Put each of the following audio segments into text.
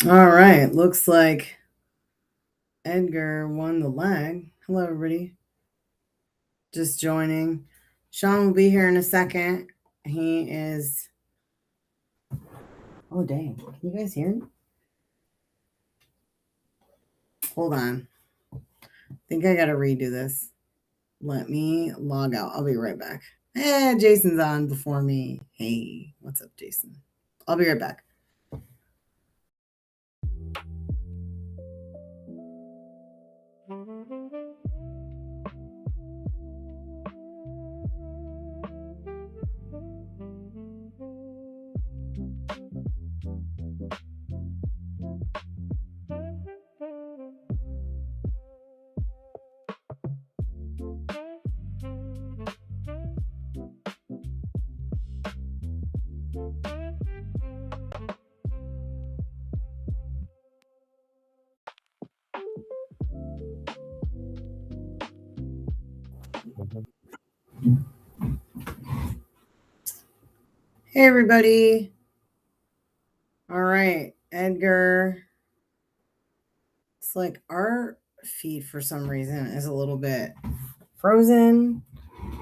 All right, looks like Edgar won the leg. Hello, everybody. Just joining. Shawn will be here in a second. He is. Oh, dang. Can you guys hear me? Hold on. I think I got to redo this. Let me log out. I'll be right back. Hey, Jason's on before me. Hey, what's up, Jason? I'll be right back. Hey, everybody. All right, Edgar. It's like our feed for some reason is a little bit frozen.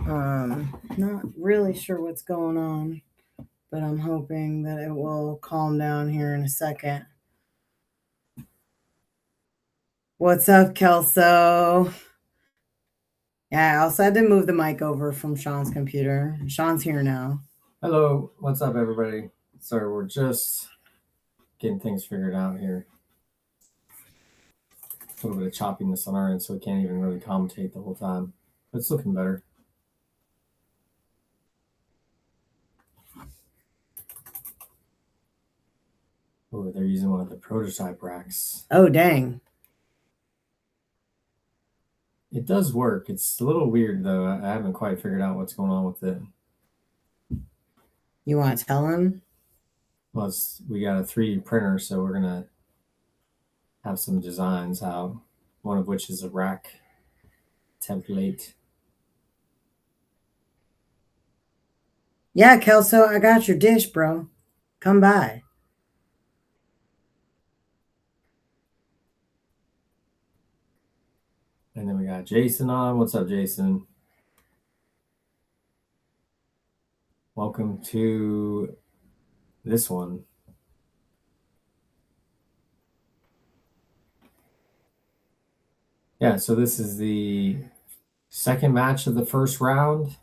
Not really sure what's going on, but I'm hoping that it will calm down here in a second. What's up, Kelso? Yeah, I also had to move the mic over from Shawn's computer. Shawn's here now. Hello, what's up, everybody? Sorry, we're just getting things figured out here. A little bit of choppiness on our end, so we can't even really commentate the whole time. But it's looking better. Oh, they're using one of the prototype racks. Oh, dang. It does work. It's a little weird, though. I haven't quite figured out what's going on with it. You want to tell him? Plus, we got a 3D printer, so we're going to have some designs out, one of which is a rack template. Yeah, Kelso, I got your dish, bro. Come by. And then we got Jason on. What's up, Jason? Welcome to this one. Yeah, so this is the second match of the first round.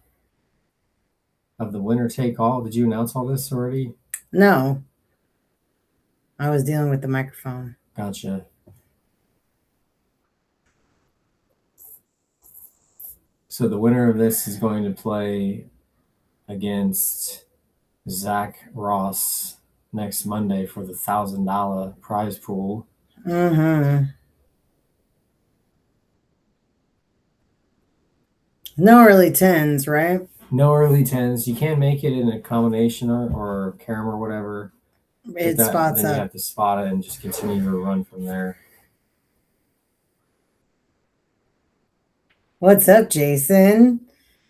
of the winner take all. Did you announce all this already? No. I was dealing with the microphone. Gotcha. So the winner of this is going to play against Zach Ross next Monday for the $1,000 prize pool. Mm-hmm. No early 10s, right? No early 10s. You can make it in a combination or carom or whatever. It spots then up. you have to spot it and just continue to run from there. What's up, Jason?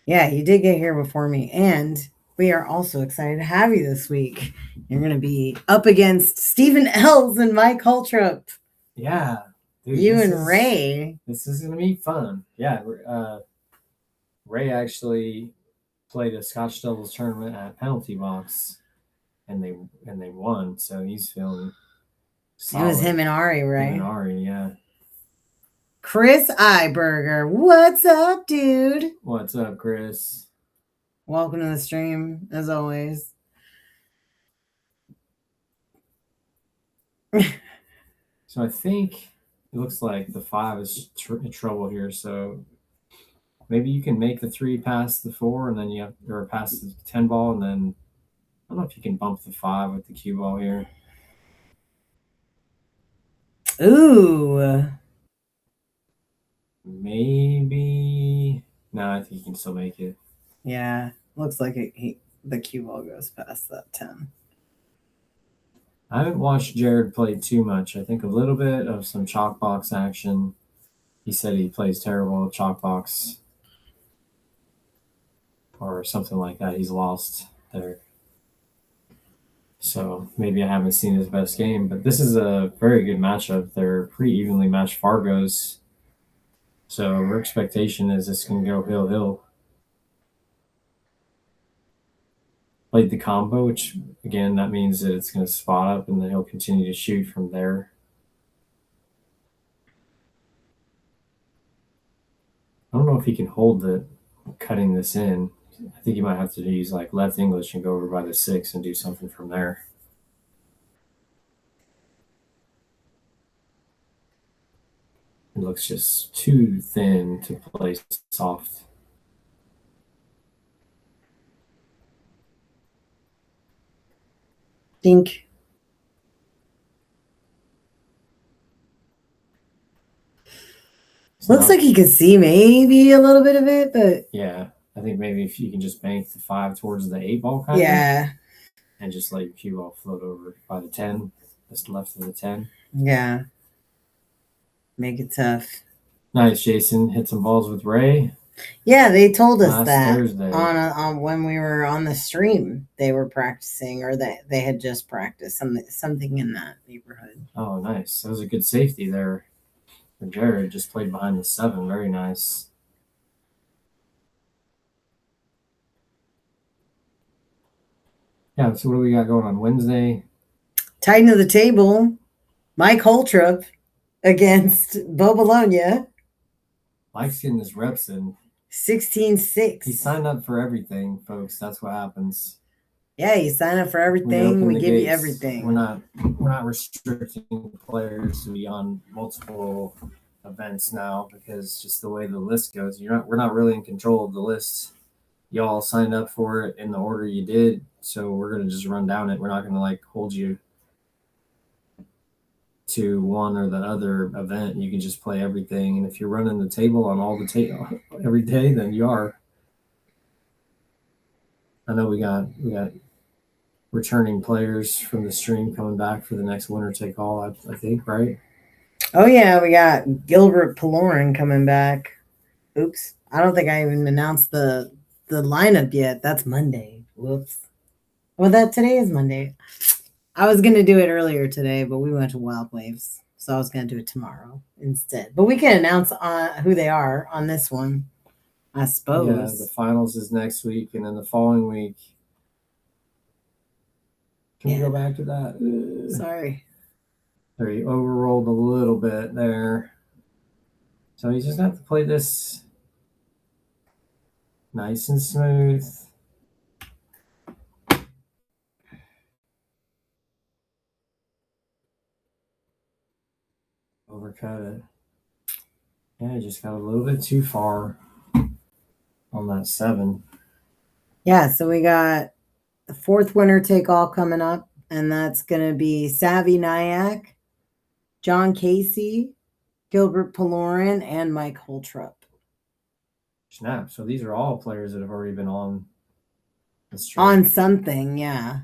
Yeah, you did get here before me, and we are also excited to have you this week. You're going to be up against Stephen Els and Mike Holtrop. Yeah. Dude, you and Ray. This is going to be fun. Yeah. Ray actually played a Scotch doubles tournament at Penalty Box, and they won. So he's feeling solid. It was him and Ari, right? Him and Ari, yeah. Chris Iberger, what's up, dude? What's up, Chris? Welcome to the stream, as always. So I think it looks like the 5 is in trouble here. So maybe you can make the 3 past the 4, and then you have or past the 10 ball, and then I don't know if you can bump the 5 with the cue ball here. Ooh. Maybe. No, I think you can still make it. Yeah, looks like the cue ball goes past that 10. I haven't watched Jared play too much. I think a little bit of some chalk box action. He said he plays terrible at chalk box or something like that. He's lost there. So maybe I haven't seen his best game, but this is a very good matchup. They're pretty evenly matched Fargos. So our expectation is this can go hill. Played the combo, which again, that means that it's going to spot up and then he'll continue to shoot from there. I don't know if he can hold the cutting this in. I think you might have to use like left English and go over by the 6 and do something from there. It looks just too thin to play soft. Dink. Looks like he could see maybe a little bit of it, but yeah, I think maybe if you can just bank the 5 towards the 8 ball kind of, and just let your cue ball float over by the 10, just left of the 10. Yeah, make it tough. Nice, Jason. Hit some balls with Ray. Yeah, they told us last that Thursday. on when we were on the stream. They were practicing, or they had just practiced something in that neighborhood. Oh, nice. That was a good safety there. And Jared just played behind the 7. Very nice. Yeah, so what do we got going on Wednesday? Titan of the table, Mike Holtrop against Bo Bologna. Mike's getting his reps in. 16-6. He signed up for everything, folks. That's what happens. Yeah, you sign up for everything. We give you everything. We're not restricting players to be on multiple events now because just the way the list goes, we're not really in control of the list. Y'all signed up for it in the order you did, so we're gonna just run down it. We're not gonna hold you to one or the other event. You can just play everything, and if you're running the table on all the table every day, then you are. I know we got returning players from the stream coming back for the next winner take all. I think, right? Oh yeah, we got Gilbert Palorin coming back. Oops, I don't think I even announced the lineup yet. That's Monday. Whoops. Well, today is Monday. I was gonna do it earlier today, but we went to Wild Waves, so I was gonna do it tomorrow instead. But we can announce who they are on this one, I suppose. Yeah, the finals is next week, and then the following week. Can we go back to that? Sorry. There, he overrolled a little bit there. So you just have to play this nice and smooth. undercut it. Yeah, I just got a little bit too far on that 7. Yeah, so we got the 4th winner take all coming up, and that's going to be Savvy Nyack, John Casey, Gilbert Palorin, and Mike Holtrup. Snap. So these are all players that have already been on the stream. On something, yeah.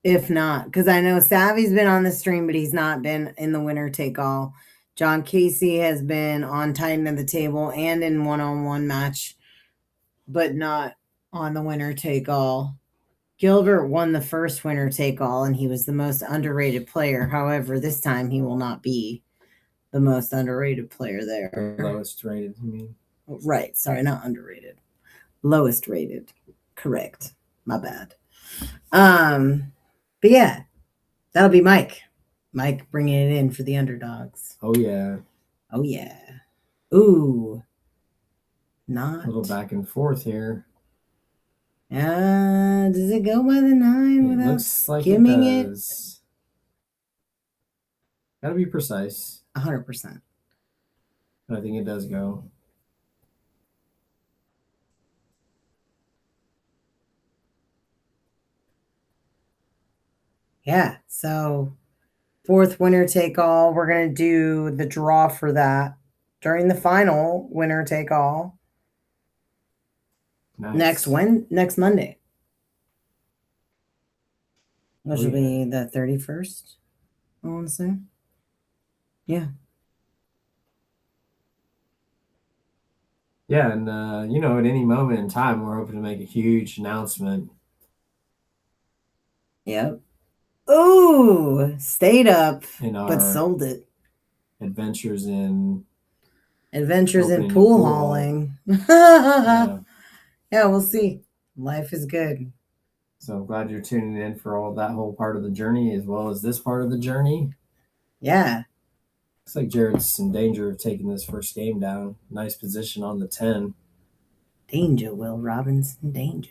If not, because I know Savvy's been on the stream, but he's not been in the winner take all. John Casey has been on Titan of the Table and in one-on-one match, but not on the winner take all. Gilbert won the first winner take all, and he was the most underrated player. However, this time he will not be the most underrated player there. Lowest rated, you mean? Right. Sorry, not underrated. Lowest rated. Correct. My bad. But yeah, that'll be Mike. Mike bringing it in for the underdogs. Oh, yeah. Oh, yeah. Ooh. Not. A little back and forth here. Does it go by the 9 without looks like skimming it does. Gotta be precise. 100%. But I think it does go. Yeah, so 4th winner take all. We're going to do the draw for that during the final winner take all. Nice. Next Monday. Which will be the 31st, I want to say. Yeah. Yeah, and at any moment in time, we're hoping to make a huge announcement. Yep. Ooh, stayed up, but sold it. Adventures in pool hauling. Yeah, we'll see. Life is good. So I'm glad you're tuning in for all that whole part of the journey as well as this part of the journey. Yeah. Looks like Jared's in danger of taking this first game down. Nice position on the 10. Danger, Will Robinson, danger.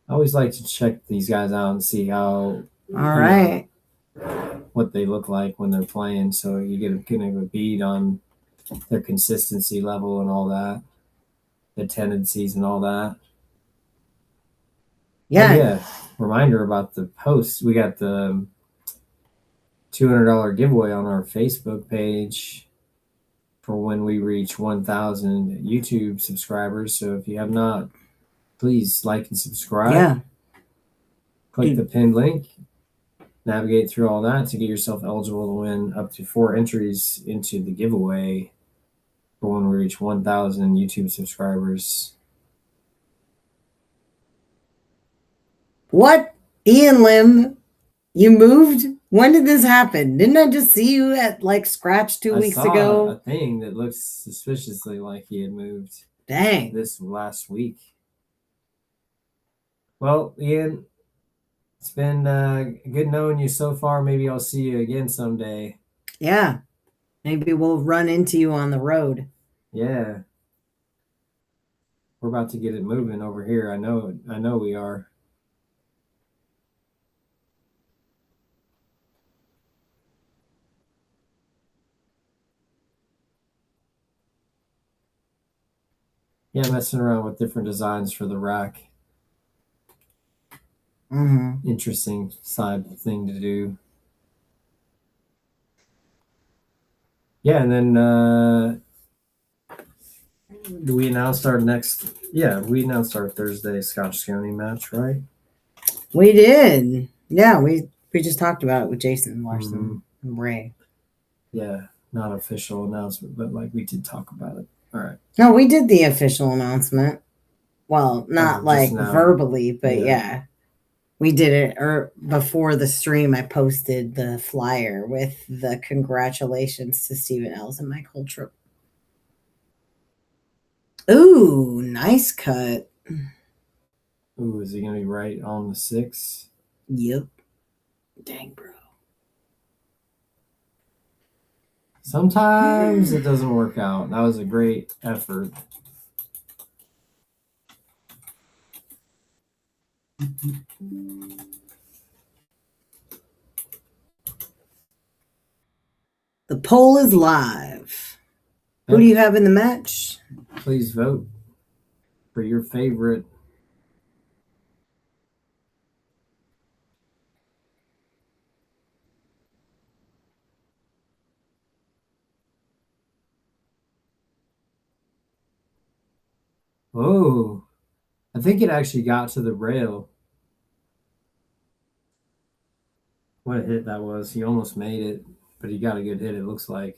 I always like to check these guys out and see how what they look like when they're playing, so you get a kind of a beat on their consistency level and all that, the tendencies and all that. Yeah. Reminder about the post. We got the $200 giveaway on our Facebook page for when we reach 1,000 YouTube subscribers. So if you have not, please like and subscribe. Yeah. Click the pinned link. Navigate through all that to get yourself eligible to win up to 4 entries into the giveaway for when we reach 1,000 YouTube subscribers. What? Ian Lim, you moved? When did this happen? Didn't I just see you at Scratch 2 weeks ago? I saw a thing that looks suspiciously like he had moved. Dang. This last week. Well, Ian, it's been good knowing you so far. Maybe I'll see you again someday. Yeah. Maybe we'll run into you on the road. Yeah. We're about to get it moving over here. I know we are. Yeah, messing around with different designs for the rack. Mm-hmm. Interesting side thing to do. Yeah, and then we announced our Thursday Scotch Scony match, right? We did. Yeah, we just talked about it with Jason Larson and Ray. Yeah, not official announcement, but we did talk about it. All right. No, we did the official announcement. Well, not verbally, but yeah. We did it before the stream. I posted the flyer with the congratulations to Stephen Els and Mike Holtrup. Ooh, nice cut. Ooh, is he going to be right on the 6? Yep. Dang, bro. Sometimes it doesn't work out. That was a great effort. poll is live. Who do you have in the match? Please vote for your favorite. Oh, I think it actually got to the rail. What a hit that was. He almost made it, but he got a good hit, it looks like.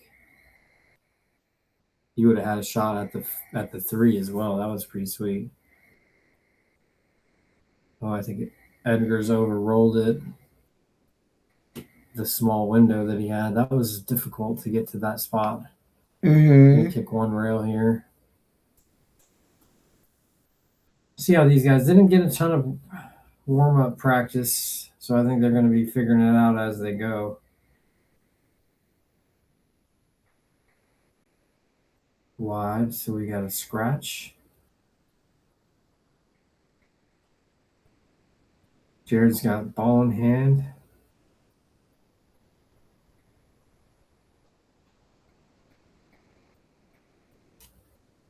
He would have had a shot at the 3 as well. That was pretty sweet. Oh, I think Edgar's overrolled it. The small window that he had, that was difficult to get to that spot. Gonna kick one rail here. See how these guys didn't get a ton of warm-up practice, so I think they're going to be figuring it out as they go. Wide, so we got a scratch. Jared's got ball in hand.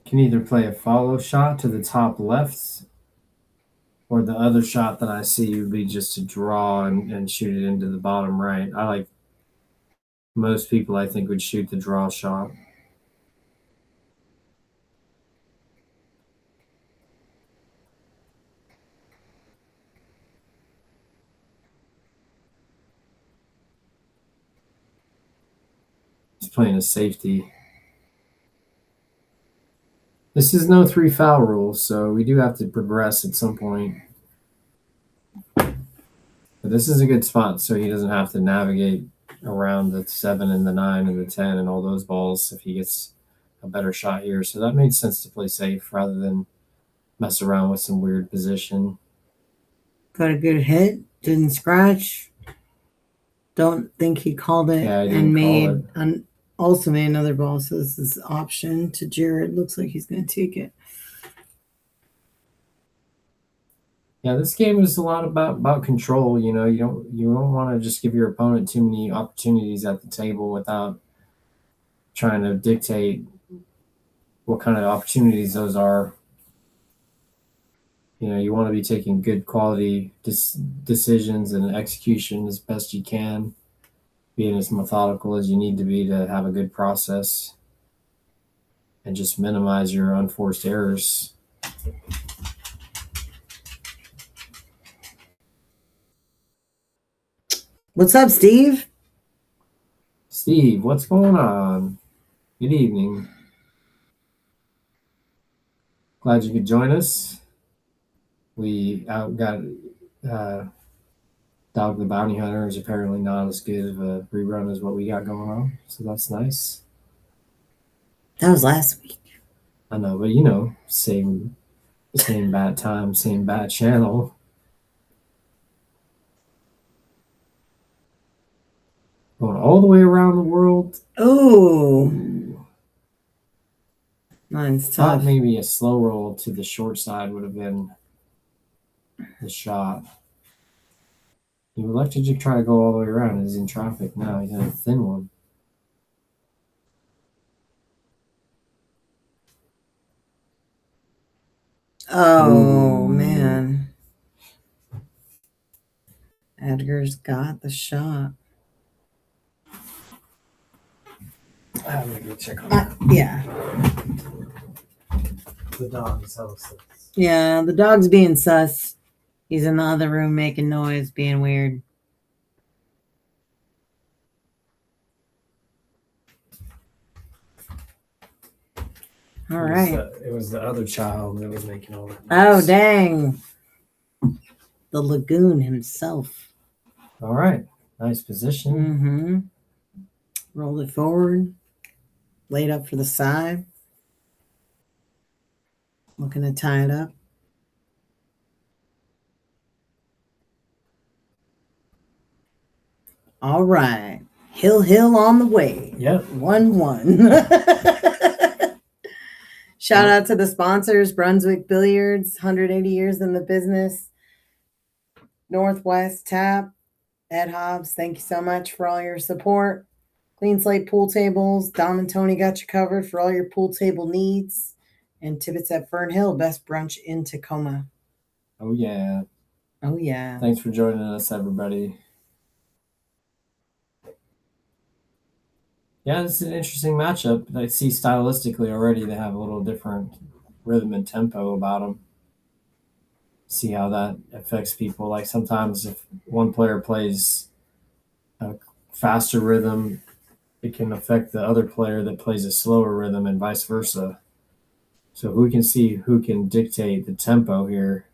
Can either play a follow shot to the top left, or the other shot that I see would be just to draw and shoot it into the bottom right. I like most people, I think, would shoot the draw shot. He's playing a safety. This is no 3 foul rule, so we do have to progress at some point. But this is a good spot, so he doesn't have to navigate around the 7 and the 9 and the 10 and all those balls if he gets a better shot here. So that made sense to play safe rather than mess around with some weird position. Got a good hit. Didn't scratch. Don't think he called it, and also made another ball. So this is option to Jared. Looks like he's going to take it. Yeah, this game is a lot about control. You know, you don't want to just give your opponent too many opportunities at the table without trying to dictate what kind of opportunities those are. You know, you want to be taking good quality decisions and execution as best you can, being as methodical as you need to be to have a good process and just minimize your unforced errors. What's up, Steve? Steve, what's going on? Good evening. Glad you could join us. We got Dog the Bounty Hunter is apparently not as good of a rerun as what we got going on, so that's nice. That was last week. I know, but you know, same bad time, same bad channel. Going all the way around the world. Oh, mine's tough. Thought maybe a slow roll to the short side would have been the shot. He elected to try to go all the way around. He's in traffic now. He's in a thin one. Oh, man. Edgar's got the shot. I'm going to go check on that. Yeah. The dog's house. Yeah, the dog's being sus. He's in the other room making noise, being weird. All right. It was the other child that was making all that Oh, noise. dang. The Lagoon himself. All right. Nice position. Mm-hmm. Rolled it forward. Laid up for the side. Looking to tie it up. All right. Hill on the way. Yep. 1-1. Shout out to the sponsors, Brunswick Billiards, 180 years in the business. Northwest Tap, Ed Hobbs, thank you so much for all your support. Clean Slate Pool Tables. Dom and Tony got you covered for all your pool table needs. And Tibbitts at Fern Hill, best brunch in Tacoma. Oh, yeah. Oh, yeah. Thanks for joining us, everybody. Yeah, this is an interesting matchup. I see stylistically already they have a little different rhythm and tempo about them. See how that affects people. Like sometimes if one player plays a faster rhythm, it can affect the other player that plays a slower rhythm and vice versa. So we can see who can dictate the tempo here.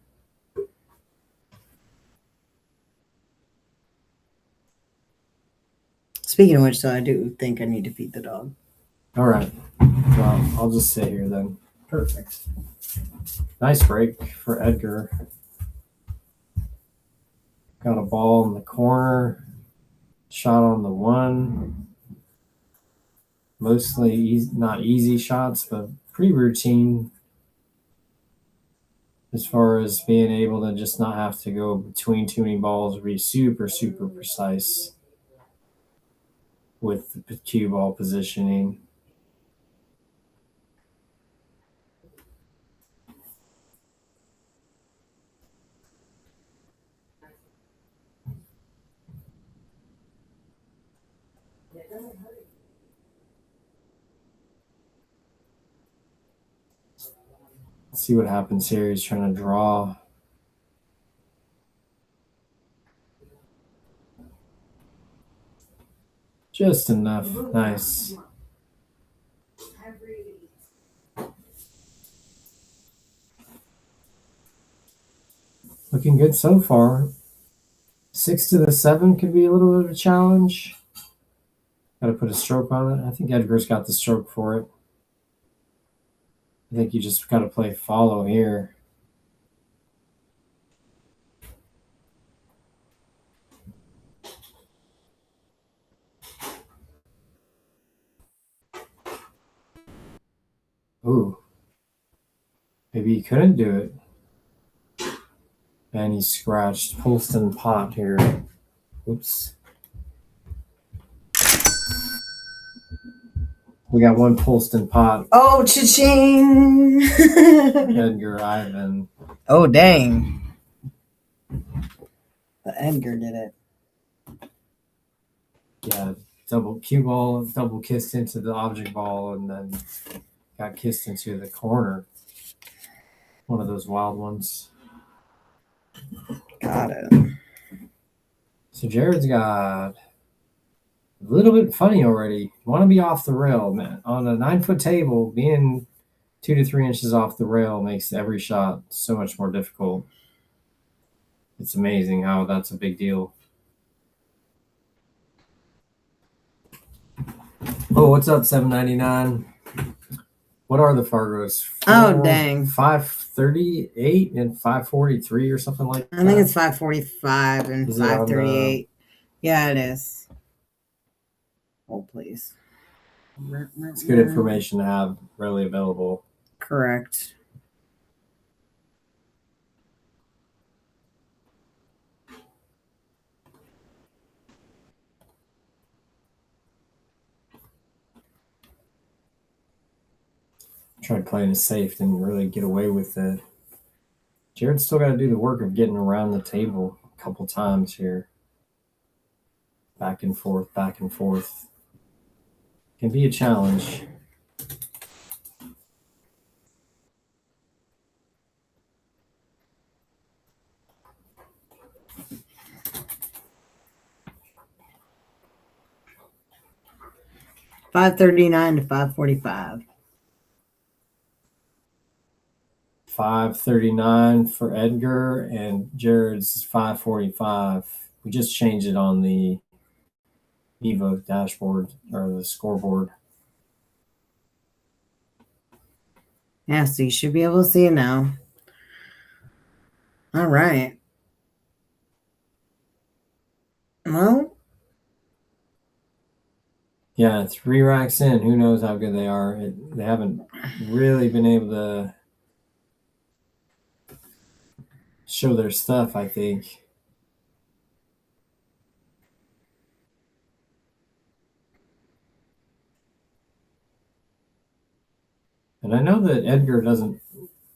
Speaking of which, so I do think I need to feed the dog. All right. Well, I'll just sit here then. Perfect. Nice break for Edgar. Got a ball in the corner. Shot on the one. Mostly not easy shots, but pretty routine as far as being able to just not have to go between too many balls, be super, super precise with the cue ball positioning. Let's see what happens here. He's trying to draw. Just enough. Nice. Looking good so far. 6 to the 7 could be a little bit of a challenge. Got to put a stroke on it. I think Edgar's got the stroke for it. I think you just got to play follow here. Ooh. Maybe he couldn't do it. And he scratched Polston pot here. Oops. We got one Polston pot. Oh, cha-ching! Edgar Ivan. Oh, dang. The Edgar did it. Yeah, double cue ball, double kissed into the object ball, and then got kissed into the corner. One of those wild ones. Got it. So Jared's got a little bit funny already. Want to be off the rail, man. On a 9-foot table, being 2 to 3 inches off the rail makes every shot so much more difficult. It's amazing how that's a big deal. Oh, what's up, 799? What are the Fargos? Oh, dang. 538 and 543 or something like that? I think it's 545 and Is it on 538. Yeah, it is. Hold, please. It's good information to have readily available. Correct. Tried playing it safe, didn't really get away with it. Jared's still got to do the work of getting around the table a couple times here. Back and forth, back and forth. Can be a challenge. $539 to $545. 539 for Edgar, and Jared's is 545. We just changed it on the Evo dashboard or the scoreboard. Yeah, so you should be able to see it now. All right. Well, yeah, 3 racks in. Who knows how good they are? They haven't really been able to show their stuff, I think. And I know that Edgar doesn't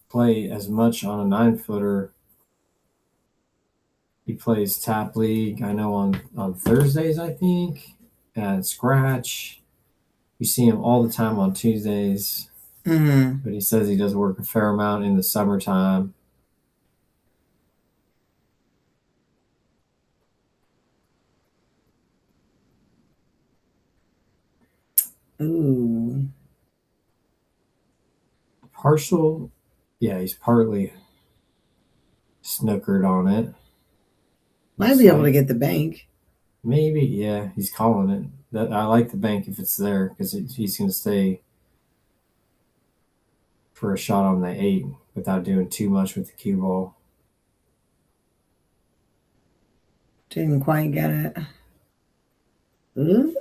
play as much on a 9-footer. He plays tap league, I know, on Thursdays, I think, and scratch. You see him all the time on Tuesdays, but he says he does work a fair amount in the summertime. Ooh. Partial, yeah, he's partly snookered on it. Might be able to get the bank. Maybe, yeah, he's calling it. That I like the bank if it's there because he's going to stay for a shot on the 8 without doing too much with the cue ball. Didn't quite get it. Ooh.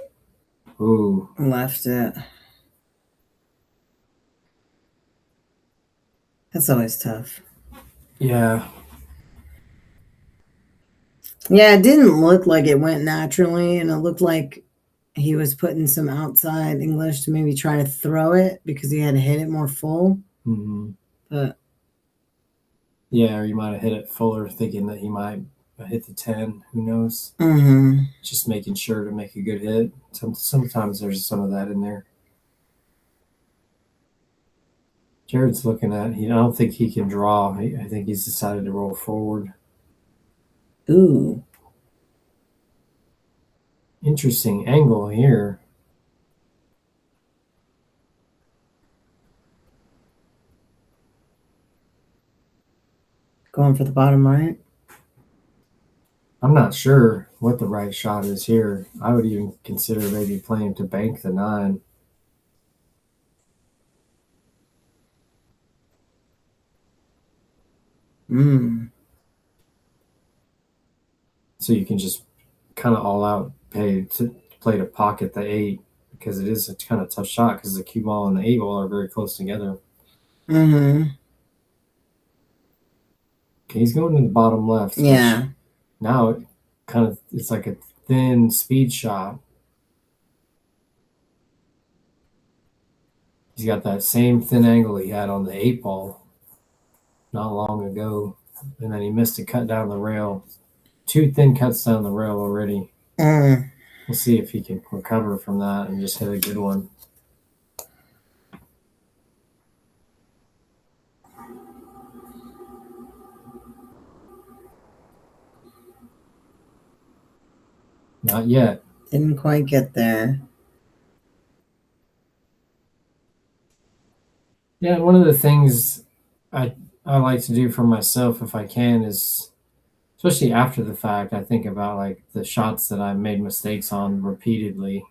Ooh. Left it. That's always tough. Yeah. Yeah, it didn't look like it went naturally, and it looked like he was putting some outside English to maybe try to throw it because he had to hit it more full. Mm-hmm. But yeah, or you might have hit it fuller thinking that he might hit the 10. Who knows? Just making sure to make a good hit. Sometimes there's some of that in there. Jared's looking at. I don't think he can draw. I think he's decided to roll forward. Ooh. Interesting angle here. Going for the bottom right. I'm not sure what the right shot is here. I would even consider maybe playing to bank the 9. So you can just kind of all out play to pocket the 8 because it is a kind of tough shot because the cue ball and the 8 ball are very close together. Okay, he's going to the bottom left. Yeah. Now it's like a thin speed shot. He's got that same thin angle he had on the 8 ball not long ago, and then he missed a cut down the rail. 2 thin cuts down the rail already. We'll see if he can recover from that and just hit a good one. Not yet. Didn't quite get there. Yeah, one of the things I like to do for myself if I can is, especially after the fact, I think about like the shots that I made mistakes on repeatedly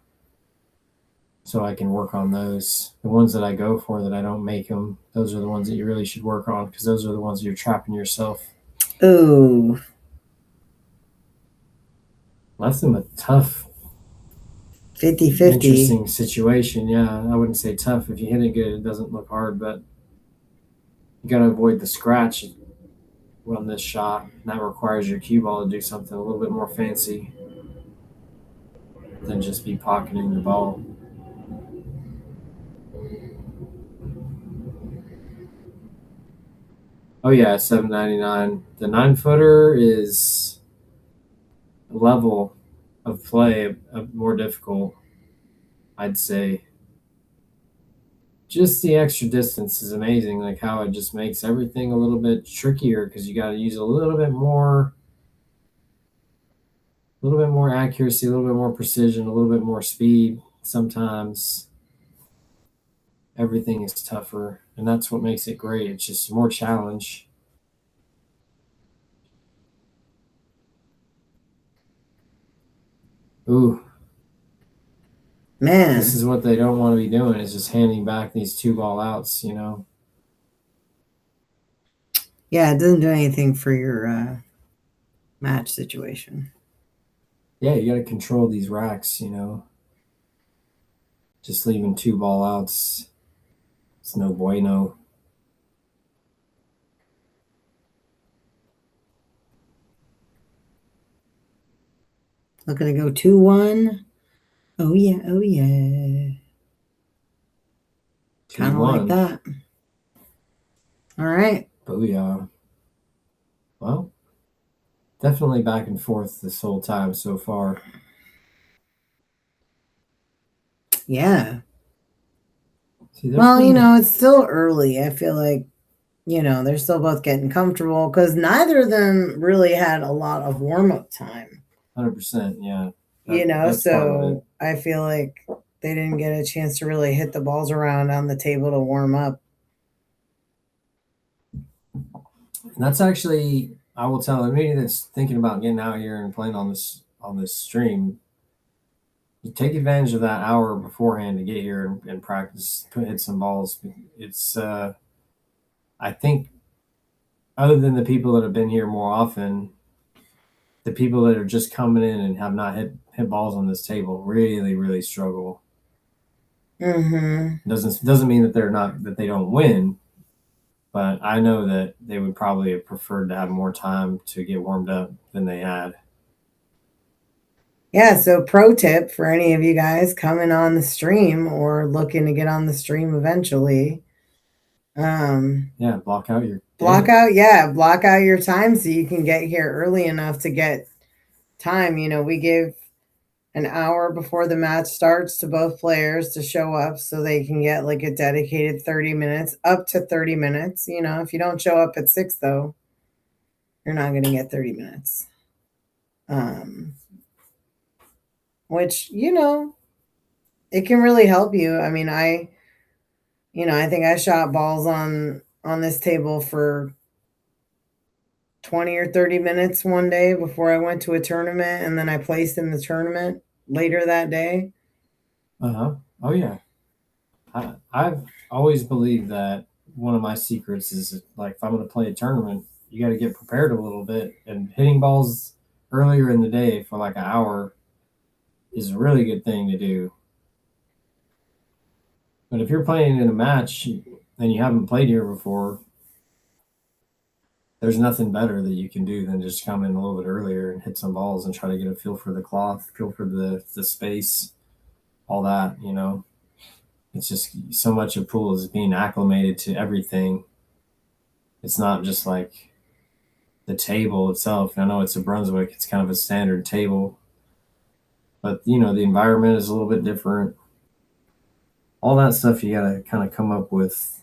so I can work on those. The ones that I go for that I don't make them, those are the ones that you really should work on because those are the ones that you're trapping yourself. Ooh. That's a tough 50-50. interesting situation. Yeah, I wouldn't say tough. If you hit it good, it doesn't look hard, but you got to avoid the scratch on this shot. And that requires your cue ball to do something a little bit more fancy than just be pocketing the ball. Oh yeah, $7.99. The 9-footer is a level of play more difficult, I'd say. Just the extra distance is amazing, like how it just makes everything a little bit trickier because you got to use a little bit more accuracy, a little bit more precision, a little bit more speed. Sometimes everything is tougher, and that's what makes it great. It's just more challenge. Ooh. Man. This is what they don't want to be doing, is just handing back these 2 ball outs, you know? Yeah, it doesn't do anything for your match situation. Yeah, you got to control these racks, you know? Just leaving 2 ball outs, it's no bueno. Looking to go 2-1. Oh, yeah. Oh, yeah. Kind of like that. All right. Booyah. Well, definitely back and forth this whole time so far. Yeah. See, Well, it's still early. I feel like, they're still both getting comfortable because neither of them really had a lot of warm-up time. 100%, yeah. So I feel like they didn't get a chance to really hit the balls around on the table to warm up. And that's actually, I will tell anybody that's thinking about getting out here and playing on this stream, you take advantage of that hour beforehand to get here and practice, hit some balls. It's, I think, other than the people that have been here more often, the people that are just coming in and have not hit balls on this table really, really struggle. Mm-hmm. Doesn't mean that they don't win, but I know that they would probably have preferred to have more time to get warmed up than they had. Yeah, so pro tip for any of you guys coming on the stream or looking to get on the stream eventually. Yeah, block out your time so you can get here early enough to get time. We give an hour before the match starts to both players to show up so they can get like a dedicated 30 minutes, up to 30 minutes. If you don't show up at 6 though, you're not going to get 30 minutes. Which, it can really help you. I mean, I think I shot balls on this table for 20 or 30 minutes one day before I went to a tournament, and then I placed in the tournament later that day. Oh yeah. I've always believed that one of my secrets is, like, if I'm going to play a tournament, you got to get prepared a little bit, and hitting balls earlier in the day for like an hour is a really good thing to do. But if you're playing in a match and you haven't played here before, there's nothing better that you can do than just come in a little bit earlier and hit some balls and try to get a feel for the cloth, feel for the space, all that. It's just so much of pool is being acclimated to everything. It's not just like the table itself. I know it's a Brunswick, it's kind of a standard table, but the environment is a little bit different. All that stuff you gotta kind of come up with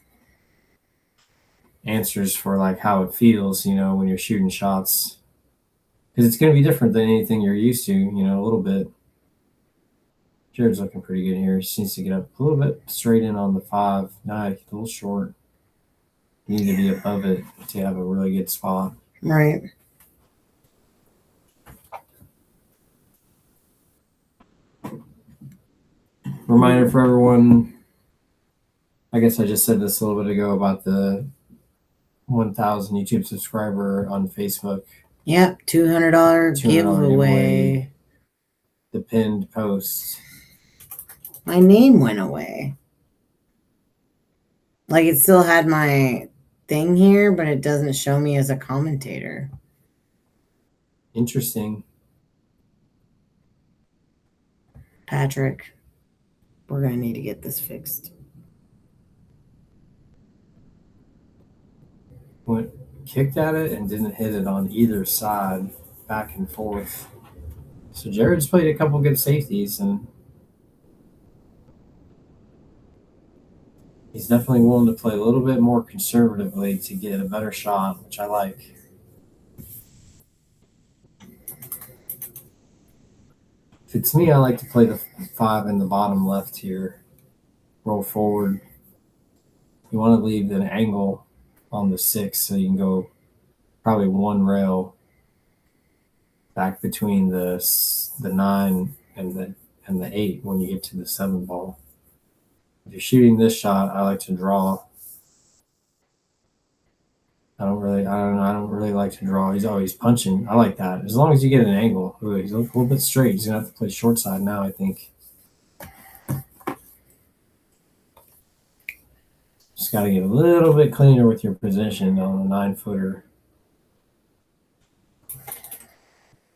answers for, like how it feels, when you're shooting shots, because it's going to be different than anything you're used to, a little bit. Jared's looking pretty good here. He just needs to get up a little bit straight in on the 5. Nah, a little short. You need to be above it to have a really good spot. Right. Reminder for everyone, I guess I just said this a little bit ago about the 1,000 YouTube subscriber on Facebook. Yep, $200 giveaway. The pinned post. My name went away. Like, it still had my thing here, but it doesn't show me as a commentator. Interesting. Patrick, we're going to need to get this fixed. Went kicked at it and didn't hit it on either side, back and forth. So Jared's played a couple good safeties, and he's definitely willing to play a little bit more conservatively to get a better shot, which I like. If it's me, I like to play the 5 in the bottom left here. Roll forward. You want to leave an angle on the 6 so you can go probably one rail back between the 9 and the 8 when you get to the 7 ball. If you're shooting this shot, I like to draw. I don't really like to draw. He's always punching. I like that. As long as you get an angle. Ooh, he's a little bit straight. He's going to have to play short side now, I think. Just got to get a little bit cleaner with your position on a 9-footer.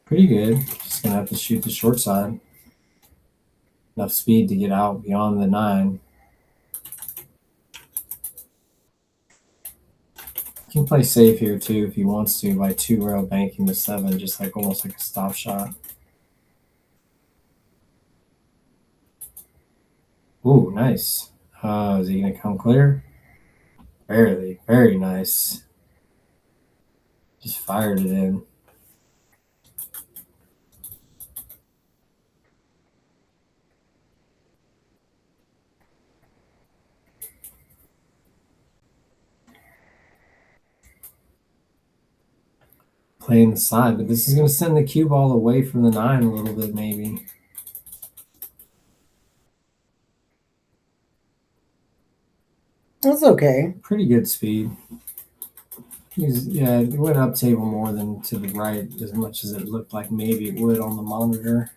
Pretty good. Just going to have to shoot the short side. Enough speed to get out beyond the 9. He can play safe here too if he wants to by 2-rail banking to 7, just like almost like a stop shot. Ooh, nice. Is he gonna come clear? Barely. Very nice. Just fired it in. Playing the side, but this is going to send the cue ball away from the 9 a little bit, maybe. That's okay. Pretty good speed. Yeah, it went up table more than to the right as much as it looked like maybe it would on the monitor.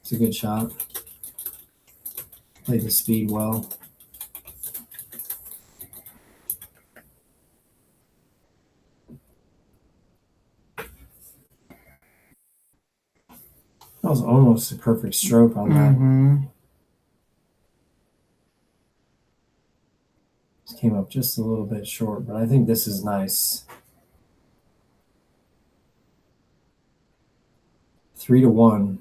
It's a good shot. Played the speed well. That was almost a perfect stroke on that. Just came up just a little bit short, but I think this is nice. 3-1.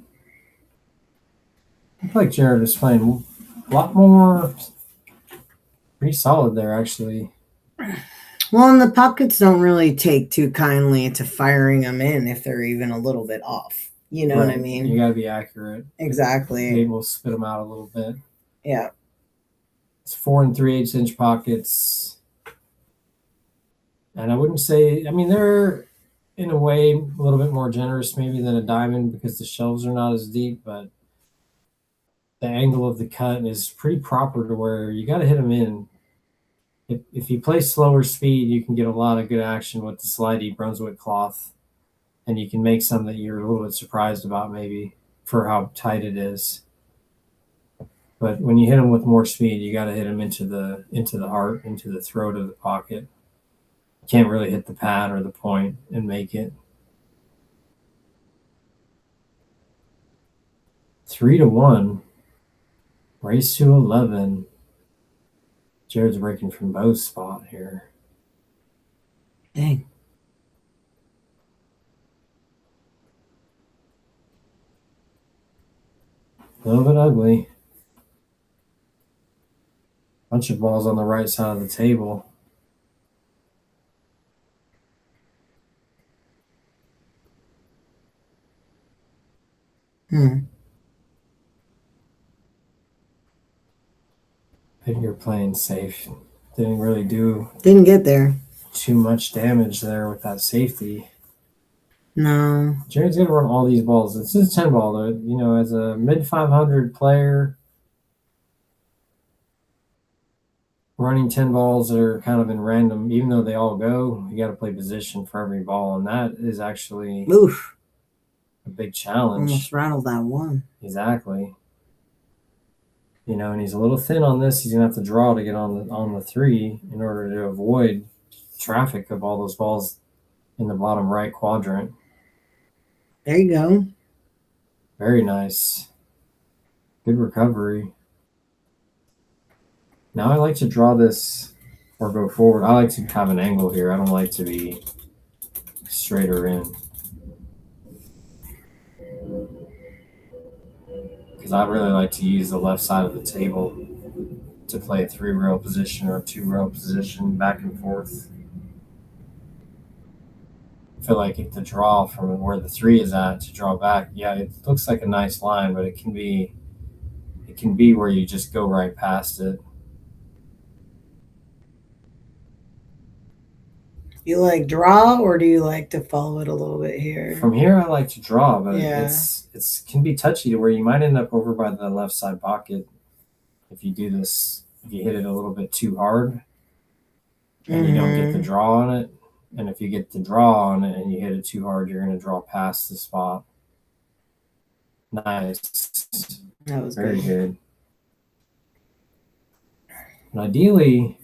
I feel like Jared was playing a lot more. Pretty solid there, actually. Well, and the pockets don't really take too kindly to firing them in if they're even a little bit off. You know what I mean? You got to be accurate. Exactly. Maybe we'll spit them out a little bit. Yeah. It's 4 3/8-inch pockets. And I wouldn't say, I mean, they're in a way a little bit more generous maybe than a diamond because the shelves are not as deep, but the angle of the cut is pretty proper to where you got to hit them in. If you play slower speed, you can get a lot of good action with the slidey Brunswick cloth, and you can make some that you're a little bit surprised about maybe for how tight it is. But when you hit them with more speed, you got to hit them into the heart, into the throat of the pocket. You can't really hit the pad or the point and make it. 3-1. Race to 11. Jared's breaking from both spot here. Dang. A little bit ugly. Bunch of balls on the right side of the table. Maybe you're playing safe. Didn't get there. Too much damage there with that safety. No. Jared's gonna run all these balls. It's just 10 ball though. You know, as a mid 500 player, running 10 balls that are kind of in random, even though they all go, you got to play position for every ball, and that is actually a big challenge. Almost rattled that one. Exactly. You know, and he's a little thin on this. He's gonna have to draw to get on the 3 in order to avoid traffic of all those balls in the bottom right quadrant. There you go. Very nice. Good recovery. Now I like to draw this or go forward. I like to have an angle here. I don't like to be straighter in. Because I really like to use the left side of the table to play a 3-rail position or a 2-rail position back and forth. I feel like if the draw from where the 3 is at to draw back, yeah, it looks like a nice line, but it can be where you just go right past it. You like draw, or do you like to follow it a little bit here? From here, I like to draw, but it's can be touchy to where you might end up over by the left side pocket if you do this. If you hit it a little bit too hard, and you don't get the draw on it, and if you get the draw on it and you hit it too hard, you're going to draw past the spot. Nice. That was very good. And ideally,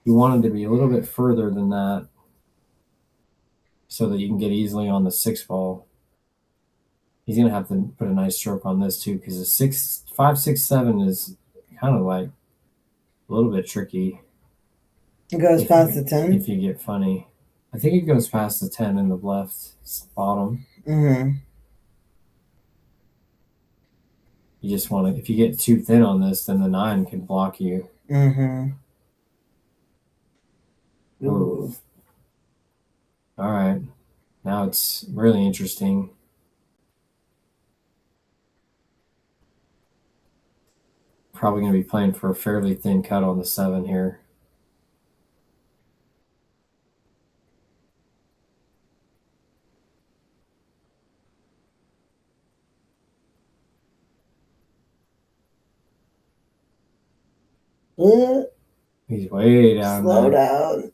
you want it to be a little bit further than that so that you can get easily on the 6 ball. He's going to have to put a nice stroke on this too, because the 5, 6, 7 is kind of like a little bit tricky. It goes past the 10? If you get funny. I think it goes past the 10 in the left bottom. Mm-hmm. You just want to, if you get too thin on this, then the 9 can block you. Mm-hmm. Ooh. All right. Now it's really interesting. Probably going to be playing for a fairly thin cut on the 7 here. He's way down Slow there. down.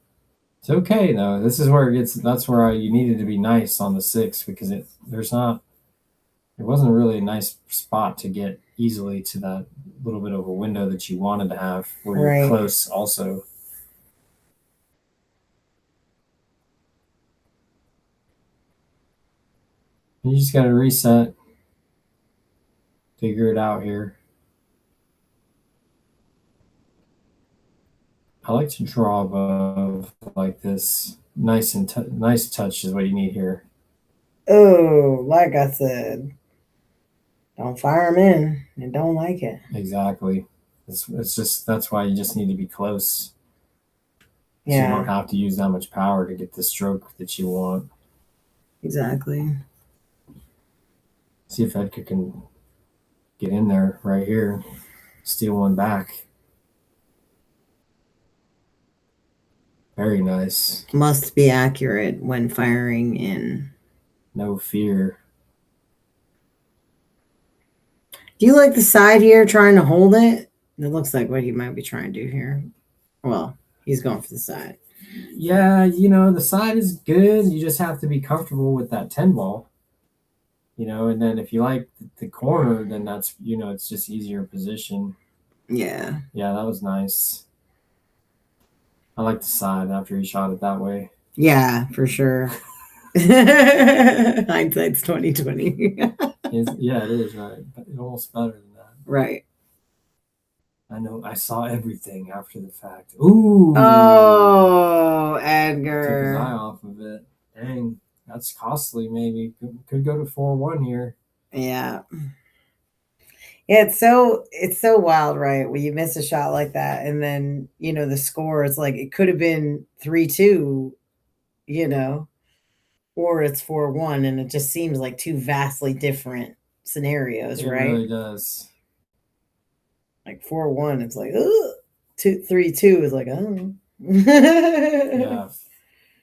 It's okay though. This is where it gets. That's where you needed to be nice on the 6 because it wasn't really a nice spot to get easily to that little bit of a window that you wanted to have where you're close also. You just got to reset, figure it out here. I like to draw above like this. Nice touch is what you need here. Oh, like I said, don't fire them in and don't like it. Exactly. It's just, that's why you just need to be close. So you don't have to use that much power to get the stroke that you want. Exactly. See if Edgar can get in there right here, steal one back. Very nice. Must be accurate when firing in. No fear. Do you like the side here trying to hold it? It looks like what he might be trying to do here. Well, he's going for the side. Yeah, the side is good. You just have to be comfortable with that 10 ball. And then if you like the corner, then that's, it's just easier position. Yeah. Yeah, that was nice. I like the side after he shot it that way. Yeah, for sure. Hindsight's 2020. Yeah, it is, right? It's almost better than that. Right. I know. I saw everything after the fact. Ooh. Oh, Edgar. Took his eye off of it. Dang. That's costly, maybe. Could go to 4-1 here. Yeah. Yeah, it's so wild, right? When you miss a shot like that, and then the score is like it could have been 3-2, or it's 4-1, and it just seems like two vastly different scenarios, right? It really does. Like 4-1, it's like 3-2 is like yeah,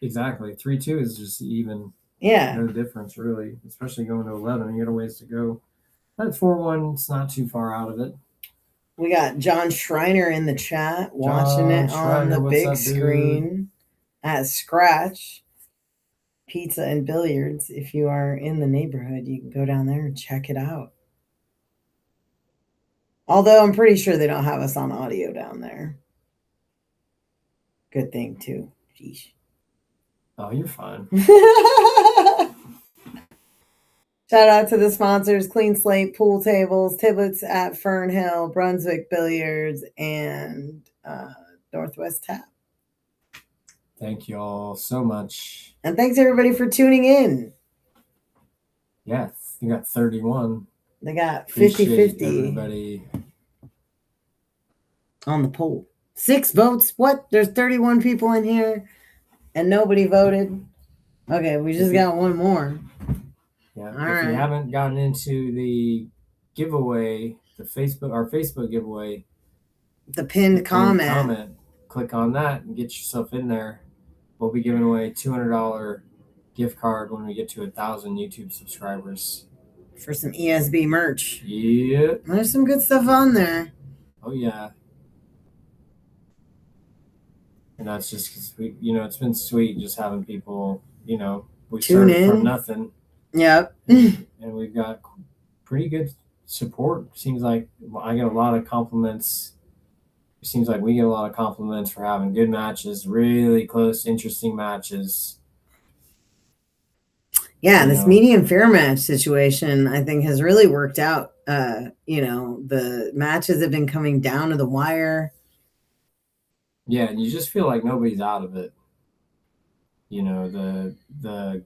exactly. 3-2 is just even. Yeah. No difference, really, especially going to 11. You got a ways to go. That 4-1, it's not too far out of it. We got John Schreiner in the chat watching it on the big screen at Scratch Pizza and Billiards. If you are in the neighborhood, you can go down there and check it out. Although I'm pretty sure they don't have us on audio down there. Good thing, too. Jeez. Oh, you're fine. Shout out to the sponsors, Clean Slate Pool Tables, Tibbitts at Fernhill, Brunswick Billiards, and Northwest Tap. Thank you all so much. And thanks, everybody, for tuning in. Yeah, you got 31. They got 50-50. Everybody on the poll. 6 votes? What? There's 31 people in here, and nobody voted? Okay, we just got one more. Yeah, if you haven't gotten into the giveaway, our Facebook giveaway, the pinned comment, click on that and get yourself in there. We'll be giving away $200 gift card when we get to 1,000 YouTube subscribers for some ESB merch. Yeah, there's some good stuff on there. Oh yeah, and that's just because it's been sweet just having people, we started from nothing. Yep. And we've got pretty good support. Seems like I get a lot of compliments. It seems like we get a lot of compliments for having good matches, really close, interesting matches. Yeah, this medium fair match situation, I think, has really worked out. The matches have been coming down to the wire. Yeah, and you just feel like nobody's out of it. You know, the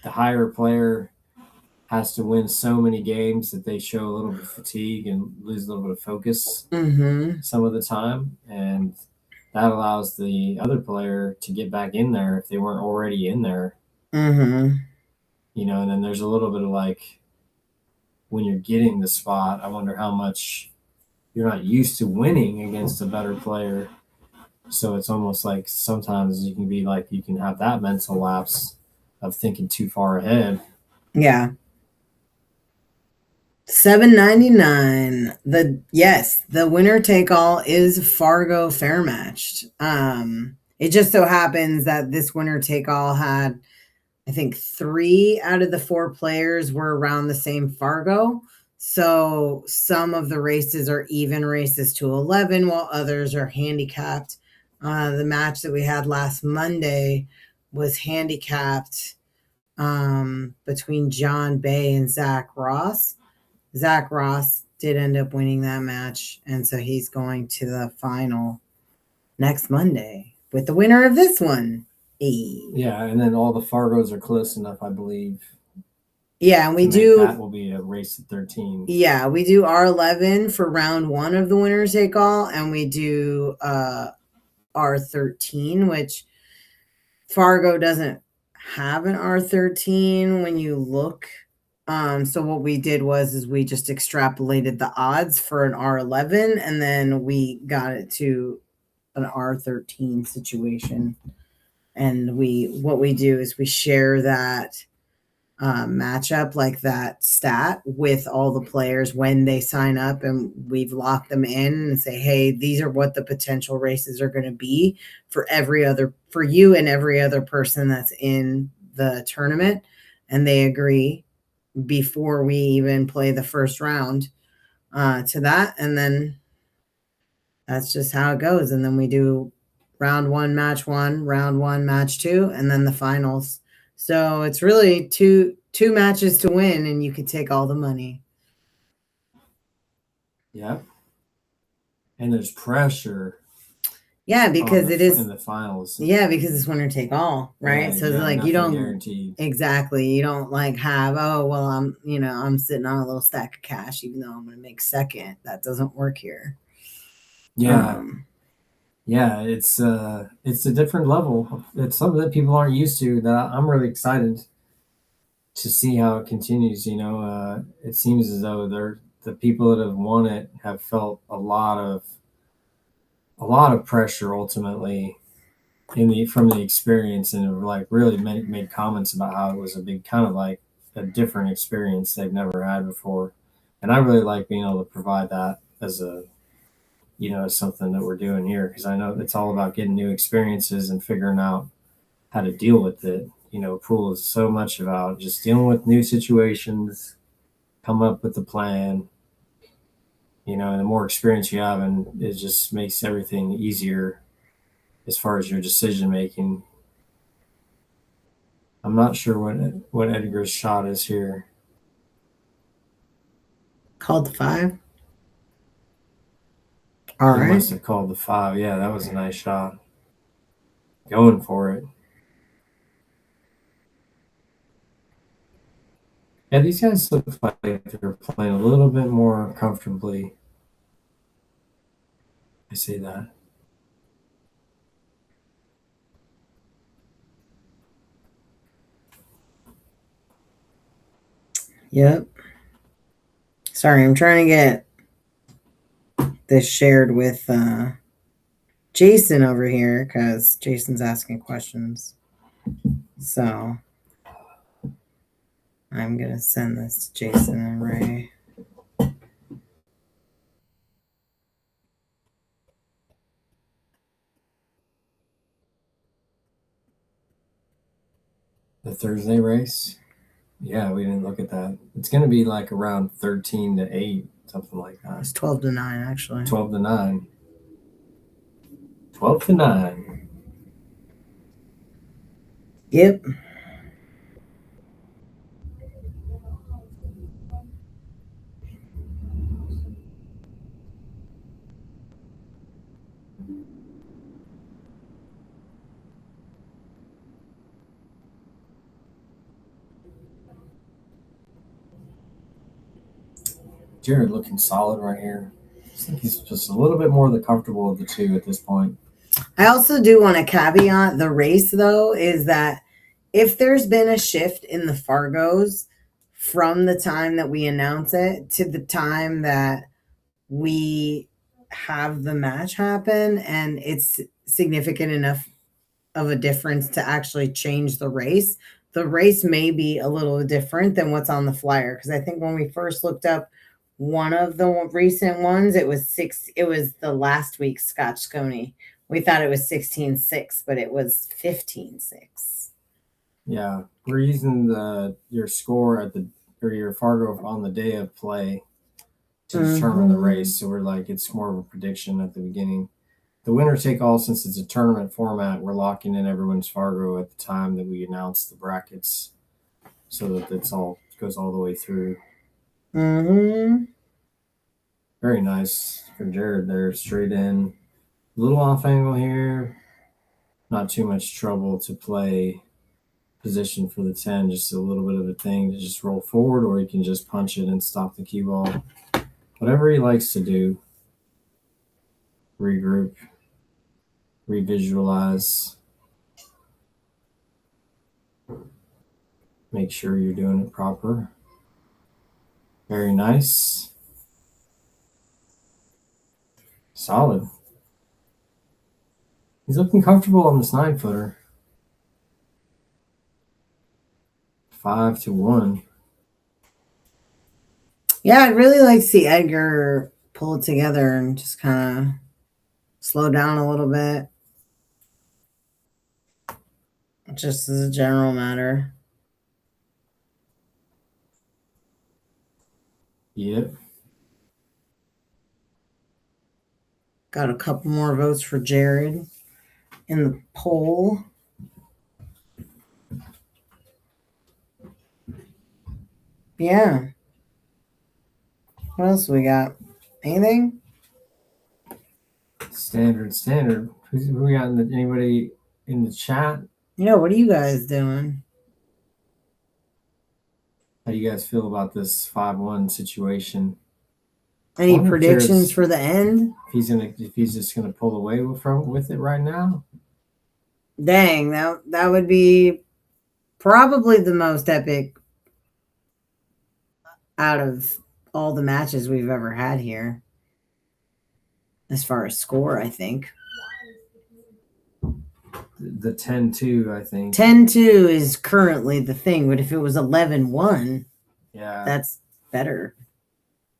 higher player has to win so many games that they show a little bit of fatigue and lose a little bit of focus some of the time, and that allows the other player to get back in there if they weren't already in there. You know, and then there's a little bit of like, when you're getting the spot, I wonder how much you're not used to winning against a better player. So it's almost like sometimes you can be like, you can have that mental lapse of thinking too far ahead. Yeah. $7.99. The winner take all is Fargo fair matched. It just so happens that this winner take all had, I think, 3 out of the 4 players were around the same Fargo. So some of the races are even races to 11, while others are handicapped. The match that we had last Monday was handicapped between John Bay and Zach Ross. Zach Ross did end up winning that match, and so he's going to the final next Monday with the winner of this one. Yeah, and then all the Fargos are close enough, I believe. Yeah, and we do. That will be a race at 13. Yeah, we do R11 for round 1 of the winner take all, and we do R13, which Fargo doesn't have an R13 when you look. So what we did is we just extrapolated the odds for an R11, and then we got it to an R13 situation. And what we do is we share that matchup, like that stat, with all the players when they sign up, and we've locked them in and say, hey, these are what the potential races are going to be for you and every other person that's in the tournament. And they agree before we even play the first round to that. And then that's just how it goes. And then we do round 1, match 1, round 1, match 2, and then the finals. So it's really two matches to win, and you could take all the money. Yeah. And there's pressure. Yeah, because it is in the finals. Yeah, because it's winner take all, right? So it's like you don't guaranteed. Exactly. You don't like have, oh well, I'm sitting on a little stack of cash even though I'm going to make second. That doesn't work here. Yeah. Yeah, it's a different level. It's something that people aren't used to, that I'm really excited to see how it continues. You know, it seems as though the people that have won it have felt a lot of pressure ultimately from the experience, and have like really made comments about how it was a big kind of like a different experience they've never had before. And I really like being able to provide that as something that we're doing here, because I know it's all about getting new experiences and figuring out how to deal with it. You know, pool is so much about just dealing with new situations, come up with a plan. You know, and the more experience you have, and it just makes everything easier as far as your decision making. I'm not sure what Edgar's shot is here. Called the 5. He must have called the 5. Yeah, that was a nice shot. Going for it. Yeah, these guys look like they're playing a little bit more comfortably. I say that. Yep. Sorry, I'm trying to get this shared with Jason over here because Jason's asking questions. So I'm going to send this to Jason and Ray. The Thursday race? Yeah, we didn't look at that. It's going to be like around 13 to 8, something like that. It's 12 to 9, actually. 12 to 9. 12 to 9. Yep. Jared looking solid right here. I think he's just a little bit more the comfortable of the two at this point. I also do want to caveat the race, though, is that if there's been a shift in the Fargos from the time that we announce it to the time that we have the match happen, and it's significant enough of a difference to actually change the race may be a little different than what's on the flyer. Because I think when we first looked up one of the recent ones, it was the last week's Scotch Scony. We thought it was 16-6, but it was 15-6. Yeah, we're using your score or your Fargo on the day of play to determine the race. So we're like, it's more of a prediction at the beginning. The winner take all, since it's a tournament format, we're locking in everyone's Fargo at the time that we announce the brackets, so that it goes all the way through. Very nice for Jared there, straight in. A little off angle here. Not too much trouble to play position for the 10, just a little bit of a thing to just roll forward, or he can just punch it and stop the cue ball. Whatever he likes to do. Regroup. Revisualize. Make sure you're doing it proper. Very nice. Solid. He's looking comfortable on this 9-footer. 5-1. Yeah, I'd really like to see Edgar pull it together and just kind of slow down a little bit. Just as a general matter. Yep. Got a couple more votes for Jared in the poll. Yeah. What else we got? Anything? Standard. Who we got? Anybody in the chat? Yeah, what are you guys doing? How do you guys feel about this 5-1 situation? Any predictions for the end? If he's just gonna pull away with it right now. Dang, that would be probably the most epic out of all the matches we've ever had here. As far as score, I think. The 10-2, I think. 10-2 is currently the thing, but if it was 11-1, yeah, that's better.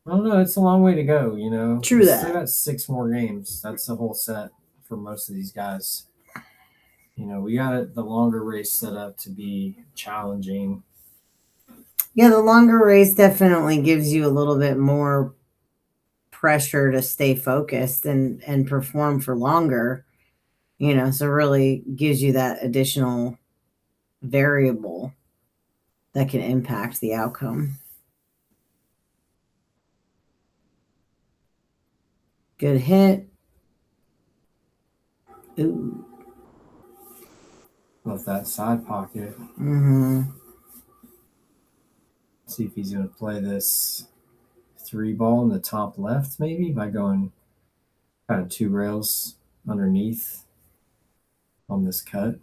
I don't know. It's a long way to go, you know. True that. Still got 6 more games. That's the whole set for most of these guys. You know, we got the longer race set up to be challenging. Yeah, the longer race definitely gives you a little bit more pressure to stay focused and perform for longer. You know, so really gives you that additional variable that can impact the outcome. Good hit. Ooh. Love that side pocket. See if he's going to play this 3 ball in the top left, maybe, by going kind of 2 rails underneath on this cut.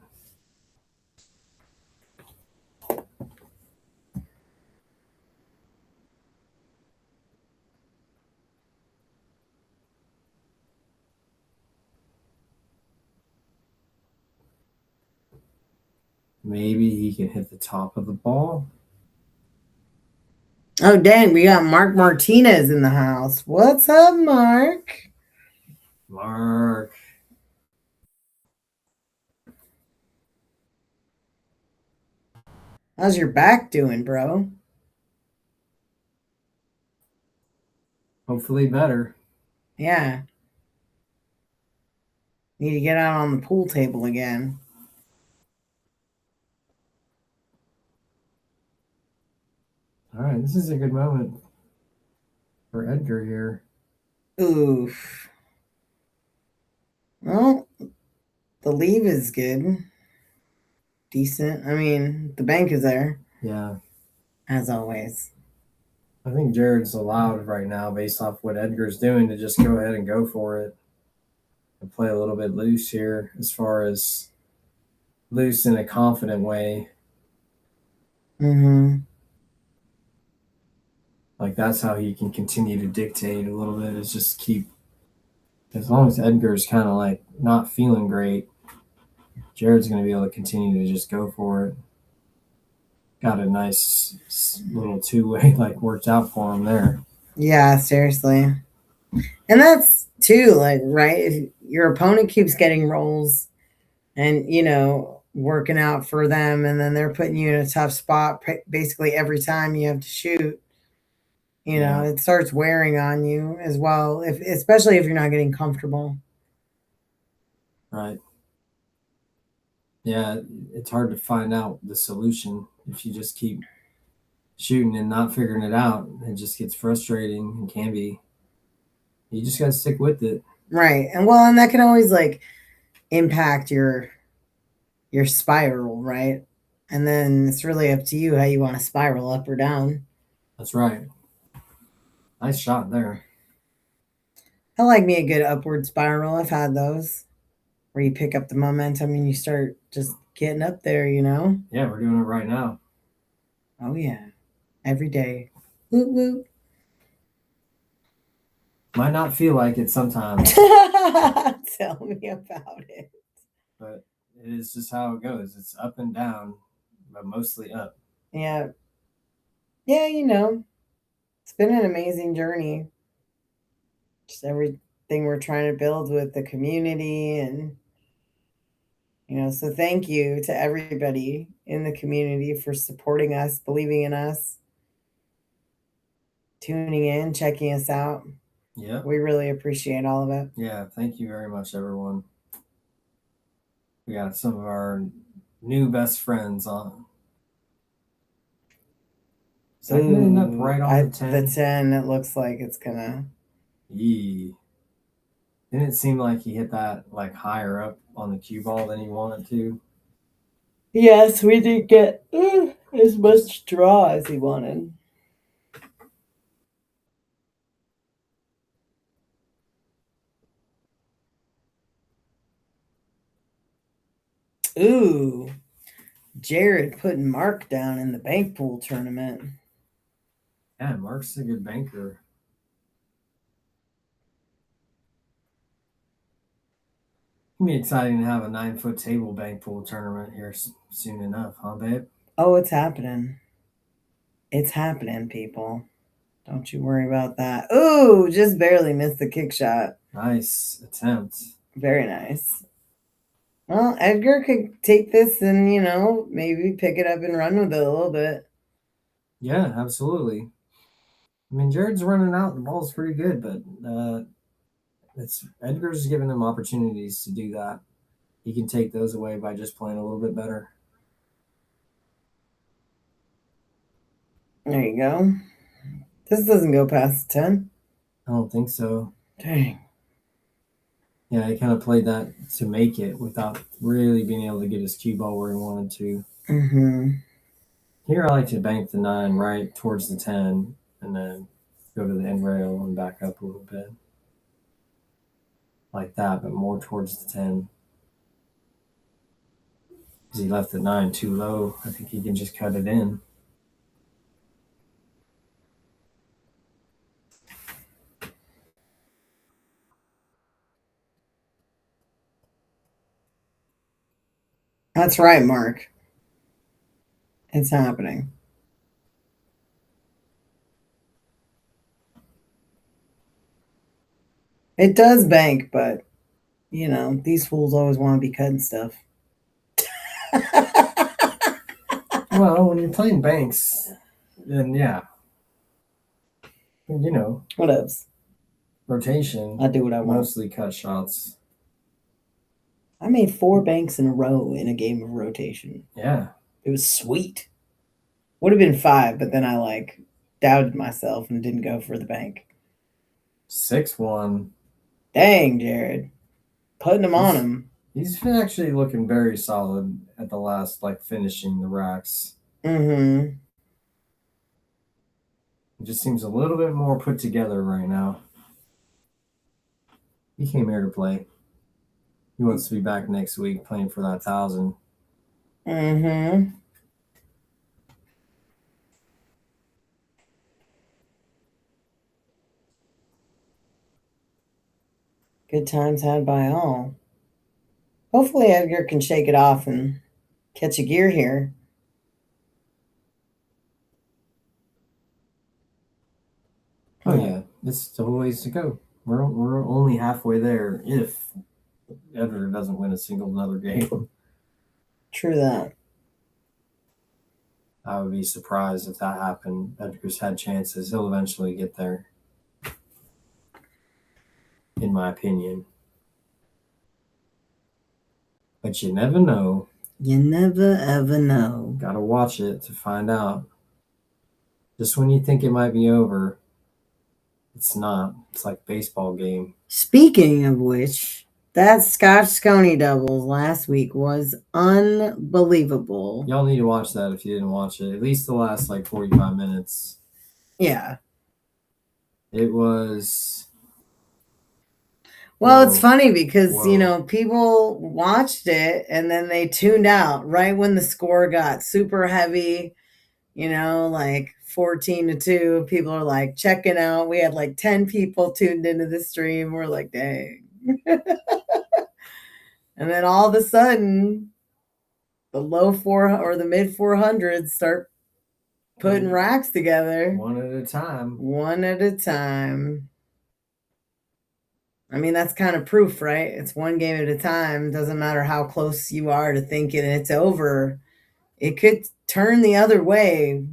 Maybe he can hit the top of the ball. Oh, dang. We got Mark Martinez in the house. What's up, Mark? Mark. How's your back doing, bro? Hopefully better. Yeah. Need to get out on the pool table again. All right, this is a good moment for Edgar here. Oof. Well, the leave is good. Decent. I mean, the bank is there. Yeah. As always. I think Jared's allowed right now, based off what Edgar's doing, to just go ahead and go for it and play a little bit loose here, as far as loose in a confident way. Mm-hmm. Like, that's how he can continue to dictate a little bit, is just keep, as long as Edgar's kind of like not feeling great, Jared's going to be able to continue to just go for it. Got a nice little two-way like worked out for him there. Yeah, seriously. And that's too, like, right? If your opponent keeps getting rolls and, working out for them, and then they're putting you in a tough spot basically every time you have to shoot, Yeah. it starts wearing on you as well, especially if you're not getting comfortable. Right. Yeah, it's hard to find out the solution if you just keep shooting and not figuring it out. It just gets frustrating and can be. You just got to stick with it. Right. And that can always like impact your spiral, right? And then it's really up to you how you want to spiral up or down. That's right. Nice shot there. I like me a good upward spiral. I've had those where you pick up the momentum and you start just getting up there, Yeah, we're doing it right now. Oh, yeah. Every day. Whoop, whoop. Might not feel like it sometimes. Tell me about it. But it is just how it goes. It's up and down, but mostly up. Yeah. Yeah, it's been an amazing journey. Just everything we're trying to build with the community, and so thank you to everybody in the community for supporting us, believing in us, tuning in, checking us out. Yeah. We really appreciate all of it. Yeah, thank you very much, everyone. We got some of our new best friends on. Is that going to end up right on the 10? The 10, it looks like it's going to. Yee. Didn't it seem like he hit that like higher up on the cue ball than he wanted to? Yes, we didn't get as much draw as he wanted. Ooh, Jared putting Mark down in the bank pool tournament. Yeah, Mark's a good banker. It'll be exciting to have a 9-foot table bank pool tournament here soon enough, huh, babe? Oh, it's happening. It's happening, people. Don't you worry about that. Ooh, just barely missed the kick shot. Nice attempt. Very nice. Well, Edgar could take this and, maybe pick it up and run with it a little bit. Yeah, absolutely. I mean, Jared's running out. The ball's pretty good, but Edgar's giving him opportunities to do that. He can take those away by just playing a little bit better. There you go. This doesn't go past 10. I don't think so. Dang. Yeah, he kind of played that to make it without really being able to get his cue ball where he wanted to. Mm-hmm. Here, I like to bank the 9 right towards the 10 and then go to the end rail and back up a little bit. Like that, but more towards the 10. Because he left the 9 too low. I think he can just cut it in. That's right, Mark. It's happening. It does bank, but, these fools always want to be cutting stuff. Well, when you're playing banks, then yeah. What else? Rotation. I do what I want. Mostly cut shots. I made 4 banks in a row in a game of rotation. Yeah. It was sweet. Would have been 5, but then I doubted myself and didn't go for the bank. 6-1. Dang, Jared. Putting them on him. He's been actually looking very solid at the last, finishing the racks. Mm-hmm. It just seems a little bit more put together right now. He came here to play. He wants to be back next week playing for that 1,000. Mm-hmm. Good times had by all. Hopefully Edgar can shake it off and catch a gear here. Oh yeah, it's still a ways to go. We're only halfway there if Edgar doesn't win a single another game. True that. I would be surprised if that happened. Edgar's had chances. He'll eventually get there, in my opinion. But you never know. You never ever know. Gotta watch it to find out. Just when you think it might be over, it's not. It's like baseball game. Speaking of which, that Scotch Scony doubles last week was unbelievable. Y'all need to watch that if you didn't watch it. At least the last like 45 minutes. Yeah. It was. Well, it's funny because, Whoa. people watched it and then they tuned out right when the score got super heavy, like 14-2. People are like checking out. We had like 10 people tuned into the stream. We're like, dang. And then all of a sudden, the low four or the mid 400s start putting racks together. One at a time. One at a time. I mean, that's kind of proof, right? It's one game at a time. Doesn't matter how close you are to thinking it's over. It could turn the other way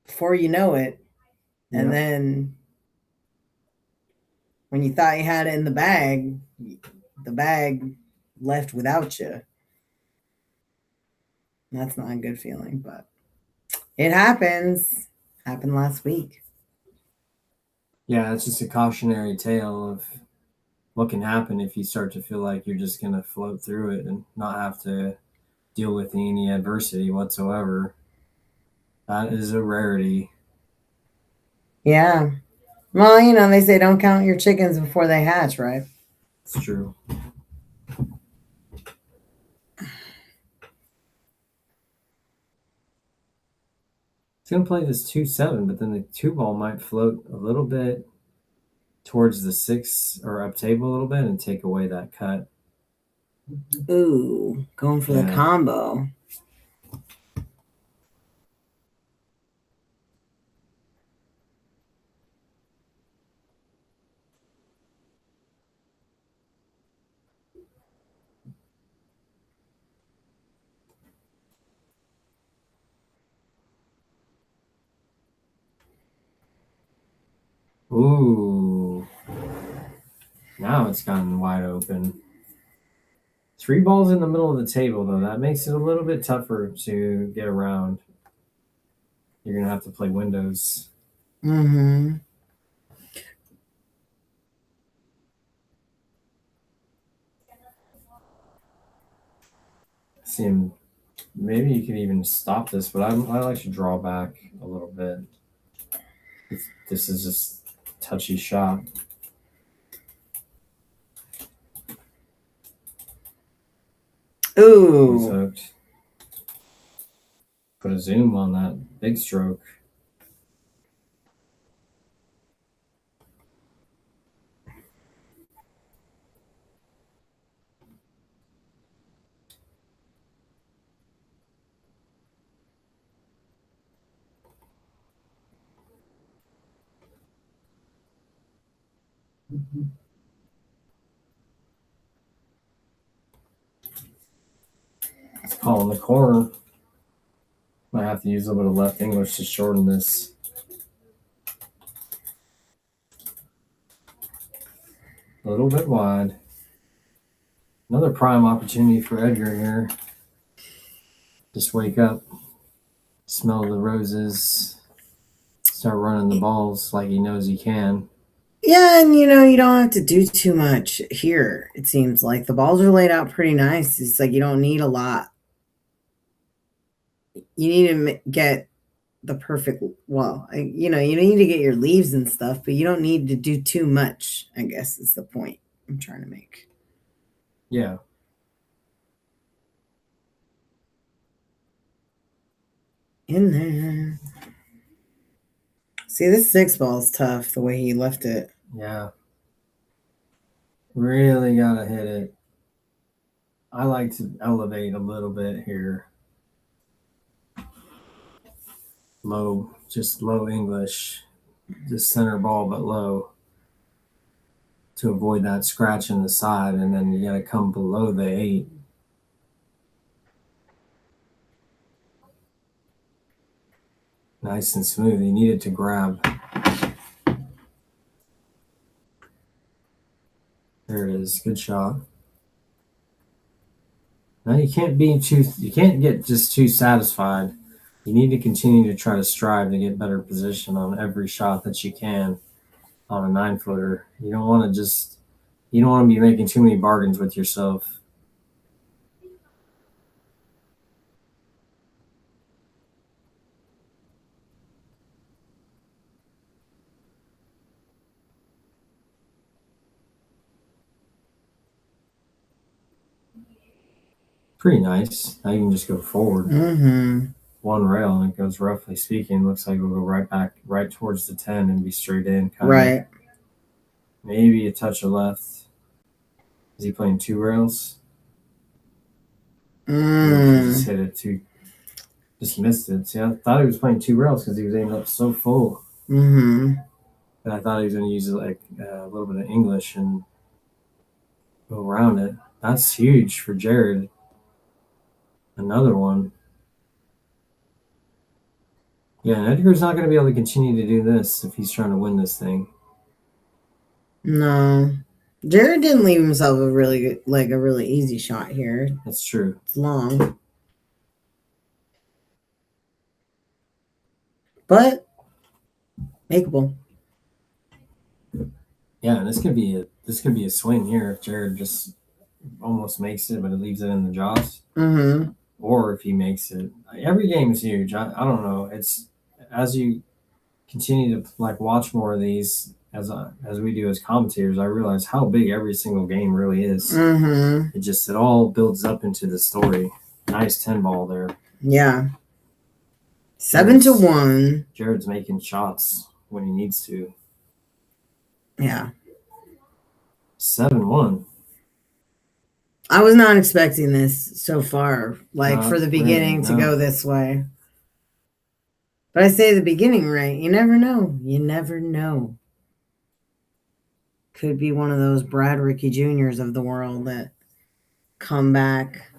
before you know it. Yep. And then when you thought you had it in the bag left without you. That's not a good feeling, but it happens. Happened last week. Yeah, it's just a cautionary tale of what can happen if you start to feel like you're just going to float through it and not have to deal with any adversity whatsoever. That is a rarity. Yeah. Well, they say don't count your chickens before they hatch, right? It's true. It's going to play this 2-7, but then the 2-ball might float a little bit towards the 6 or up table a little bit and take away that cut. Ooh, going for the combo. Ooh. Now it's gotten wide open. 3 balls in the middle of the table, though. That makes it a little bit tougher to get around. You're going to have to play windows. Mm-hmm. See him. Maybe you could even stop this, but I like to draw back a little bit. This is just a touchy shot. Ooh. He's hooked. Put a zoom on that big stroke. It's calling the corner. Might have to use a little bit of left English to shorten this. A little bit wide. Another prime opportunity for Edgar here. Just wake up, smell the roses, start running the balls like he knows he can. Yeah, and you don't have to do too much here. It seems like the balls are laid out pretty nice. It's like you don't need a lot. You need to get the perfect, well, you need to get your leaves and stuff, but you don't need to do too much, I guess is the point I'm trying to make. Yeah. In there. See, this 6-ball is tough the way he left it. Yeah. Really gotta hit it. I like to elevate a little bit here. Low, just low English. Just center ball, but low. To avoid that scratch in the side, and then you gotta come below the 8. Nice and smooth. He needed to grab. There it is. Good shot. Now you can't get just too satisfied. You need to continue to try to strive to get better position on every shot that you can on a 9-footer. You don't want to be making too many bargains with yourself. Pretty nice. Now you can just go forward. Mm-hmm. One rail, and it goes, roughly speaking, looks like it'll go right back, right towards the 10 and be straight in. Right. Maybe a touch of left. Is he playing 2 rails? He just hit it just missed it. See, I thought he was playing 2 rails because he was aiming up so full. Mm-hmm. And I thought he was going to use like a little bit of English and go around it. That's huge for Jared. Another one. Yeah, and Edgar's not going to be able to continue to do this if he's trying to win this thing. No. Jared didn't leave himself a really easy shot here. That's true. It's long. But makeable. Yeah, and this could be a swing here if Jared just almost makes it, but it leaves it in the jaws. Mm-hmm. Or if he makes it. Every game is huge. I don't know. It's as you continue to watch more of these as we do as commentators, I realize how big every single game really is. Mm-hmm. It all builds up into the story. Nice 10-ball there. Yeah. 7-1. Jared's making shots when he needs to. Yeah. 7-1. I was not expecting this so far, for the beginning to go this way. But I say the beginning right. You never know. You never know. Could be one of those Brad Rickey Juniors of the world that come back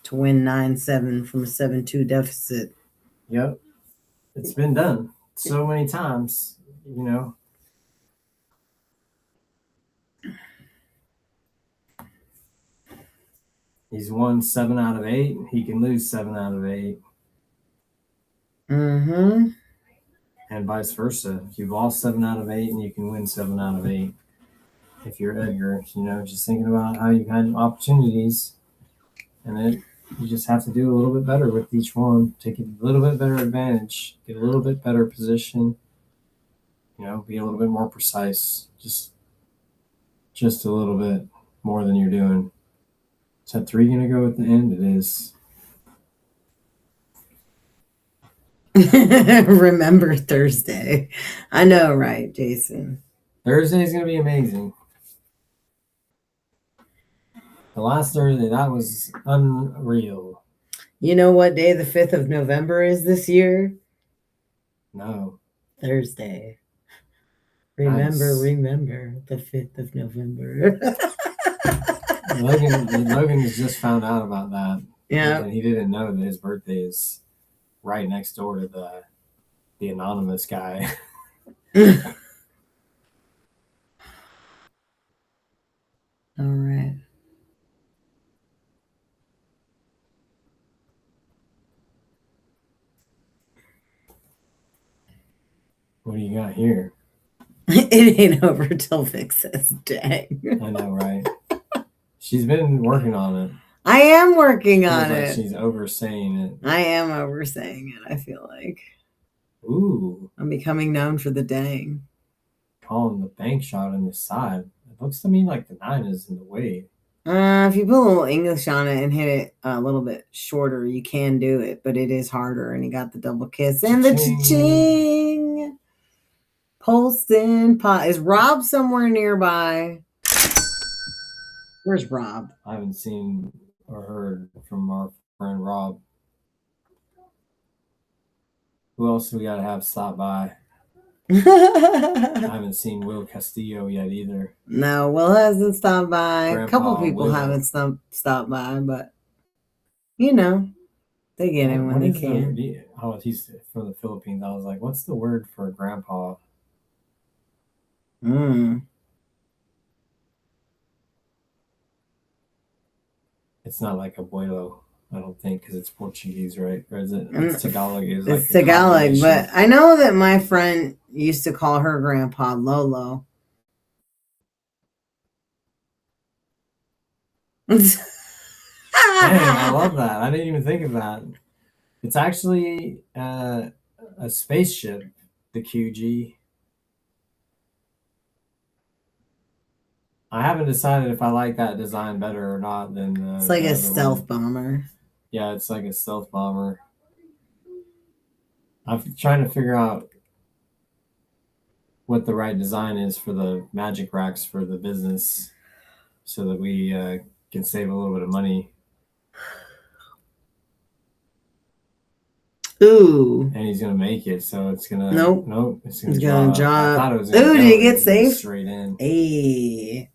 to win 9-7 from a 7-2 deficit. Yep. It's been done so many times, He's won 7 out of 8. He can lose 7 out of 8. Mm-hmm. And vice versa. If you've lost 7 out of 8, and you can win 7 out of 8. If you're Edgar, just thinking about how you've had opportunities, and you just have to do a little bit better with each one. Take a little bit better advantage, get a little bit better position. Be a little bit more precise. Just a little bit more than you're doing. Is that 3 going to go at the end? It is. Remember Thursday. I know, right, Jason? Thursday is going to be amazing. The last Thursday, that was unreal. You know what day the 5th of November is this year? No. Thursday. Remember the 5th of November. Logan has just found out about that. Yeah. And he didn't know that his birthday is right next door to the anonymous guy. All right. What do you got here? It ain't over till Vic says dang. I know, right? She's been working on it. I am working on it. She's oversaying it. I am oversaying it, I feel like. Ooh. I'm becoming known for the dang. Calling the bank shot on the side. It looks to me like the 9 is in the way. If you put a little English on it and hit it a little bit shorter, you can do it, but it is harder. And he got the double kiss and the cha-ching. Polston pot. Is Rob somewhere nearby? Where's Rob? I haven't seen or heard from our friend Rob. Who else do we got to have stop by? I haven't seen Will Castillo yet either. No, Will hasn't stopped by. Grandpa A couple people Will. haven't stopped by, but you know, they get in when they can. He's from the Philippines. I was like, what's the word for grandpa? It's not like abuelo, I don't think, because it's Portuguese, right? Or is it? It's Tagalog. It's Tagalog, but I know that my friend used to call her grandpa Lolo. Dang, I love that. I didn't even think of that. It's actually a spaceship, the QG. I haven't decided if I like that design better or not than it's like a stealth bomber. Yeah, it's like a stealth bomber. I'm trying to figure out what the right design is for the magic racks for the business so that we can save a little bit of money. Ooh. And he's going to make it, so it's going to... Nope. It's going to draw. I thought it was going to Ooh, did he get safe? Straight in. Hey.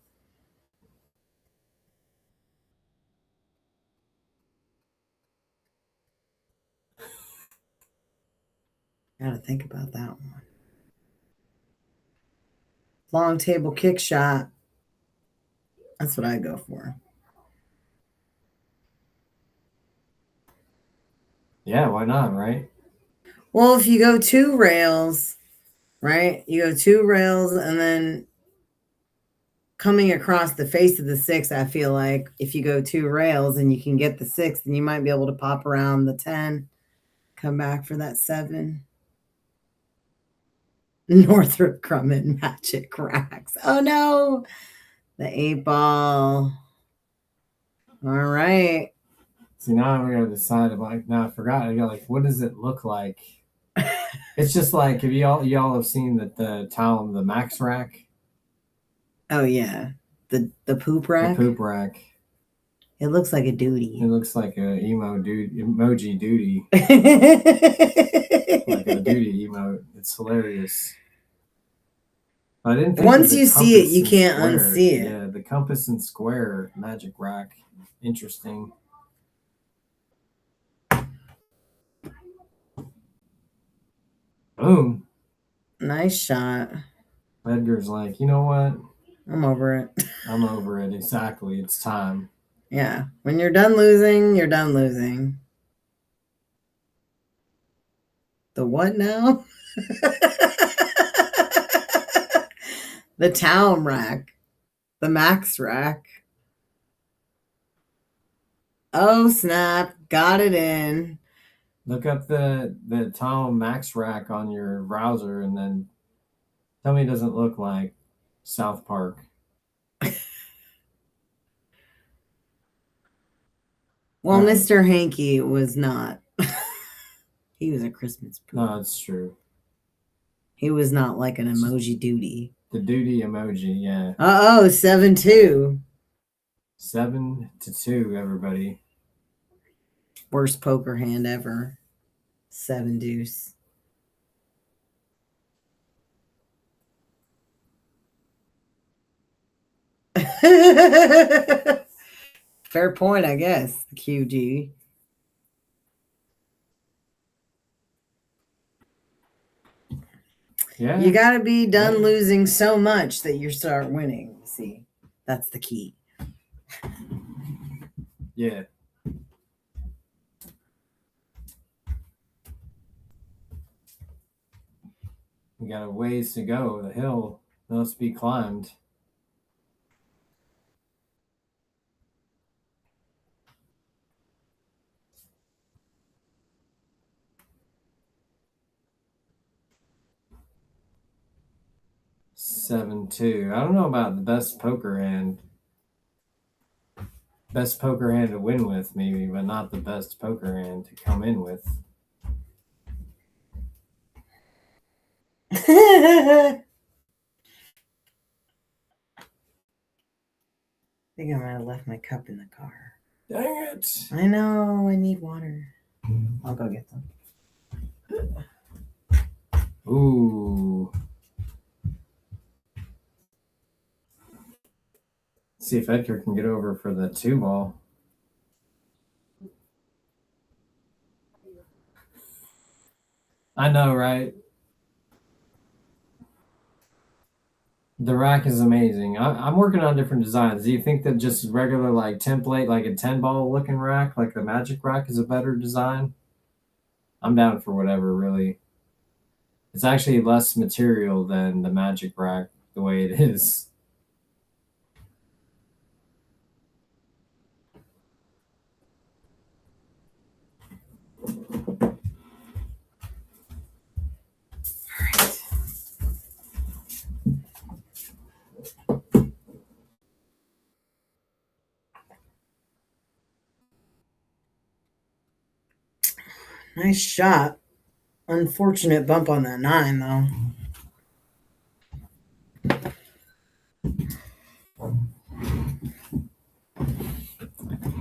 Gotta think about that one. Long table kick shot. That's what I go for. Yeah, why not, right? Well, if you go 2 rails, right? You go 2 rails and then coming across the face of the 6, I feel like if you go 2 rails and you can get the 6, then you might be able to pop around the 10, come back for that 7. Northrop Grumman magic racks. Oh no, the 8 ball. All right. See, now we gotta decide about. Now I forgot. I got like, what does it look like? It's just like if y'all have seen the Max rack. Oh yeah, the poop rack. The poop rack. It looks like a duty. It looks like a emoji duty. Like a duty emote. It's hilarious. I didn't think once you see it, you can't unsee it. Yeah, the compass and square magic rack. Interesting. Boom. Nice shot. Edgar's like, you know what? I'm over it. I'm over it. Exactly. It's time. Yeah. When you're done losing, you're done losing. The what now? The town rack. The max rack. Oh, snap. Got it in. Look up the Tom Max rack on your browser and then tell me it doesn't look like South Park. Well, right. Mr. Hanky was not. He was a Christmas poop. No, it's true. He was not like an emoji duty. The duty emoji, yeah. 7-2. 7-2, everybody. Worst poker hand ever. 7 deuce. Fair point, I guess. The QG. Yeah. You got to be done losing so much that you start winning. See, that's the key. Yeah. We got a ways to go. The hill must be climbed. 7-2. I don't know about the best poker hand. Best poker hand to win with, maybe, but not the best poker hand to come in with. I think I might have left my cup in the car. Dang it. I know, I need water. I'll go get them. Ooh. See if Edgar can get over for the 2-ball. I know, right? The rack is amazing. I'm working on different designs. Do you think that just regular like template, like a 10-ball looking rack, like the Magic rack, is a better design? I'm down for whatever, really. It's actually less material than the Magic rack, the way it is. Nice shot. Unfortunate bump on that 9, though.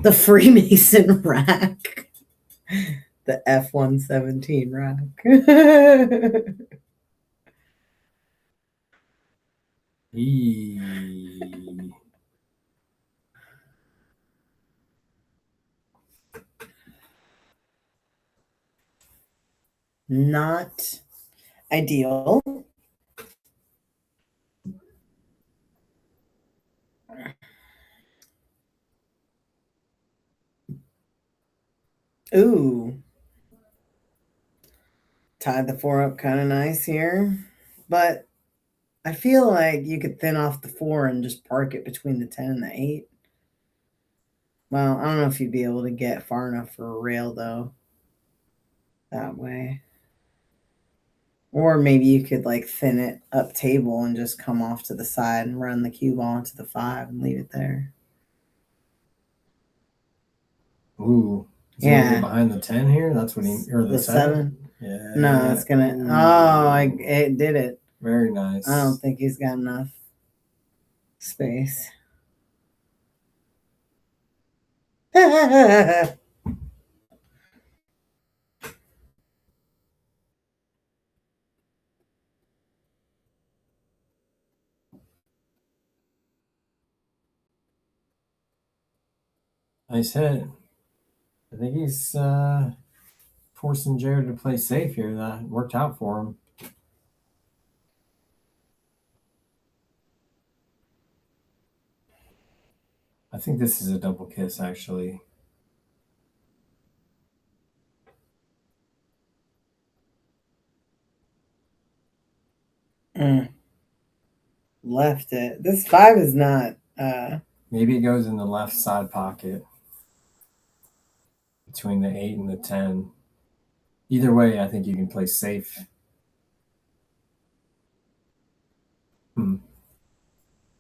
The Freemason rack. The F-117 rack. Not ideal. Ooh. Tied the 4 up kind of nice here. But I feel like you could thin off the 4 and just park it between the 10 and the 8. Well, I don't know if you'd be able to get far enough for a rail, though. That way. Or maybe you could like thin it up table and just come off to the side and run the cue ball into the 5 and leave it there. Ooh. Is he gonna get behind the 10 here? That's what he, or the 7? Yeah. No, it's gonna. Ooh. Oh, it did it. Very nice. I don't think he's got enough space. Nice hit. I think he's forcing Jared to play safe here. That worked out for him. I think this is a double kiss, actually. Left it. This 5 is not. Maybe it goes in the left side pocket between the 8 and the 10. Either way, I think you can play safe.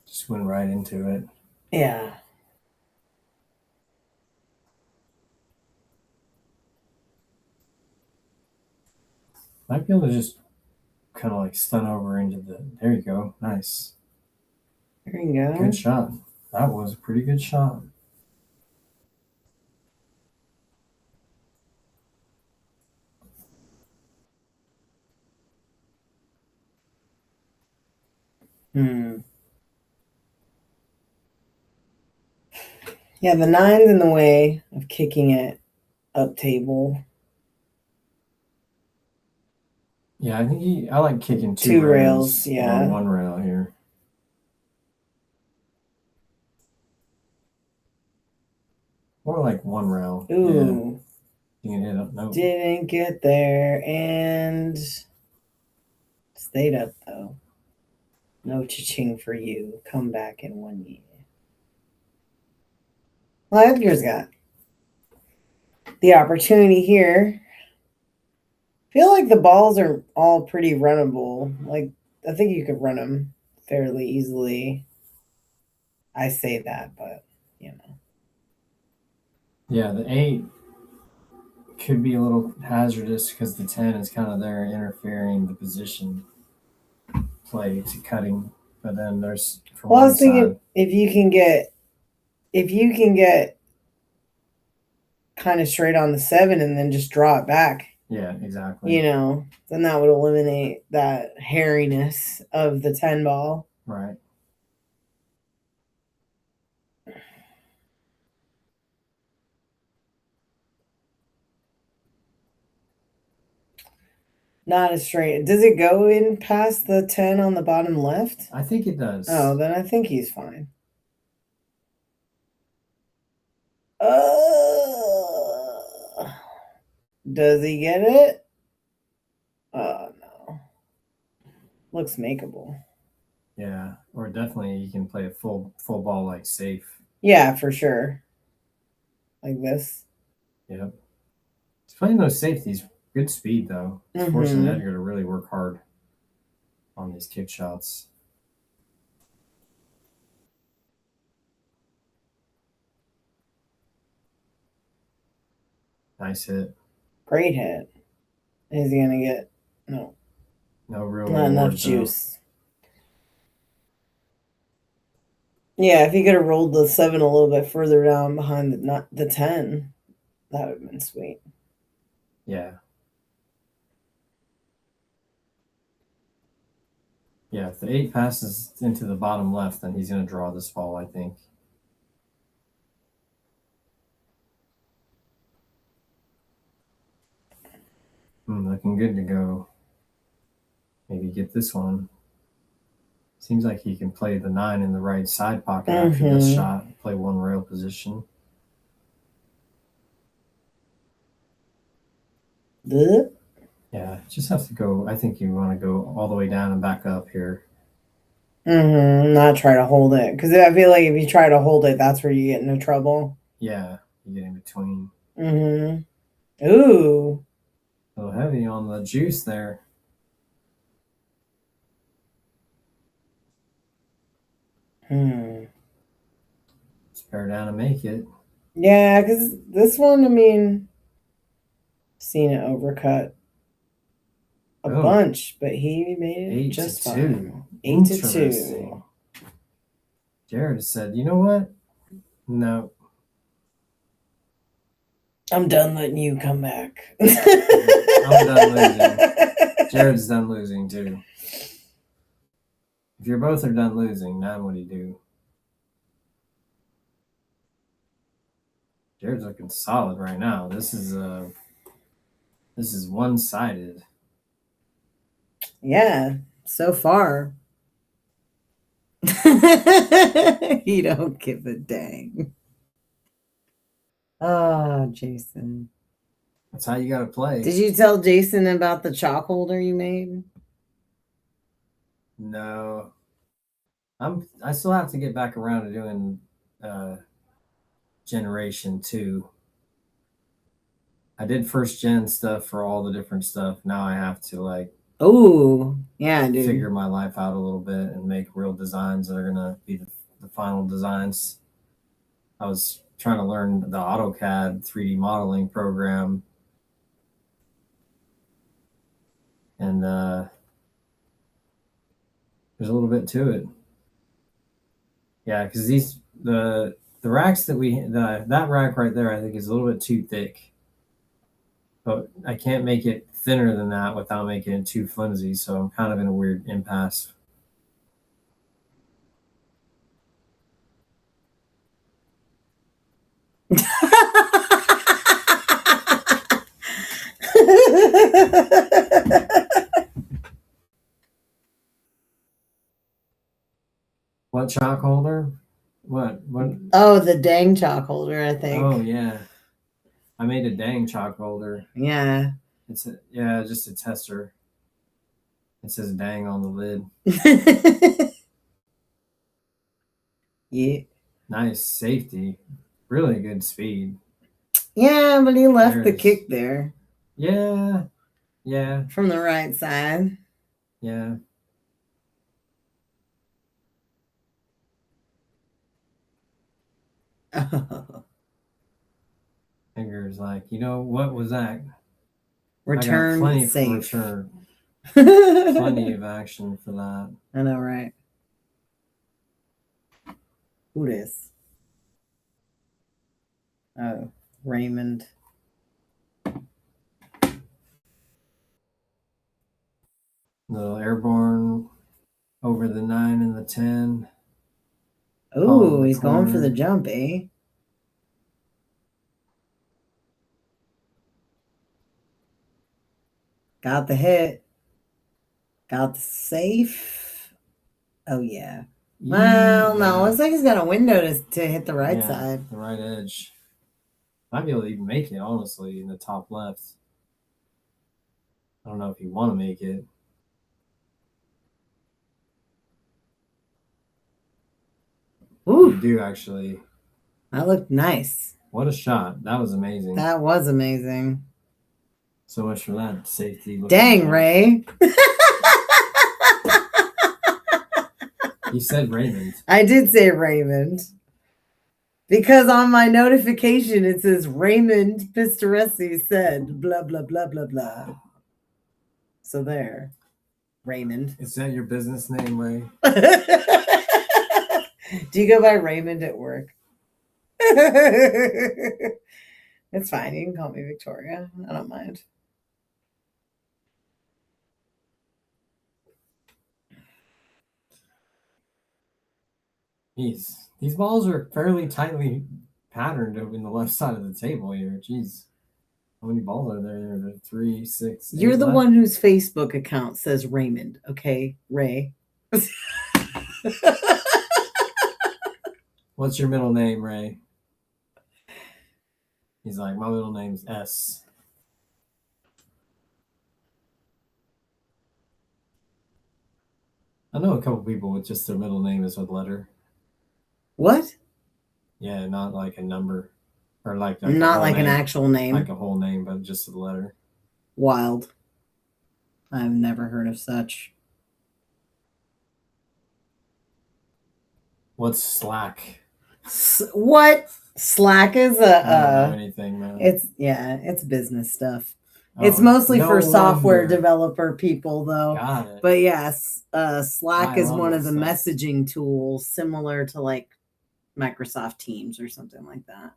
Just went right into it. Yeah. Might be able to just kind of like stun over into the. There you go. Nice. There you go. Good shot. That was a pretty good shot. Yeah, the 9's in the way of kicking it up table. Yeah, I think I like kicking two rails, yeah. on one rail here. More like one rail. Ooh. Yeah. You can hit up. Nope. Didn't get there and stayed up though. No cha-ching for you. Come back in 1 year. Well, Edgar's got the opportunity here. Feel like the balls are all pretty runnable. Like, I think you could run them fairly easily. I say that, but you know. Yeah, the 8 could be a little hazardous because the 10 is kind of there interfering the position play to cutting. But then there's from Well, I one was thinking side. if you can get kind of straight on the 7 and then just draw it back, Yeah, exactly. you know, then that would eliminate that hairiness of the 10 ball. Right. Not as straight. Does it go in past the 10 on the bottom left? I think it does. Oh, then I think he's fine. Does he get it? Oh, no. Looks makeable. Yeah, or definitely you can play a full ball like safe. Yeah, for sure. Like this. Yep. He's playing those safeties. Good speed though. It's forcing Edgar to really work hard on these kick shots. Nice hit. Great hit. Is he gonna get no? No real Not enough reward, juice. Yeah, if he could have rolled the 7 a little bit further down behind the 10, that would have been sweet. Yeah. Yeah, if the 8 passes into the bottom left, then he's going to draw this ball, I think. Looking good to go. Maybe get this one. Seems like he can play the 9 in the right side pocket after this shot. Play one rail position. Yeah, just have to go. I think you want to go all the way down and back up here. Not try to hold it. Because I feel like if you try to hold it, that's where you get into trouble. Yeah, you get in between. Ooh. A little heavy on the juice there. Spare down and make it. Yeah, because this one, I mean, seen it overcut a bunch, but he made it just fine. 8-2. Jared said, you know what? No. I'm done letting you come back. I'm done losing. Jared's done losing too. If you both are done losing, now what do you do? Jared's looking solid right now. This is one-sided. Yeah, so far. You don't give a dang. Oh, Jason. That's how you got to play. Did you tell Jason about the chalk holder you made? No. I still have to get back around to doing Generation 2. I did first gen stuff for all the different stuff. Now I have to figure my life out a little bit and make real designs that are gonna be the final designs. I was trying to learn the AutoCAD 3D modeling program, and there's a little bit to it. Yeah, because the racks that rack right there, I think is a little bit too thick. But I can't make it thinner than that without making it too flimsy, so I'm kind of in a weird impasse. What chalk holder? What? Oh, the dang chalk holder, I think. Oh, yeah. I made a dang chalk holder. Yeah. It's just a tester. It says dang on the lid. Yeah. Nice safety. Really good speed. Yeah, but he left the kick there. Yeah. Yeah. From the right side. Yeah. Edgar's like, what was that? Return I got plenty safe. for return. Plenty of action for that. I know, right? Who this? Oh, Raymond. Little airborne over the 9 and the 10. Oh, he's going for the jump, eh? Got the hit. Got the safe. Oh, yeah. Well, no, looks like he's got a window to hit the right side. The right edge. Might be able to even make it, honestly, in the top left. I don't know if you want to make it. Ooh. You do, actually. That looked nice. What a shot. That was amazing. That was amazing. So much for that safety. Dang, Ray. You said Raymond. I did say Raymond. Because on my notification, it says Raymond Pistoresi said blah, blah, blah, blah, blah. So there. Raymond. Is that your business name, Ray? Do you go by Raymond at work? It's fine. You can call me Victoria. I don't mind. Jeez. These balls are fairly tightly patterned in the left side of the table here. Jeez. How many balls are there? There are 3, 6. You're the left. one whose Facebook account says Raymond. Okay, Ray. What's your middle name, Ray? He's like, my middle name's S. I know a couple people with just their middle name is a letter. What? Yeah, not like a number. Or like not like an actual name. Like a whole name, but just a letter. Wild. I've never heard of such. What's Slack? What? Slack is I don't know anything, man. It's business stuff. It's mostly for software developer people, though. Got it. But yes, Slack is one of the messaging tools similar to like Microsoft Teams or something like that.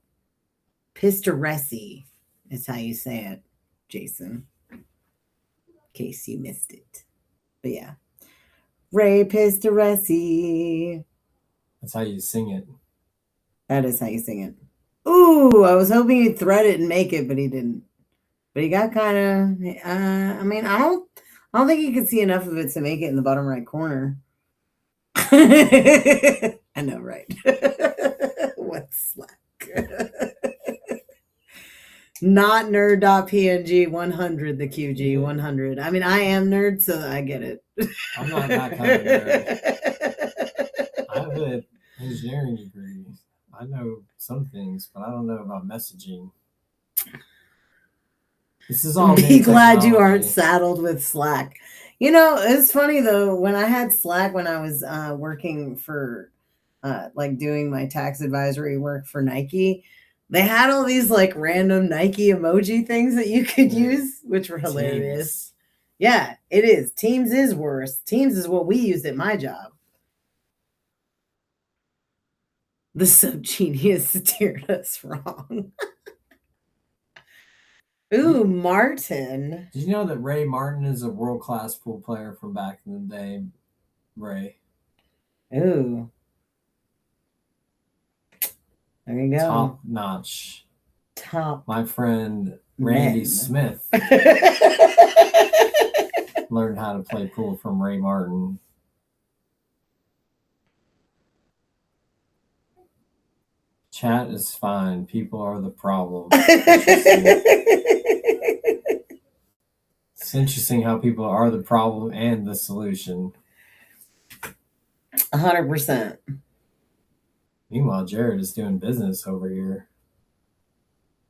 Pistoresi is how you say it, Jason. In case you missed it. But yeah. Ray Pistoresi. That's how you sing it. That is how you sing it. Ooh, I was hoping he'd thread it and make it, but he didn't. But he got kind of. I mean, I don't think you could see enough of it to make it in the bottom right corner. I know, right? What's Slack? Not nerd.png 100, the QG 100. I mean, I am nerd, so I get it. I'm not that kind of nerd. I have an engineering degree. I know some things, but I don't know about messaging. This is all. Be glad you aren't saddled with Slack. You know, it's funny though, when I had Slack when I was working for like doing my tax advisory work for Nike, they had all these like random Nike emoji things that you could use, which were hilarious. Yeah, it is. Teams is worse. Teams is what we used at my job. The sub-genius steered us wrong. Ooh, Martin. Did you know that Ray Martin is a world-class pool player from back in the day, Ray? Ooh. There you go. Top notch. Top. My friend Randy Smith learned how to play pool from Ray Martin. Chat is fine. People are the problem. It's interesting how people are the problem and the solution. 100%. Meanwhile, Jared is doing business over here.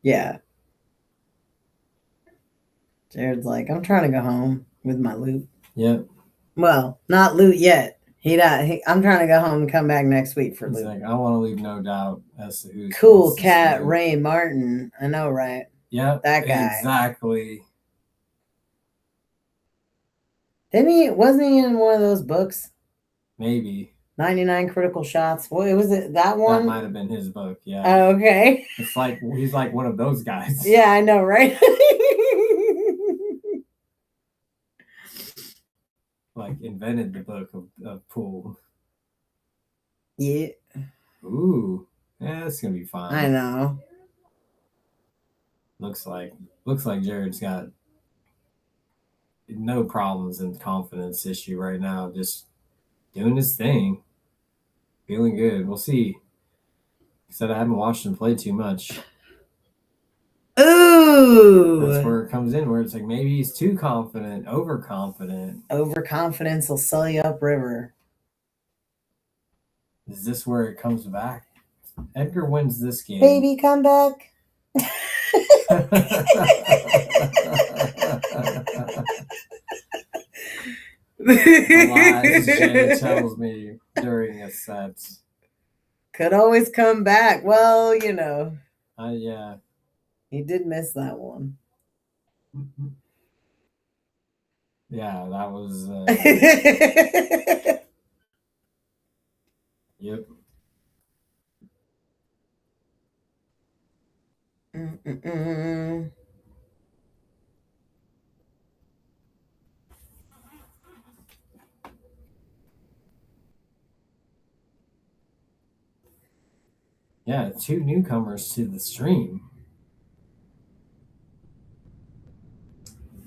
Yeah. Jared's like, I'm trying to go home with my loot. Yep. Well, not loot yet. I'm trying to go home and come back next week for He's Luke. like, I want to leave no doubt as to who's Cool cat Ray Martin. I know, right? Yeah, that guy. Exactly. Wasn't he in one of those books? Maybe. 99 Critical Shots. What was it? That one? That might have been his book, yeah. Oh, okay. It's like he's like one of those guys. Yeah, I know, right? Like invented the book of pool. Yeah. Ooh. Yeah, that's gonna be fine. I know. Looks like Jared's got no problems in the confidence issue right now. Just doing his thing. Feeling good. We'll see. He said I haven't watched him play too much. Ooh. That's where it comes in, where it's like maybe he's too confident, overconfident. Overconfidence will sell you upriver. Is this where it comes back? Edgar wins this game. Baby, come back. Lies Jay tells me during a set. Could always come back. Well, you know. Yeah. He did miss that one. Yeah, that was. Yep. Yeah, 2 newcomers to the stream.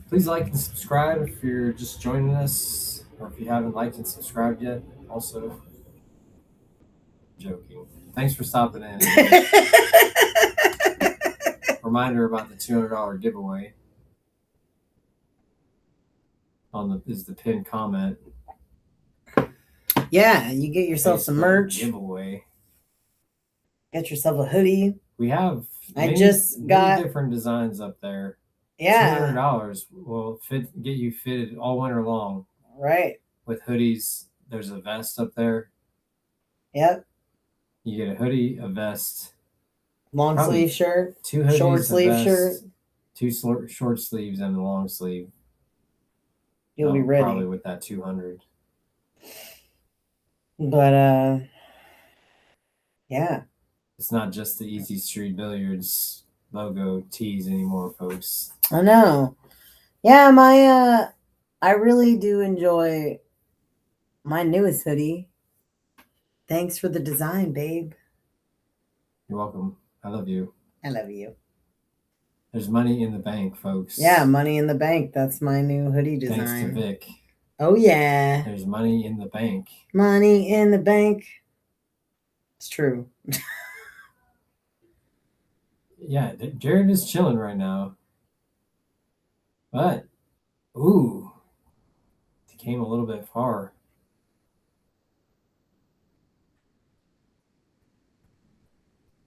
Please like and subscribe if you're just joining us, or if you haven't liked and subscribed yet. Also, joking. Thanks for stopping in. Reminder about the $200 giveaway. Is the pinned comment. Yeah, you get yourself some merch. Giveaway. Get yourself a hoodie. We have many different designs up there. Yeah. $200 will get you fitted all winter long. Right. With hoodies. There's a vest up there. Yep. You get a hoodie, a vest. Long sleeve shirt. 2 hoodies, short sleeve shirt. 2 short sleeves and a long sleeve. You'll be ready. Probably with that 200. But yeah. It's not just the Easy Street Billiards logo tees anymore, folks. I know. Yeah, I really do enjoy my newest hoodie. Thanks for the design, babe. You're welcome. I love you. I love you. There's money in the bank, folks. Yeah, money in the bank. That's my new hoodie design. Thanks to Vic. Oh, yeah. There's money in the bank. Money in the bank. It's true. Yeah, Jared is chilling right now. But, ooh, he came a little bit far.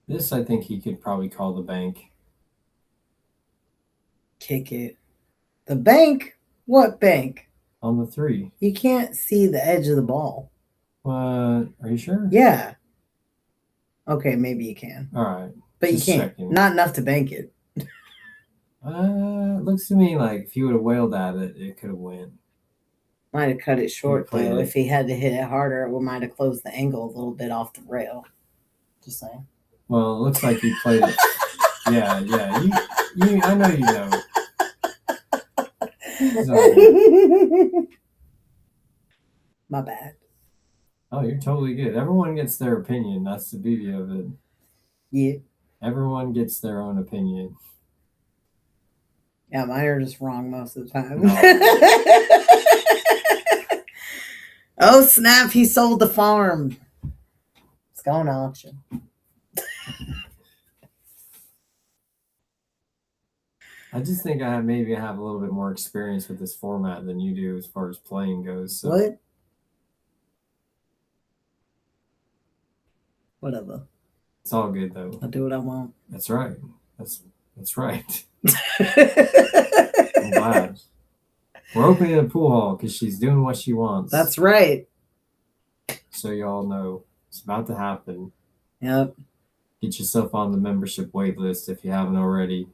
This, I think he could probably call the bank. Kick it. The bank? What bank? On the 3. You can't see the edge of the ball. What? Are you sure? Yeah. Okay, maybe you can. All right. But just you can't. Checking. Not enough to bank it. Looks to me like if he would have wailed at it, it could have went. Might have cut it short, though. If he had to hit it harder, it might have closed the angle a little bit off the rail. Just saying. Well, it looks like you played it. Yeah. I know you know. So, my bad. Oh, you're totally good. Everyone gets their opinion. That's the beauty of it. Yeah. Everyone gets their own opinion. Yeah, mine are just wrong most of the time. No. Oh, snap. He sold the farm. It's going to auction. I just think I maybe have a little bit more experience with this format than you do as far as playing goes. So. What? Whatever. It's all good, though. I'll do what I want. That's right. That's right. I'm glad. We're opening a pool hall because she's doing what she wants. That's right. so y'all know it's about to happen. Yep. Get yourself on the membership wait list if you haven't already.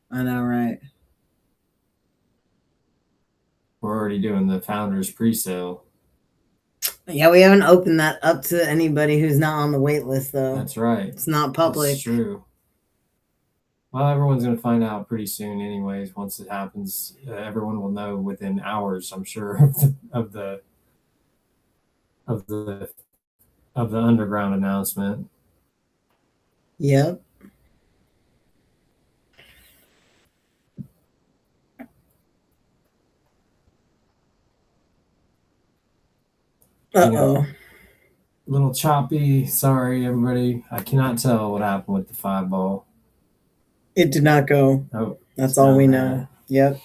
I know, right? We're already doing the founders pre-sale. Yeah, we haven't opened that up to anybody who's not on the wait list, though. That's right. It's not public. That's true. Well, everyone's going to find out pretty soon anyways. Once it happens, everyone will know within hours, I'm sure, of the underground announcement. Yep. Uh-oh. A little choppy. Sorry, everybody. I cannot tell what happened with the 5-ball. It did not go. Oh, that's all we know. Yep.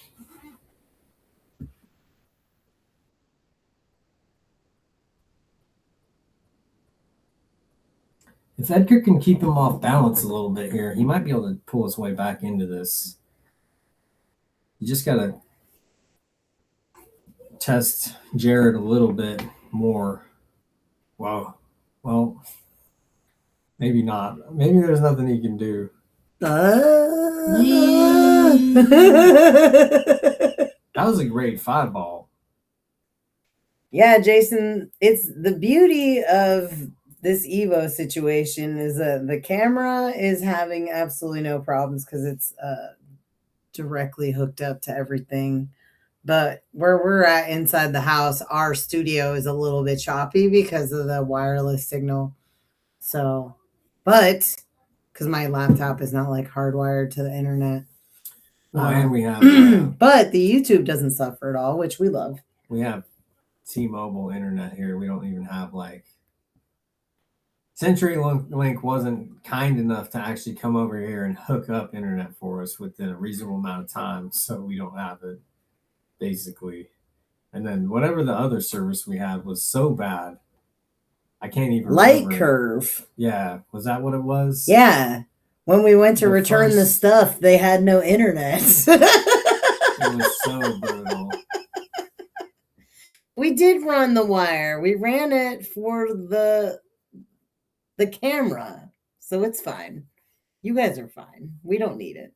If Edgar can keep him off balance a little bit here, he might be able to pull his way back into this. You just got to test Jared a little bit more. Wow. Well, maybe not. Maybe there's nothing he can do. That was a great 5-ball. Yeah, Jason, it's the beauty of this Evo situation is that the camera is having absolutely no problems because it's directly hooked up to everything. But where we're at inside the house, our studio is a little bit choppy because of the wireless signal. So, but because my laptop is not like hardwired to the internet. Well, and we have, but the YouTube doesn't suffer at all, which we love. We have T-Mobile internet here. We don't even have like CenturyLink wasn't kind enough to actually come over here and hook up internet for us within a reasonable amount of time, so we don't have it basically. And then whatever the other service we had was so bad, I can't even Light Curve. Yeah, was that what it was? Yeah. When we went to return the stuff, they had no internet. It was so brutal. We did run the wire. We ran it for the camera. So it's fine. You guys are fine. We don't need it.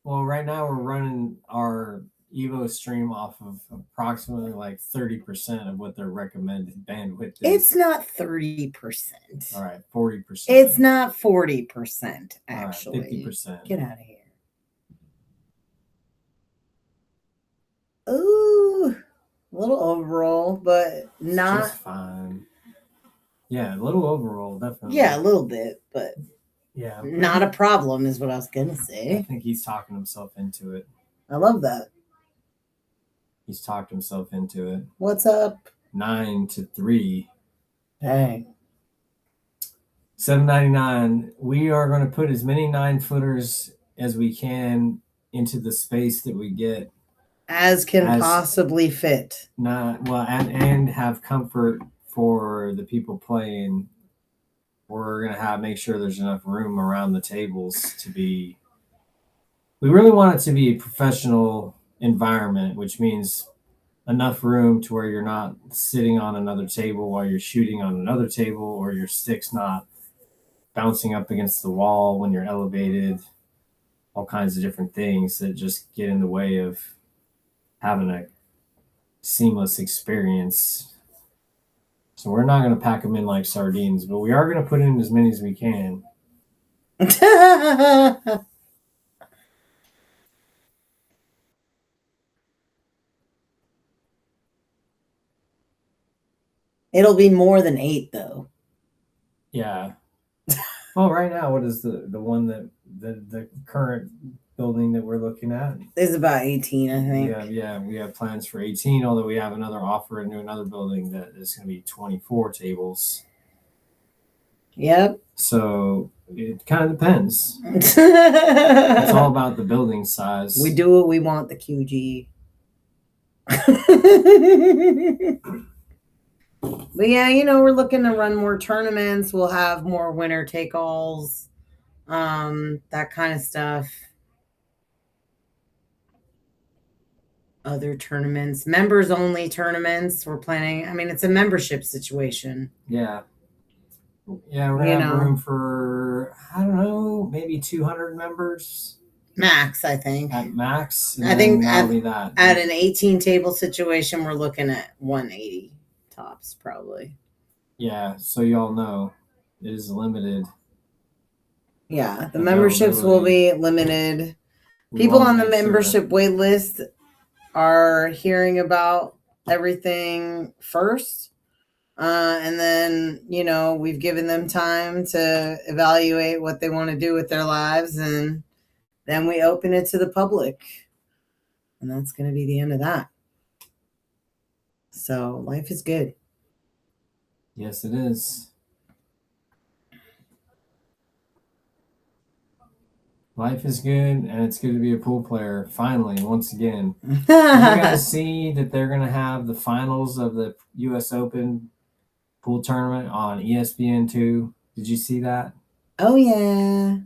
Well, right now we're running our Evo stream off of approximately like 30% of what their recommended bandwidth is. It's not 30%. All right, 40%. It's not 40%, actually. All right, 50%. Get out of here. Ooh, a little overall, but not. Just fine. Yeah, a little overall, definitely. Yeah, a little bit, but yeah, not a problem is what I was going to say. I think he's talking himself into it. I love that. He's talked himself into it. What's up? 9-3. Dang. $7.99. We are going to put as many 9-footers as we can into the space that we get. As possibly fit. And have comfort for the people playing. We're going to make sure there's enough room around the tables to be. We really want it to be a professional environment, which means enough room to where you're not sitting on another table while you're shooting on another table, or your stick's not bouncing up against the wall when you're elevated. All kinds of different things that just get in the way of having a seamless experience. So we're not going to pack them in like sardines, but we are going to put in as many as we can. It'll be more than 8, though. Yeah. Well, right now, what is the one that the current building that we're looking at? It's about 18, I think. We have plans for 18, although we have another offer into another building that is going to be 24 tables. Yep. So it kind of depends. It's all about the building size. We do what we want, the QG. But yeah, we're looking to run more tournaments. We'll have more winner take-alls, that kind of stuff. other tournaments, members only tournaments. We're planning. I mean, it's a membership situation. Yeah. Yeah, we're gonna have room for, I don't know, maybe 200 members max. I think at max. And I think that'll be that. At an 18 table situation, we're looking at 180 tops probably. Yeah, so y'all know it is limited. Yeah, the memberships will be limited. People on the membership wait list are hearing about everything first. And then, we've given them time to evaluate what they want to do with their lives. And then we open it to the public. And that's going to be the end of that. So life is good. Yes, it is. Life is good, and it's good to be a pool player. Finally, once again. Did you guys see that they're going to have the finals of the U.S. Open pool tournament on ESPN2? Did you see that? Oh, yeah.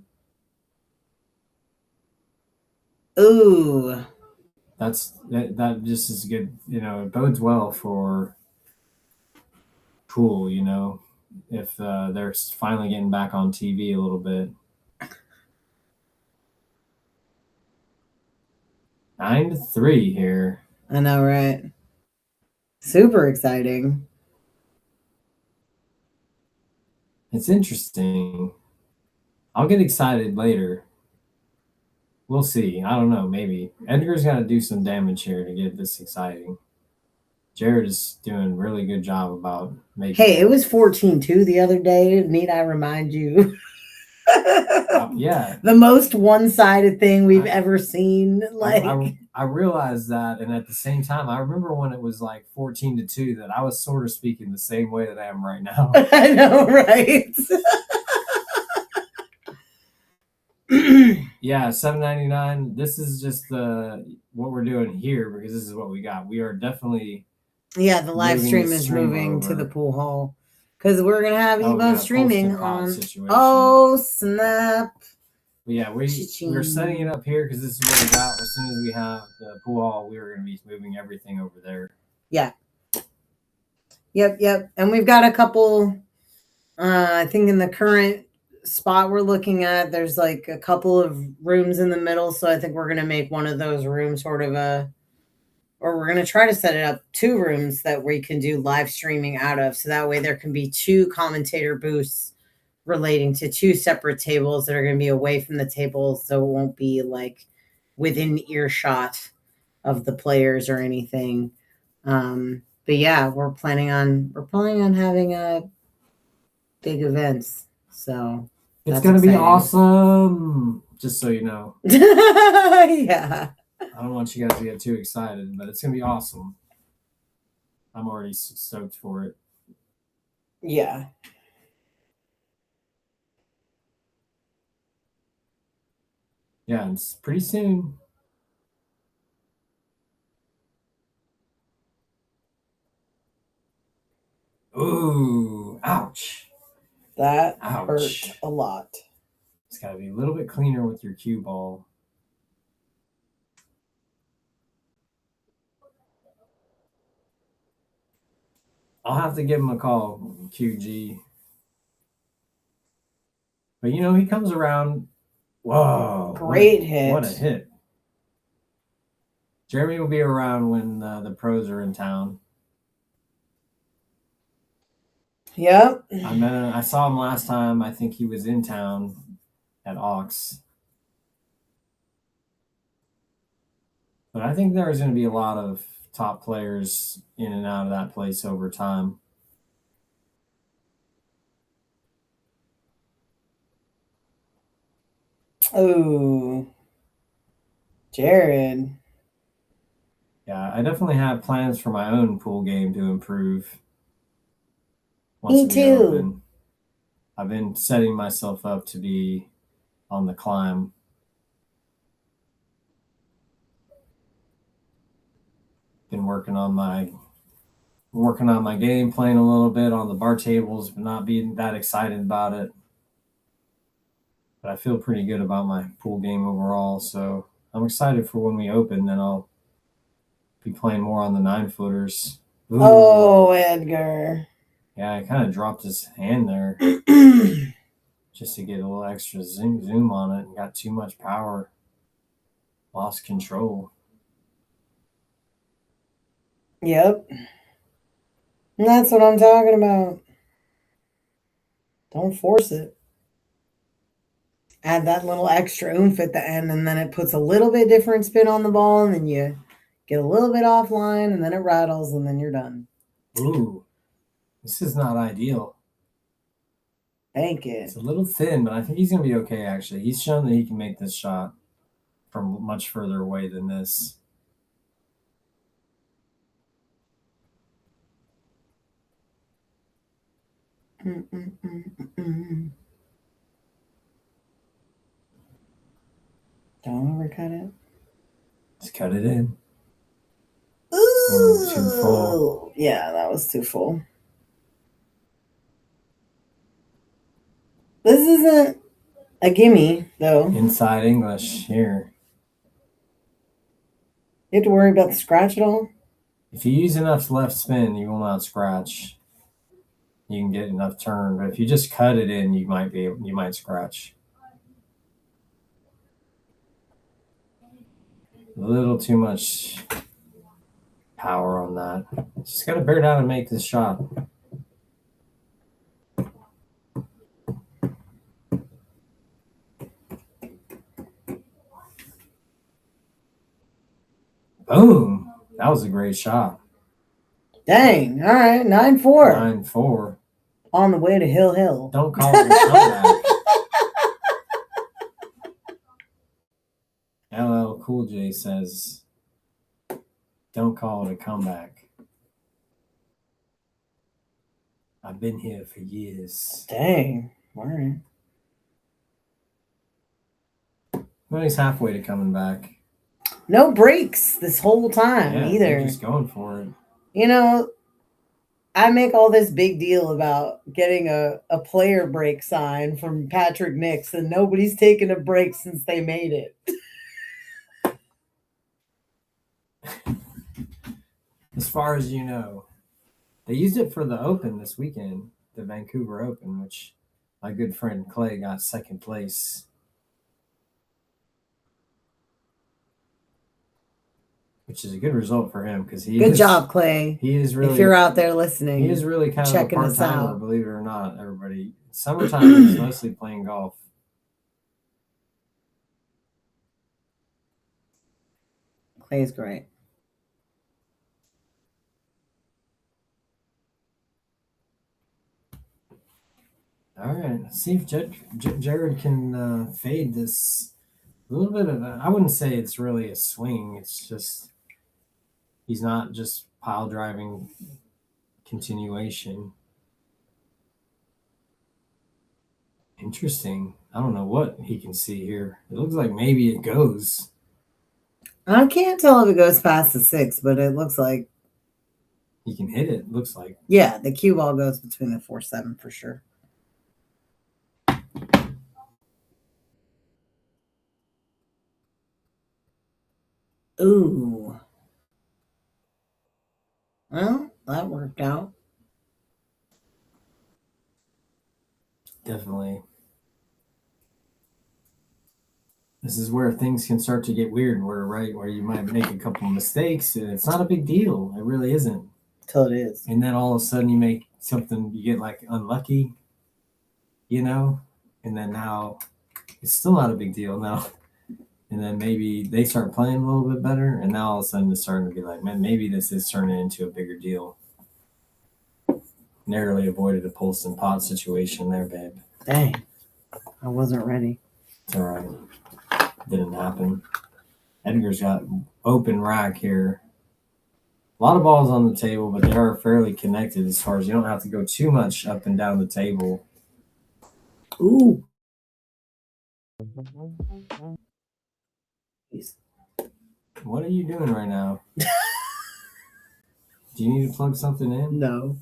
Ooh. That just is good. It bodes well for pool, if they're finally getting back on TV a little bit. 9-3 here. I know, right? Super exciting. It's interesting. I'll get excited later. We'll see. I don't know. Maybe Edgar's got to do some damage here to get this exciting. Jared is doing a really good job about making. Hey, it was 14-2 the other day. Need I remind you? Yeah. The most one-sided thing we've ever seen. I realized that, and at the same time, I remember when it was like 14-2 that I was sort of speaking the same way that I am right now. I know, right? Yeah, $7.99. This is just what we're doing here because this is what we got. We are definitely the live stream is moving to the pool hall because we're gonna have Evo streaming on. Situation. Oh snap! But yeah, we're setting it up here because this is what we got. As soon as we have the pool hall, we are going to be moving everything over there. Yeah. Yep. And we've got a couple. I think in the current spot we're looking at, there's like a couple of rooms in the middle. So I think we're going to make one of those rooms or we're going to try to set it up 2 rooms that we can do live streaming out of. So that way there can be 2 commentator booths relating to 2 separate tables that are going to be away from the tables. So it won't be like within earshot of the players or anything. But yeah, we're planning on having big events. So it's going to be awesome. Just so you know. Yeah. I don't want you guys to get too excited, but it's going to be awesome. I'm already stoked for it. Yeah. Yeah, it's pretty soon. Ooh, ouch. That hurt a lot. It's got to be a little bit cleaner with your cue ball. I'll have to give him a call, QG. But he comes around. Whoa. Great hit. What a hit. Jeremy will be around when the pros are in town. Yep. I saw him last time. I think he was in town at Ox. But I think there's going to be a lot of top players in and out of that place over time. Oh, Jared. Yeah, I definitely have plans for my own pool game to improve. Me too. I've been setting myself up to be on the climb. Been working on my game, playing a little bit on the bar tables, but not being that excited about it. But I feel pretty good about my pool game overall, so I'm excited for when we open. Then I'll be playing more on the 9-footers. Ooh. Oh, Edgar. Yeah, I kind of dropped his hand there just to get a little extra zoom on it and got too much power. Lost control. Yep. And that's what I'm talking about. Don't force it. Add that little extra oomph at the end, and then it puts a little bit different spin on the ball, and then you get a little bit offline, and then it rattles, and then you're done. Ooh, this is not ideal. Thank you. It's a little thin, but I think he's going to be okay, actually. He's shown that he can make this shot from much further away than this. Don't overcut it. Just cut it in. Ooh, too full. Yeah, that was too full. This isn't a gimme, though. Inside English here. You have to worry about the scratch at all? If you use enough left spin, you will not scratch. You can get enough turn, but if you just cut it in, you might scratch. A little too much power on that. Just got to bear down and make this shot. Boom! That was a great shot. Dang! All right, 9-4. 9-4. On the way to Hill. Don't call it a comeback. LL Cool J says, "Don't call it a comeback. I've been here for years." Dang! All right. Well, he's halfway to coming back. No breaks this whole time either. They're just going for it. You know, I make all this big deal about getting a player break sign from Patrick Nix, and nobody's taken a break since they made it. As far as you know, they used it for the Open this weekend, the Vancouver Open, which my good friend Clay got second place. Which is a good result for him because Good job, Clay. He is really. If you're out there listening, he is really kind of a checking us part-timer, out. believe it or not, everybody. Summertime he's mostly playing golf. Clay's great. All right, let's see if Jared can fade this. A little bit of I wouldn't say it's really a swing. It's just he's not just pile driving continuation. Interesting. I don't know what he can see here. It looks like maybe it goes. I can't tell if it goes past the 6, but it looks like he can hit it. Looks like. Yeah, the cue ball goes between the 4-7 for sure. Ooh. Well, that worked out. Definitely. This is where things can start to get weird, where you might make a couple of mistakes, and it's not a big deal. It really isn't. Till it is. And then all of a sudden you make something, you get like unlucky, and then now it's still not a big deal now. And then maybe they start playing a little bit better, and now all of a sudden it's starting to be like, man, maybe this is turning into a bigger deal. Narrowly avoided a pulse and pot situation there, babe. Dang. I wasn't ready. It's all right. Didn't happen. Edgar's got open rack here. A lot of balls on the table, but they are fairly connected as far as you don't have to go too much up and down the table. Ooh. What are you doing right now? Do you need to plug something in? No.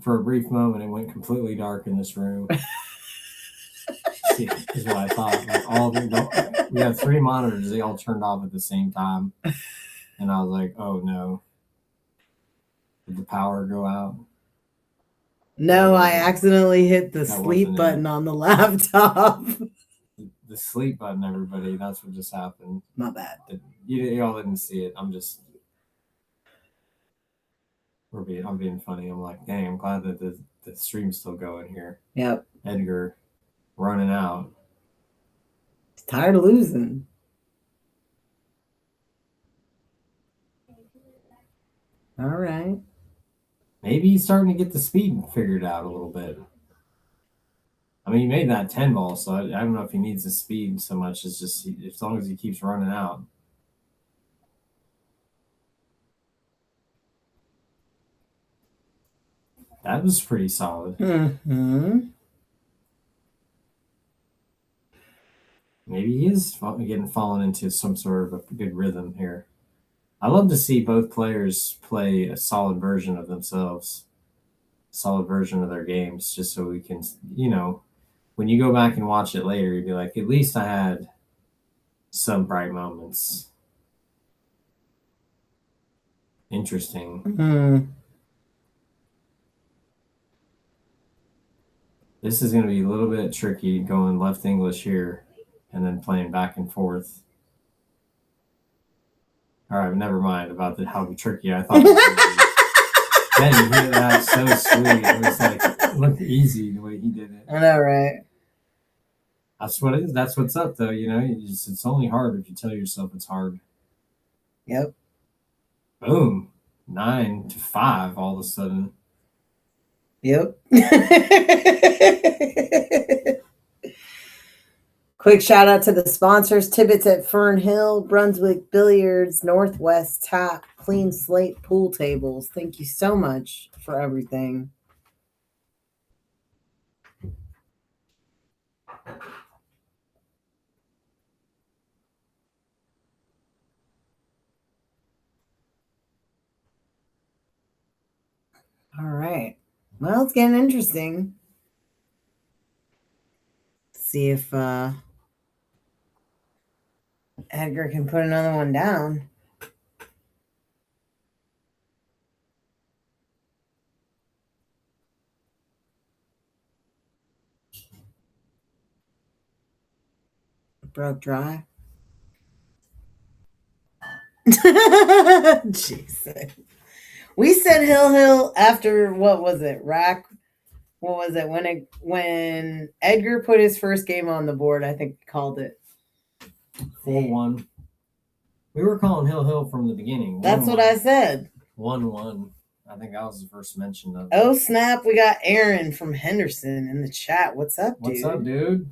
For a brief moment, it went completely dark in this room. is what I thought. Like we have 3 monitors. They all turned off at the same time. And I was like, oh, no. Did the power go out? No, I accidentally hit the sleep button on the laptop. The sleep button, everybody. That's what just happened. My bad. Y'all didn't see it. I'm being funny. I'm like, dang, I'm glad that the stream's still going here. Yep. Edgar running out. He's tired of losing. All right. Maybe he's starting to get the speed figured out a little bit. I mean, he made that 10 ball, so I don't know if he needs the speed so much. It's just as long as he keeps running out. That was pretty solid. Mm-hmm. Maybe he is fallen into some sort of a good rhythm here. I love to see both players play a solid version of themselves, solid version of their games, just so we can, when you go back and watch it later, you'd be like, at least I had some bright moments. Interesting. Mm-hmm. This is going to be a little bit tricky going left English here and then playing back and forth. All right, never mind about how tricky I thought it was going to be. Man, you hear that? So sweet. It was like, it looked easy the way he did it. I know, right? That's what it is. That's what's up, though. It's only hard if you tell yourself it's hard. Yep. Boom. 9-5 all of a sudden. Yep. Quick shout out to the sponsors: Tibbitts at Fernhill, Brunswick Billiards, Northwest Tap, Clean Slate Pool Tables. Thank you so much for everything. All right. Well, it's getting interesting. See if Edgar can put another one down. Broke dry. Jesus. We said Hill after, what was it? Rack. What was it? When Edgar put his first game on the board, I think we called it 4-1. We were calling Hill from the beginning. That's what I said. 1-1. I think that was the first mention of it. Oh, snap. We got Aaron from Henderson in the chat. What's up, dude? What's up, dude?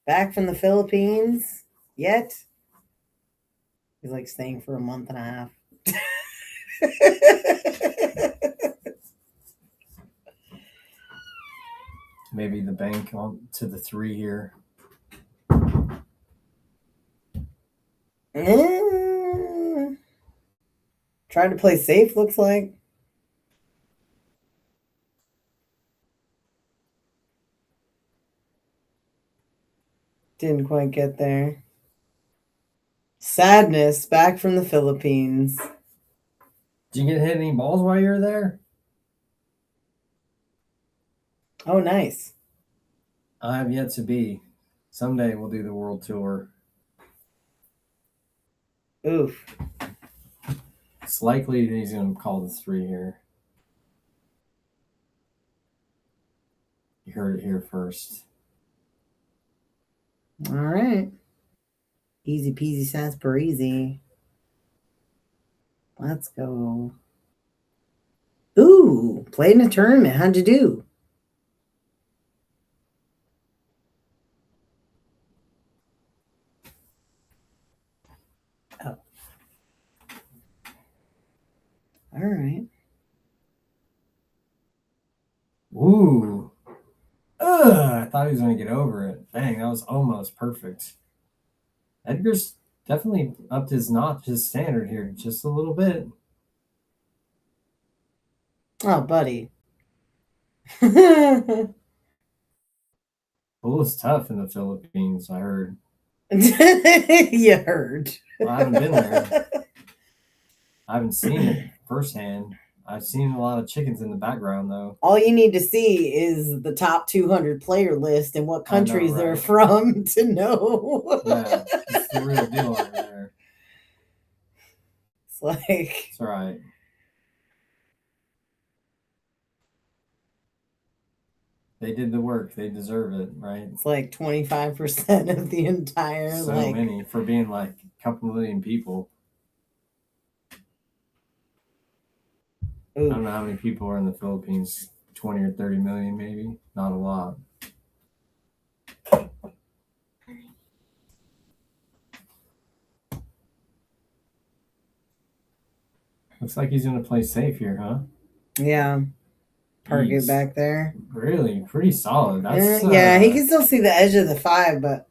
Back from the Philippines yet? He's like staying for a month and a half. Maybe the bank on to the 3 here. Trying to play safe, looks like. Didn't quite get there. Sadness, back from the Philippines. Did you get hit any balls while you were there? Oh, nice. I have yet to be. Someday we'll do the world tour. Oof. It's likely that he's going to call the 3 here. You heard it here first. All right. Easy peasy sanspareasy. Let's go. Ooh, played in a tournament. How'd you do? Oh. All right. Ooh. I thought he was going to get over it. Dang, that was almost perfect. Edgar's definitely upped his standard here just a little bit. Oh, buddy. Pool is tough in the Philippines, I heard. You heard. Well, I haven't been there. I haven't seen it firsthand. I've seen a lot of chickens in the background, though. All you need to see is the top 200 player list and what countries they're right? from to know. Yeah, it's the real deal over there. It's like, It's all right. They did the work. They deserve it, right? it's like 25% of the entire, So like, many for being like a couple million people. I don't know how many people are in the Philippines. 20 or 30 million, maybe. Not a lot. Looks like he's going to play safe here, huh? Yeah. Park it back there. Really? Pretty solid. That's yeah, he can still see the edge of the 5, but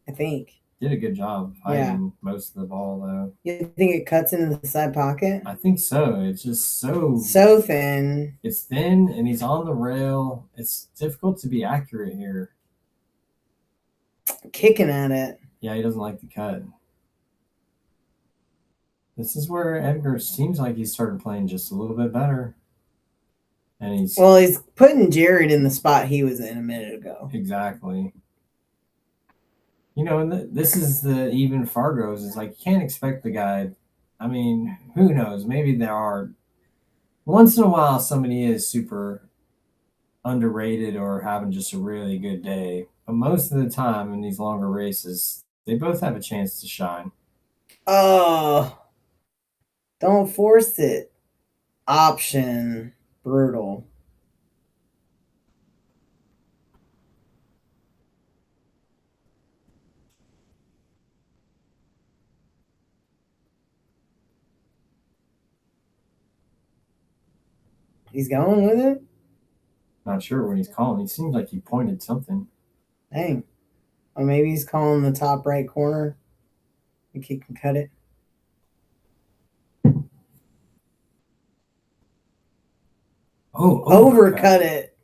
I think. Did a good job hiding most of the ball, though. You think it cuts into the side pocket? I think so. It's just so thin. It's thin, and he's on the rail. It's difficult to be accurate here. Kicking at it. Yeah, he doesn't like the cut. This is where Edgar seems like he started playing just a little bit better. And he's putting Jared in the spot he was in a minute ago. Exactly. You know, and this is the even Fargo's. It's like you can't expect the guy. I mean, who knows? Maybe there are once in a while somebody is super underrated or having just a really good day. But most of the time in these longer races, they both have a chance to shine. Oh, don't force it. Option. Brutal. He's going with it? Not sure what he's calling. He seems like he pointed something. Dang. Or maybe he's calling the top right corner. Think he can cut it? Oh, overcut it.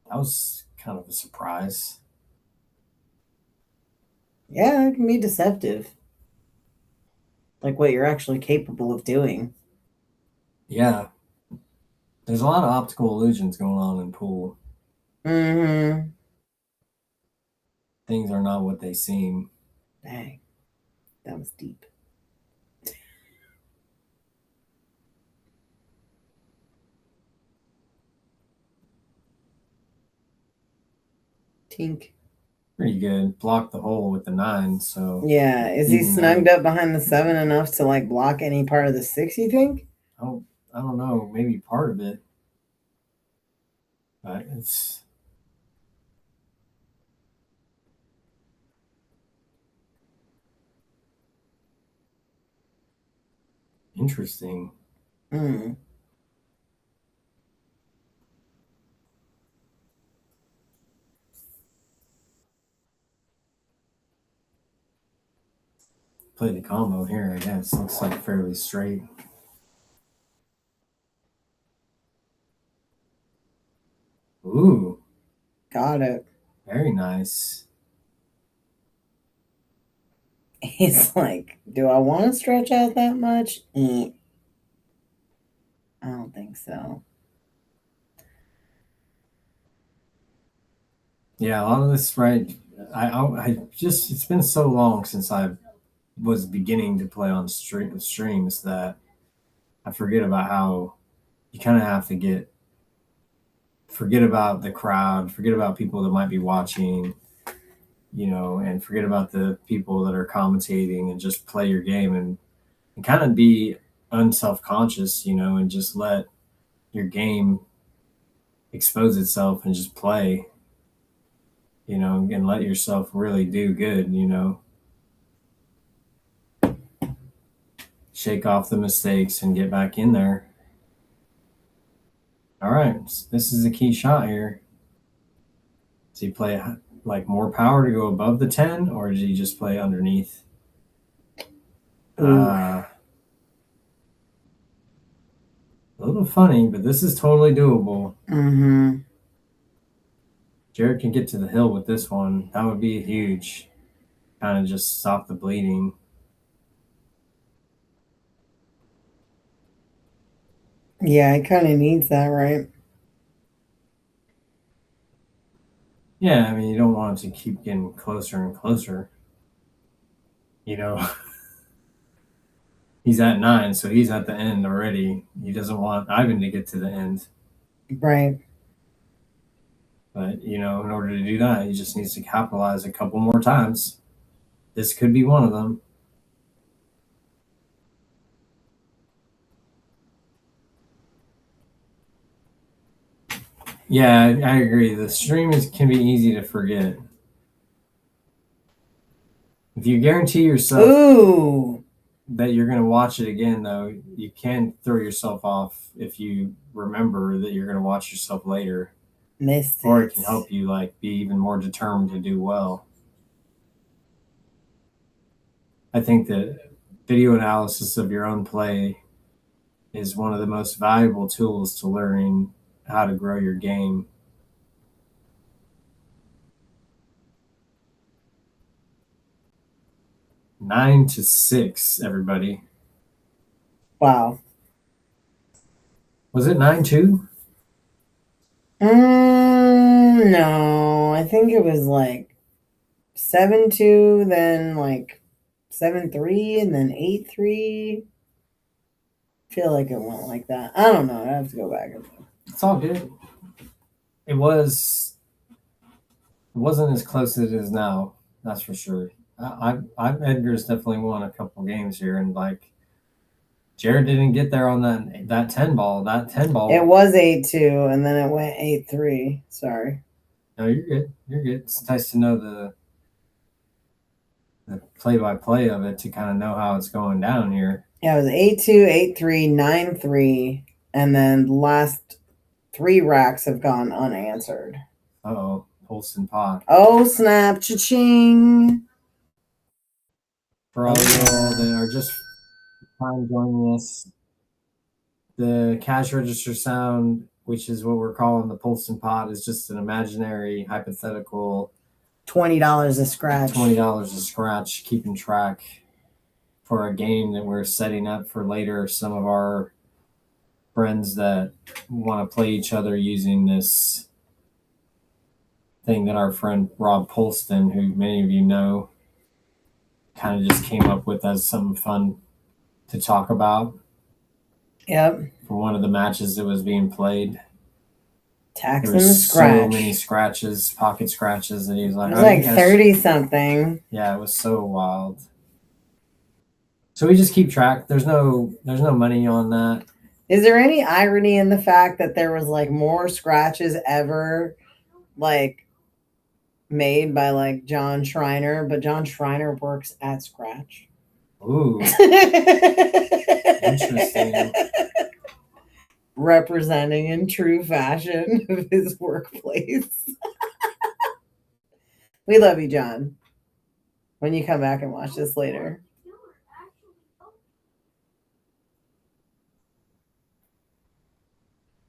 That was kind of a surprise. Yeah, it can be deceptive. Like what you're actually capable of doing. Yeah. There's a lot of optical illusions going on in pool. Mm-hmm. Things are not what they seem. Dang. That was deep. Tink. Pretty good. Blocked the hole with the 9, so yeah. Is he snugged up behind the 7 enough to like block any part of the 6, you think? I don't know. Maybe part of it. But it's interesting. Mm. Play the combo here, I guess. Looks like fairly straight. Ooh. Got it. Very nice. He's like, do I want to stretch out that much? I don't think so. Yeah, a lot of this, right? I just, it's been so long since I was beginning to play on streams that I forget about how you kind of have to forget about the crowd, forget about people that might be watching, you know, and forget about the people that are commentating and just play your game and kind of be unself-conscious, you know, and just let your game expose itself and just play, you know, and let yourself really do good, you know. Shake off the mistakes and get back in there. All right, this is a key shot here. Does he play like more power to go above the 10, or does he just play underneath? A little funny, but this is totally doable. Mm-hmm. Jared can get to the hill with this one, that would be huge. Kind of just stop the bleeding. Yeah, it kind of needs that, right? Yeah, I mean, you don't want it to keep getting closer and closer. You know, he's at 9, so he's at the end already. He doesn't want Ivan to get to the end. Right. But, in order to do that, he just needs to capitalize a couple more times. This could be one of them. Yeah, I agree. The stream can be easy to forget. If you guarantee yourself that you're going to watch it again, though, you can throw yourself off if you remember that you're going to watch yourself later. Missed or it can help you be even more determined to do well. I think that video analysis of your own play is one of the most valuable tools to learning how to grow your game. Nine to 6, everybody. Wow. Was it 9-2? No, I think it was 7-2, then 7-3, and then 8-3. I feel like it went like that. I don't know. I have to go back and look. It's all good. It wasn't as close as it is now. That's for sure. Edgar's definitely won a couple games here, and Jared didn't get there on that 10 ball. That 10 ball. It was 8-2, and then it went 8-3. Sorry. No, you're good. You're good. It's nice to know the play-by-play of it to kind of know how it's going down here. Yeah, it was 8-2, 8-3, 9-3, and then the last 3 racks have gone unanswered. Uh-oh. Polson pot. Oh, snap. Cha-ching. For all y'all that are just joining us, the cash register sound, which is what we're calling the Polson pot, is just an imaginary, hypothetical $20 a scratch. $20 a scratch, keeping track for a game that we're setting up for later. Some of our friends that want to play each other using this thing that our friend Rob Polston, who many of you know, kind of just came up with as something fun to talk about. Yep. For one of the matches that was being played. Taxing the scratch. So many scratches, pocket scratches, that he's like, it was 30-something. Yeah, it was so wild. So we just keep track. There's no money on that. Is there any irony in the fact that there was more scratches ever made by John Schreiner, but John Schreiner works at Scratch? Ooh. Interesting. Representing in true fashion of his workplace. We love you, John. When you come back and watch this later.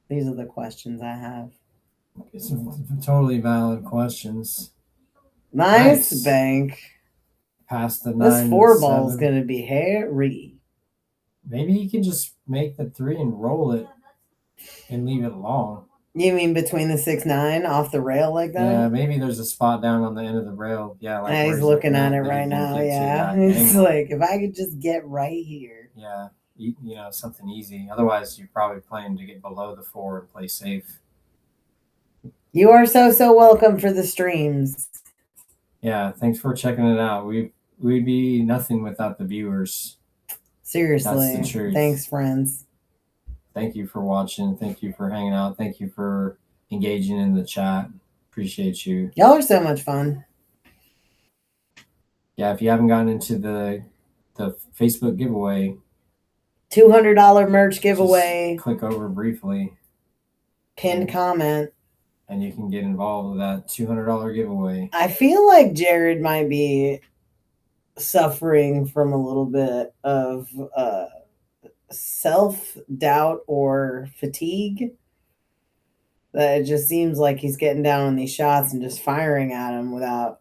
These are the questions I have. It's totally valid questions. Nice bank. Past the 9. This 4-ball is going to be hairy. Maybe you can just make the 3 and roll it and leave it long. You mean between the 6-9 off the rail like that? Yeah, maybe there's a spot down on the end of the rail. Yeah, he's looking at it right now. Yeah, it's if I could just get right here. Yeah, something easy. Otherwise, you're probably playing to get below the 4 and play safe. You are so welcome for the streams. Yeah, thanks for checking it out. We'd be nothing without the viewers. Seriously. That's the truth. Thanks, friends. Thank you for watching. Thank you for hanging out. Thank you for engaging in the chat. Appreciate you. Y'all are so much fun. Yeah, if you haven't gotten into the Facebook giveaway, $200 merch giveaway. Just click over briefly. Pinned comment. And you can get involved with that $200 giveaway. I feel like Jared might be suffering from a little bit of self-doubt or fatigue. that it just seems like he's getting down on these shots and just firing at him without,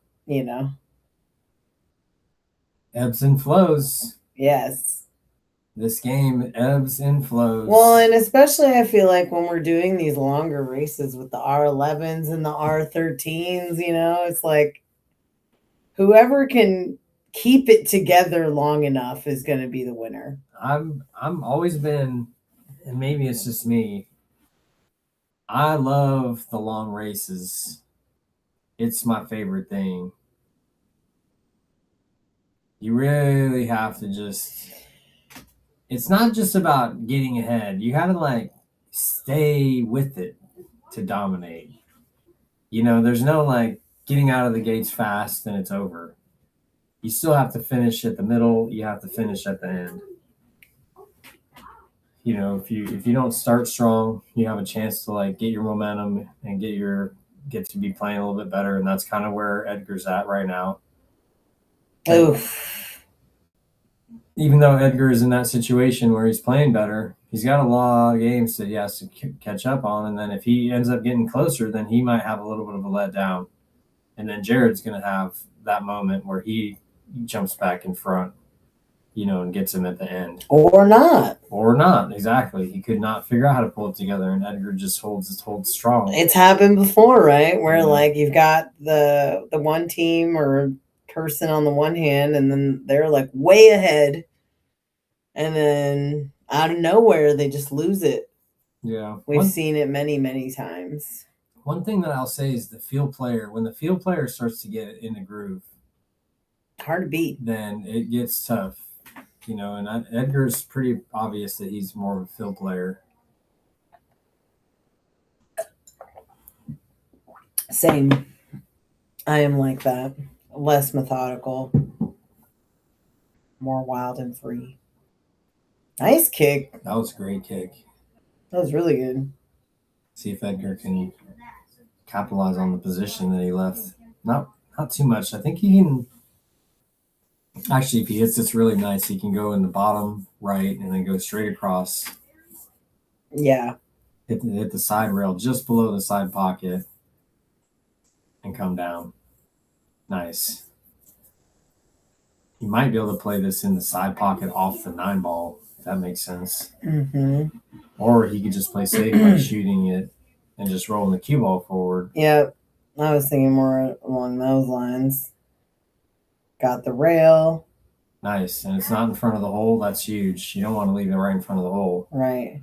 Ebbs and flows. Yes. This game ebbs and flows. Well, and especially I feel like when we're doing these longer races with the R11s and the R13s, it's like whoever can keep it together long enough is going to be the winner. I'm always been, and maybe it's just me, I love the long races. It's my favorite thing. You really have to just, it's not just about getting ahead. You got to like stay with it to dominate. There's no like getting out of the gates fast and it's over. You still have to finish at the middle. You have to finish at the end. If you don't start strong, you have a chance to like get your momentum and get to be playing a little bit better. And that's kind of where Edgar's at right now. Oof. Even though Edgar is in that situation where he's playing better, he's got a lot of games that he has to catch up on. And then if he ends up getting closer, then he might have a little bit of a letdown. And then Jared's going to have that moment where he jumps back in front, and gets him at the end. Or not, exactly. He could not figure out how to pull it together, and Edgar just holds strong. It's happened before, right? Where like you've got the one team or person on the one hand, and then they're like way ahead, and then out of nowhere they just lose it. Yeah. We've seen it many, many times. One thing that I'll say is the field player, when the field player starts to get in the groove, hard to beat. Then it gets tough. And Edgar's pretty obvious that he's more of a field player. Same. I am like that. Less methodical. More wild and free. Nice kick. That was a great kick. That was really good. See if Edgar can capitalize on the position that he left. Not too much. I think he can. Actually, if he hits this really nice, he can go in the bottom right and then go straight across. Yeah. Hit the side rail just below the side pocket and come down. Nice. He might be able to play this in the side pocket off the 9-ball, if that makes sense. Mm-hmm. Or he could just play safe by shooting it and just rolling the cue ball forward. Yep. I was thinking more along those lines. Got the rail. Nice. And it's not in front of the hole. That's huge. You don't want to leave it right in front of the hole. Right.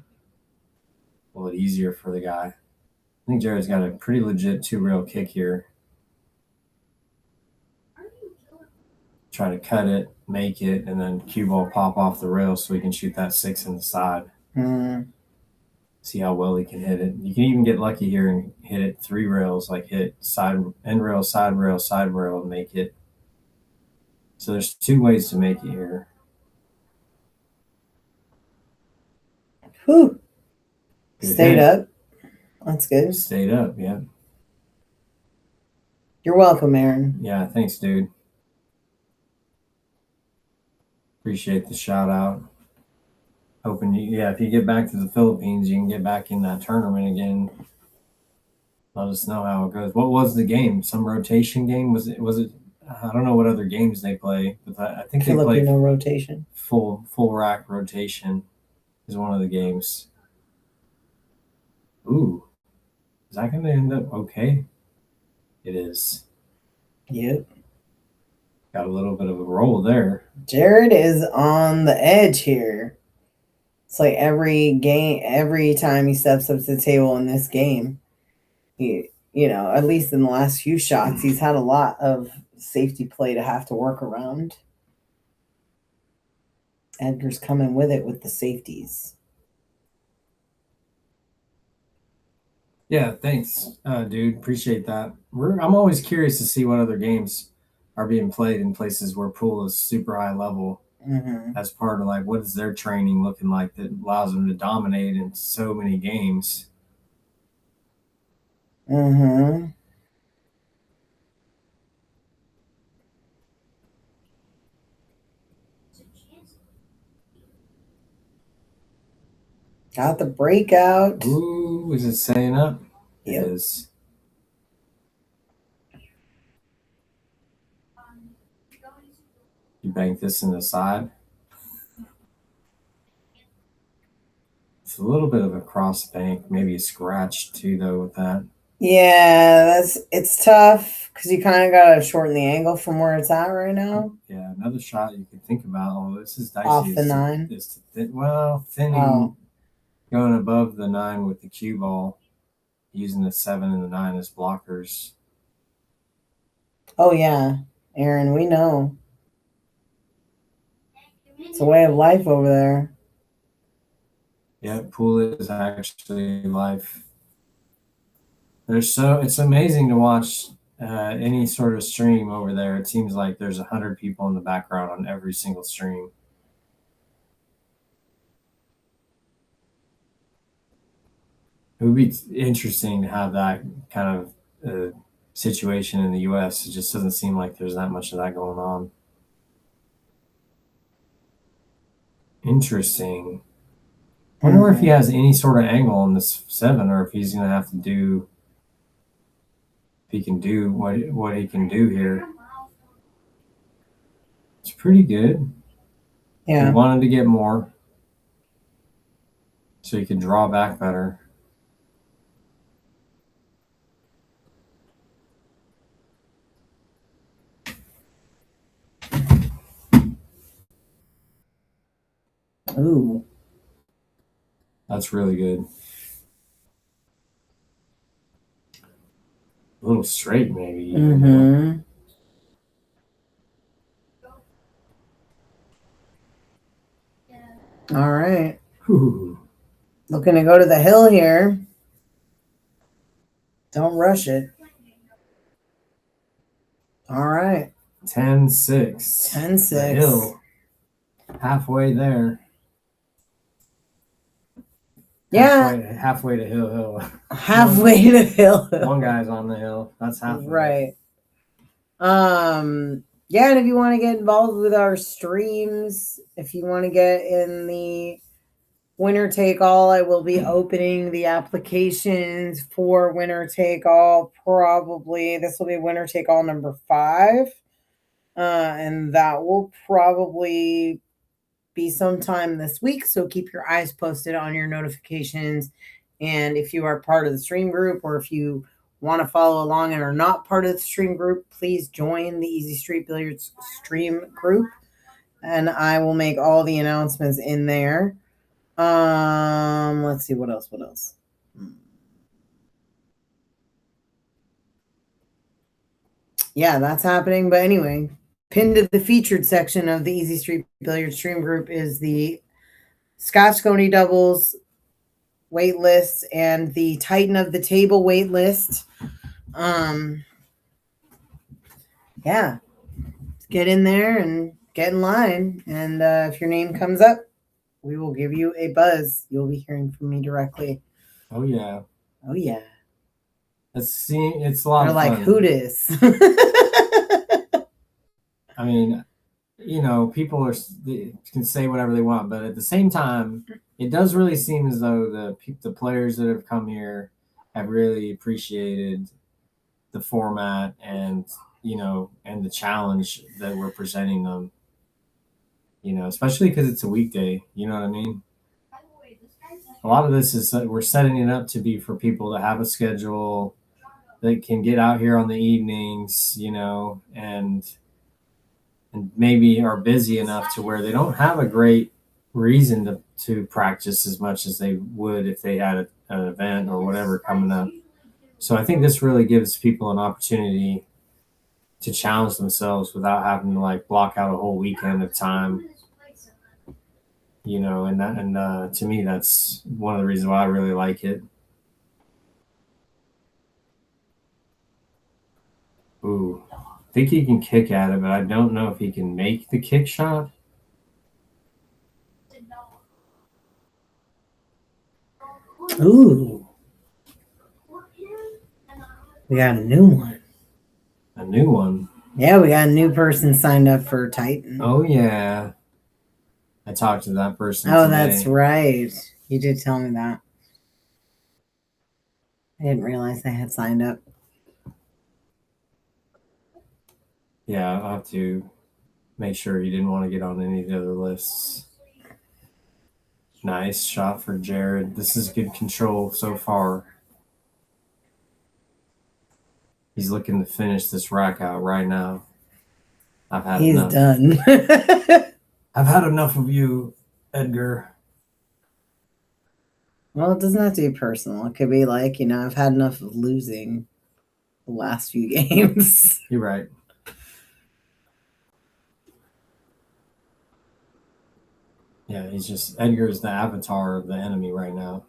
A little easier for the guy. I think Jared's got a pretty legit 2-rail kick here. Try to cut it, make it, and then cue ball pop off the rail so he can shoot that 6 in the side. See how well he can hit it. You can even get lucky here and hit it 3 rails, like hit side, end rail, side rail, and make it. So there's 2 ways to make it here. Whew. Stayed up. That's good. Stayed up, yeah. You're welcome, Aaron. Yeah, thanks, dude. Appreciate the shout out. Hoping if you get back to the Philippines, you can get back in that tournament again. Let us know how it goes. What was the game? Some rotation game? Was it? I don't know what other games they play, but I think they play Filipino rotation. Full rack rotation is one of the games. Ooh, is that going to end up okay? It is. Yep. Got a little bit of a roll there. Jared is on the edge here. It's like every time he steps up to the table in this game, at least in the last few shots, he's had a lot of safety play to have to work around. Edgar's coming with it with the safeties. Yeah, thanks, dude. Appreciate that. I'm always curious to see what other games are being played in places where pool is super high level. As part of like what is their training looking like that allows them to dominate in so many games. Got the breakout. Ooh, is it staying up? Yep. It is. You bank this in the side. It's a little bit of a cross bank, maybe a scratch too, though, with that. Yeah, it's tough because you kind of gotta shorten the angle from where it's at right now. Yeah, another shot you could think about. Oh, this is dicey. Off the 9. Thinning, going above the 9 with the cue ball, using the 7 and the 9 as blockers. Oh yeah, Aaron, we know. It's a way of life over there. Yeah, pool is actually life. It's amazing to watch any sort of stream over there. It seems like there's 100 people in the background on every single stream. It would be interesting to have that kind of situation in the U.S. It just doesn't seem like there's that much of that going on. Interesting. I wonder if he has any sort of angle on this 7, or if he's going to have to do, if he can do what he can do here. It's pretty good. Yeah. He wanted to get more, so he could draw back better. Ooh. That's really good. A little straight, maybe. Mm-hmm. All right. Ooh. Looking to go to the hill here. Don't rush it. All right. 10-6. 10-6. The hill. Halfway there. Yeah. Halfway to hill. Halfway to hill. One guy's on the hill. That's halfway. Right. Yeah, and if you want to get involved with our streams, if you want to get in the winner take all, I will be opening the applications for winner take all. Probably this will be winner take all number 5. And that will probably be sometime this week. So keep your eyes posted on your notifications. And if you are part of the stream group, or if you want to follow along and are not part of the stream group, please join the Easy Street Billiards stream group. And I will make all the announcements in there. Let's see, what else? Yeah, that's happening. But anyway, pinned to the featured section of the Easy Street Billiards stream group is the Scotch Coney doubles wait list and the Titan of the Table wait list. Yeah, get in there and get in line. And if your name comes up, we will give you a buzz. You'll be hearing from me directly. Oh, yeah. Oh, yeah. It's a lot of fun. They're like, who dis? I mean, people can say whatever they want, but at the same time, it does really seem as though the players that have come here have really appreciated the format and the challenge that we're presenting them. Especially because it's a weekday. You know what I mean? A lot of this is we're setting it up to be for people to have a schedule that can get out here on the evenings, and maybe are busy enough to where they don't have a great reason to practice as much as they would if they had an event or whatever coming up. So I think this really gives people an opportunity to challenge themselves without having to block out a whole weekend of time. And to me, that's one of the reasons why I really like it. Ooh, I think he can kick at it, but I don't know if he can make the kick shot. Ooh. We got a new one. A new one? Yeah, we got a new person signed up for Titan. Oh, yeah. I talked to that person today. That's right. You did tell me that. I didn't realize I had signed up. Yeah, I'll have to make sure he didn't want to get on any of the other lists. Nice shot for Jared. This is good control so far. He's looking to finish this rack out right now. I've had He's enough. done. I've had enough of you, Edgar. Well, it doesn't have to be personal. It could be like, I've had enough of losing the last few games. You're right. Yeah, Edgar's the avatar of the enemy right now.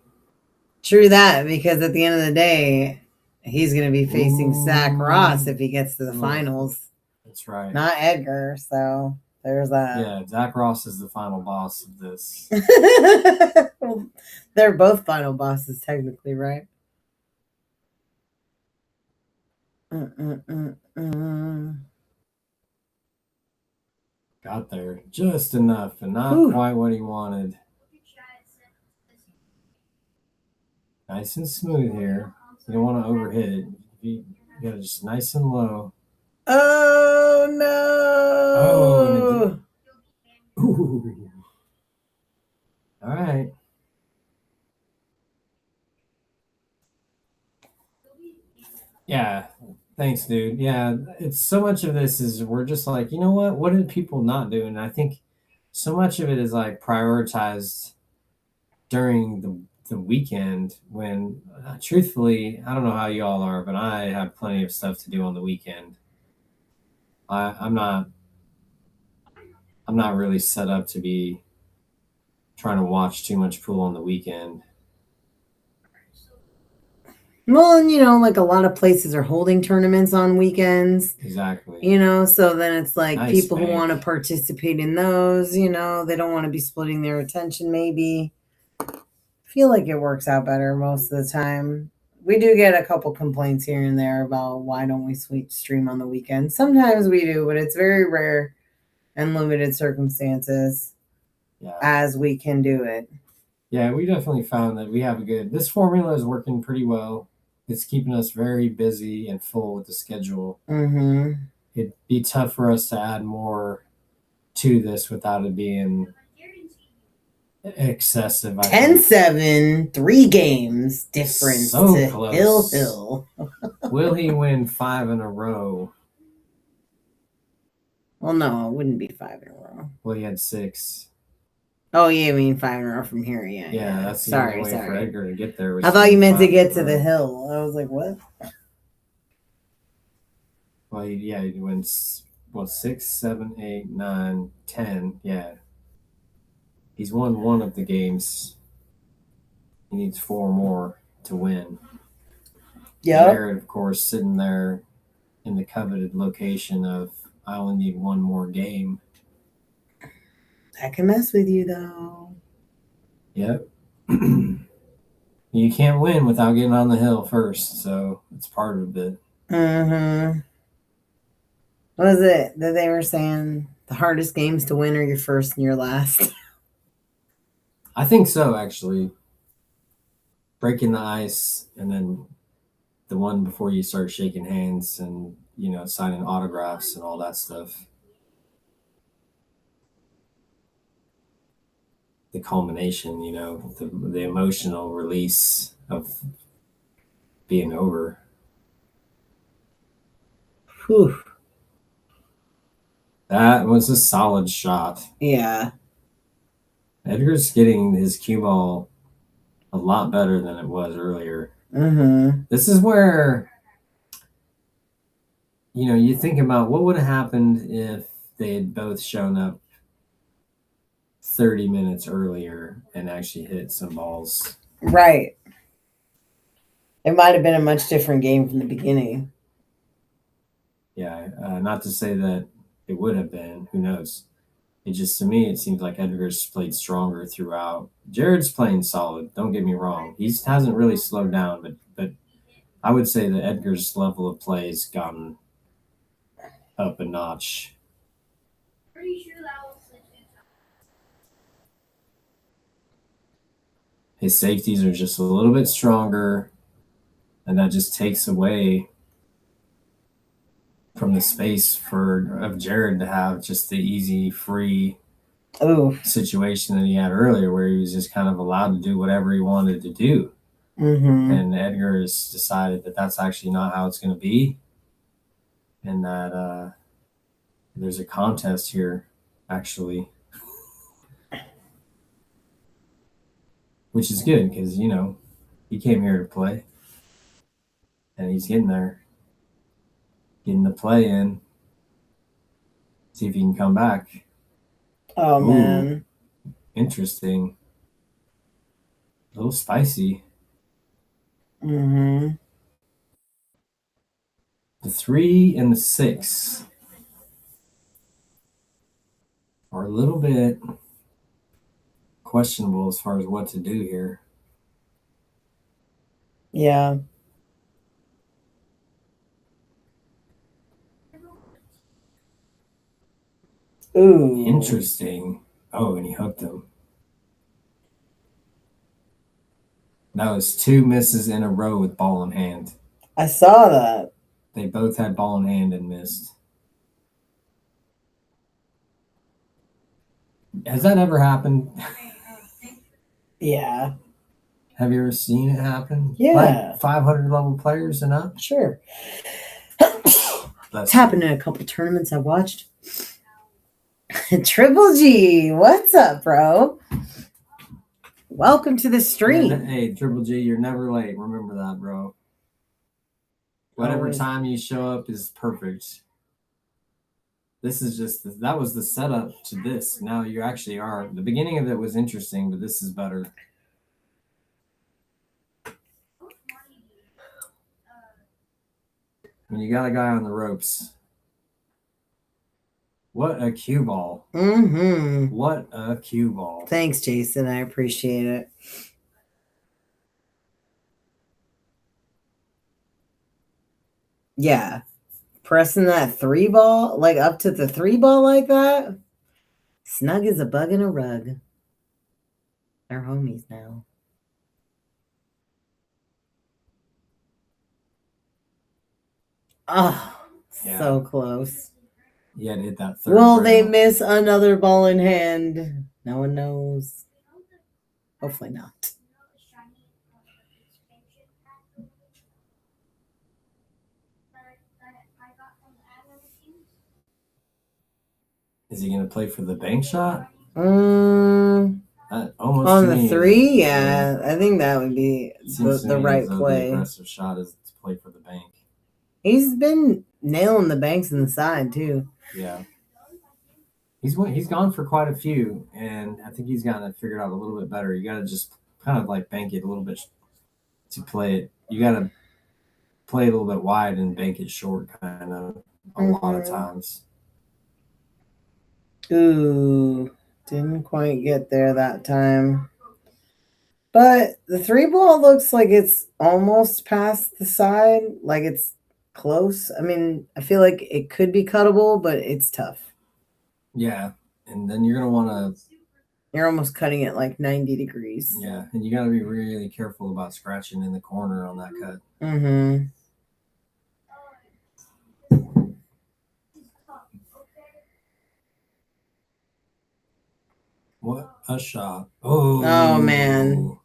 True that, because at the end of the day, he's going to be facing Zach Ross if he gets to the finals. That's right. Not Edgar, so there's that. Yeah, Zach Ross is the final boss of this. Well, they're both final bosses, technically, right? Got there just enough, but not quite what he wanted. Nice and smooth here. You don't want to overhit it. You got to just nice and low. Oh, no. Oh, ooh. All right. Yeah. Thanks, dude. Yeah, it's so much of this is we're just like, you know what did people not do? And I think so much of it is like prioritized during the weekend when truthfully, I don't know how y'all are, but I have plenty of stuff to do on the weekend. I'm not really set up to be trying to watch too much pool on the weekend. Well, and like a lot of places are holding tournaments on weekends. Exactly. So then it's like Nice people who bank. want to participate in those, they don't want to be splitting their attention maybe. I feel like it works out better most of the time. We do get a couple complaints here and there about why don't we stream on the weekend. Sometimes we do, but it's very rare and limited circumstances as we can do it. Yeah, we definitely found that we have this formula is working pretty well. It's keeping us very busy and full with the schedule. Mm-hmm. It'd be tough for us to add more to this without it being excessive. 10-7, 3 games difference so to close. Hill. Will he win 5 in a row? Well, no, it wouldn't be 5 in a row. Well, he had 6. Oh, yeah, I mean 5 in a row from here. Yeah. That's the only way for Edgar to get there. I thought you meant to get to the hill. I was like, what? Well, he wins 6, 7, 8, 9, 10. Yeah. He's won 1 of the games. He needs 4 more to win. Yeah. Jared, of course, sitting there in the coveted location of I only need 1 more game. That can mess with you, though. Yep. You can't win without getting on the hill first, so it's part of it. Mm-hmm. What was it that they were saying? The hardest games to win are your first and your last. I think so, actually. Breaking the ice and then the one before you start shaking hands and, signing autographs and all that stuff. The culmination, the emotional release of being over. Whew. That was a solid shot. Yeah. Edgar's getting his cue ball a lot better than it was earlier. Mm-hmm. This is where, you think about what would have happened if they had both shown up 30 minutes earlier and actually hit some balls. Right. It might have been a much different game from the beginning. Yeah, not to say that it would have been. Who knows? It just, to me, it seems like Edgar's played stronger throughout. Jared's playing solid. Don't get me wrong. He hasn't really slowed down, but I would say that Edgar's level of play has gotten up a notch. His safeties are just a little bit stronger. And that just takes away from the space of Jared to have just the easy, free situation that he had earlier, where he was just kind of allowed to do whatever he wanted to do. And Edgar has decided that that's actually not how it's going to be, and that there's a contest here, actually, which is good because he came here to play, and he's getting there, getting the play in. See if he can come back. Oh, man. Interesting. A little spicy. The 3 and the 6 are a little bit questionable as far as what to do here. Yeah. Ooh. Interesting. Oh, and he hooked him. That was 2 misses in a row with ball in hand. I saw that. They both had ball in hand and missed. Has that ever happened? Yeah. Have you ever seen it happen? Yeah. Like 500 level players and up? Sure. It's happened in a couple tournaments I watched. Triple G, what's up, bro? Welcome to the stream. Hey, Triple G, you're never late. Remember that, bro. Whatever time you show up is perfect. This is that was the setup to this. Now you actually are. The beginning of it was interesting, but this is better. When you got a guy on the ropes. What a cue ball. What a cue ball. Thanks, Jason. I appreciate it. Yeah. Pressing that 3 ball, like up to the 3 ball like that. Snug as a bug in a rug. They're homies now. Oh, yeah. So close. Yeah, to hit that third. Will they miss another ball in hand? No one knows. Hopefully not. Is he going to play for the bank shot? Almost on the 3, yeah. I think that would be the right play. The aggressive shot is to play for the bank. He's been nailing the banks in the side too. Yeah. He's gone for quite a few, and I think he's gotten it figured out a little bit better. You got to just kind of like bank it a little bit to play it. You got to play it a little bit wide and bank it short, kind of a lot of times. Ooh, didn't quite get there that time. But the 3 ball looks like it's almost past the side, like it's close. I mean, I feel like it could be cuttable, but it's tough. Yeah, and then you're going to want to... You're almost cutting it like 90 degrees. Yeah, and you got to be really careful about scratching in the corner on that cut. What a shot. Oh man.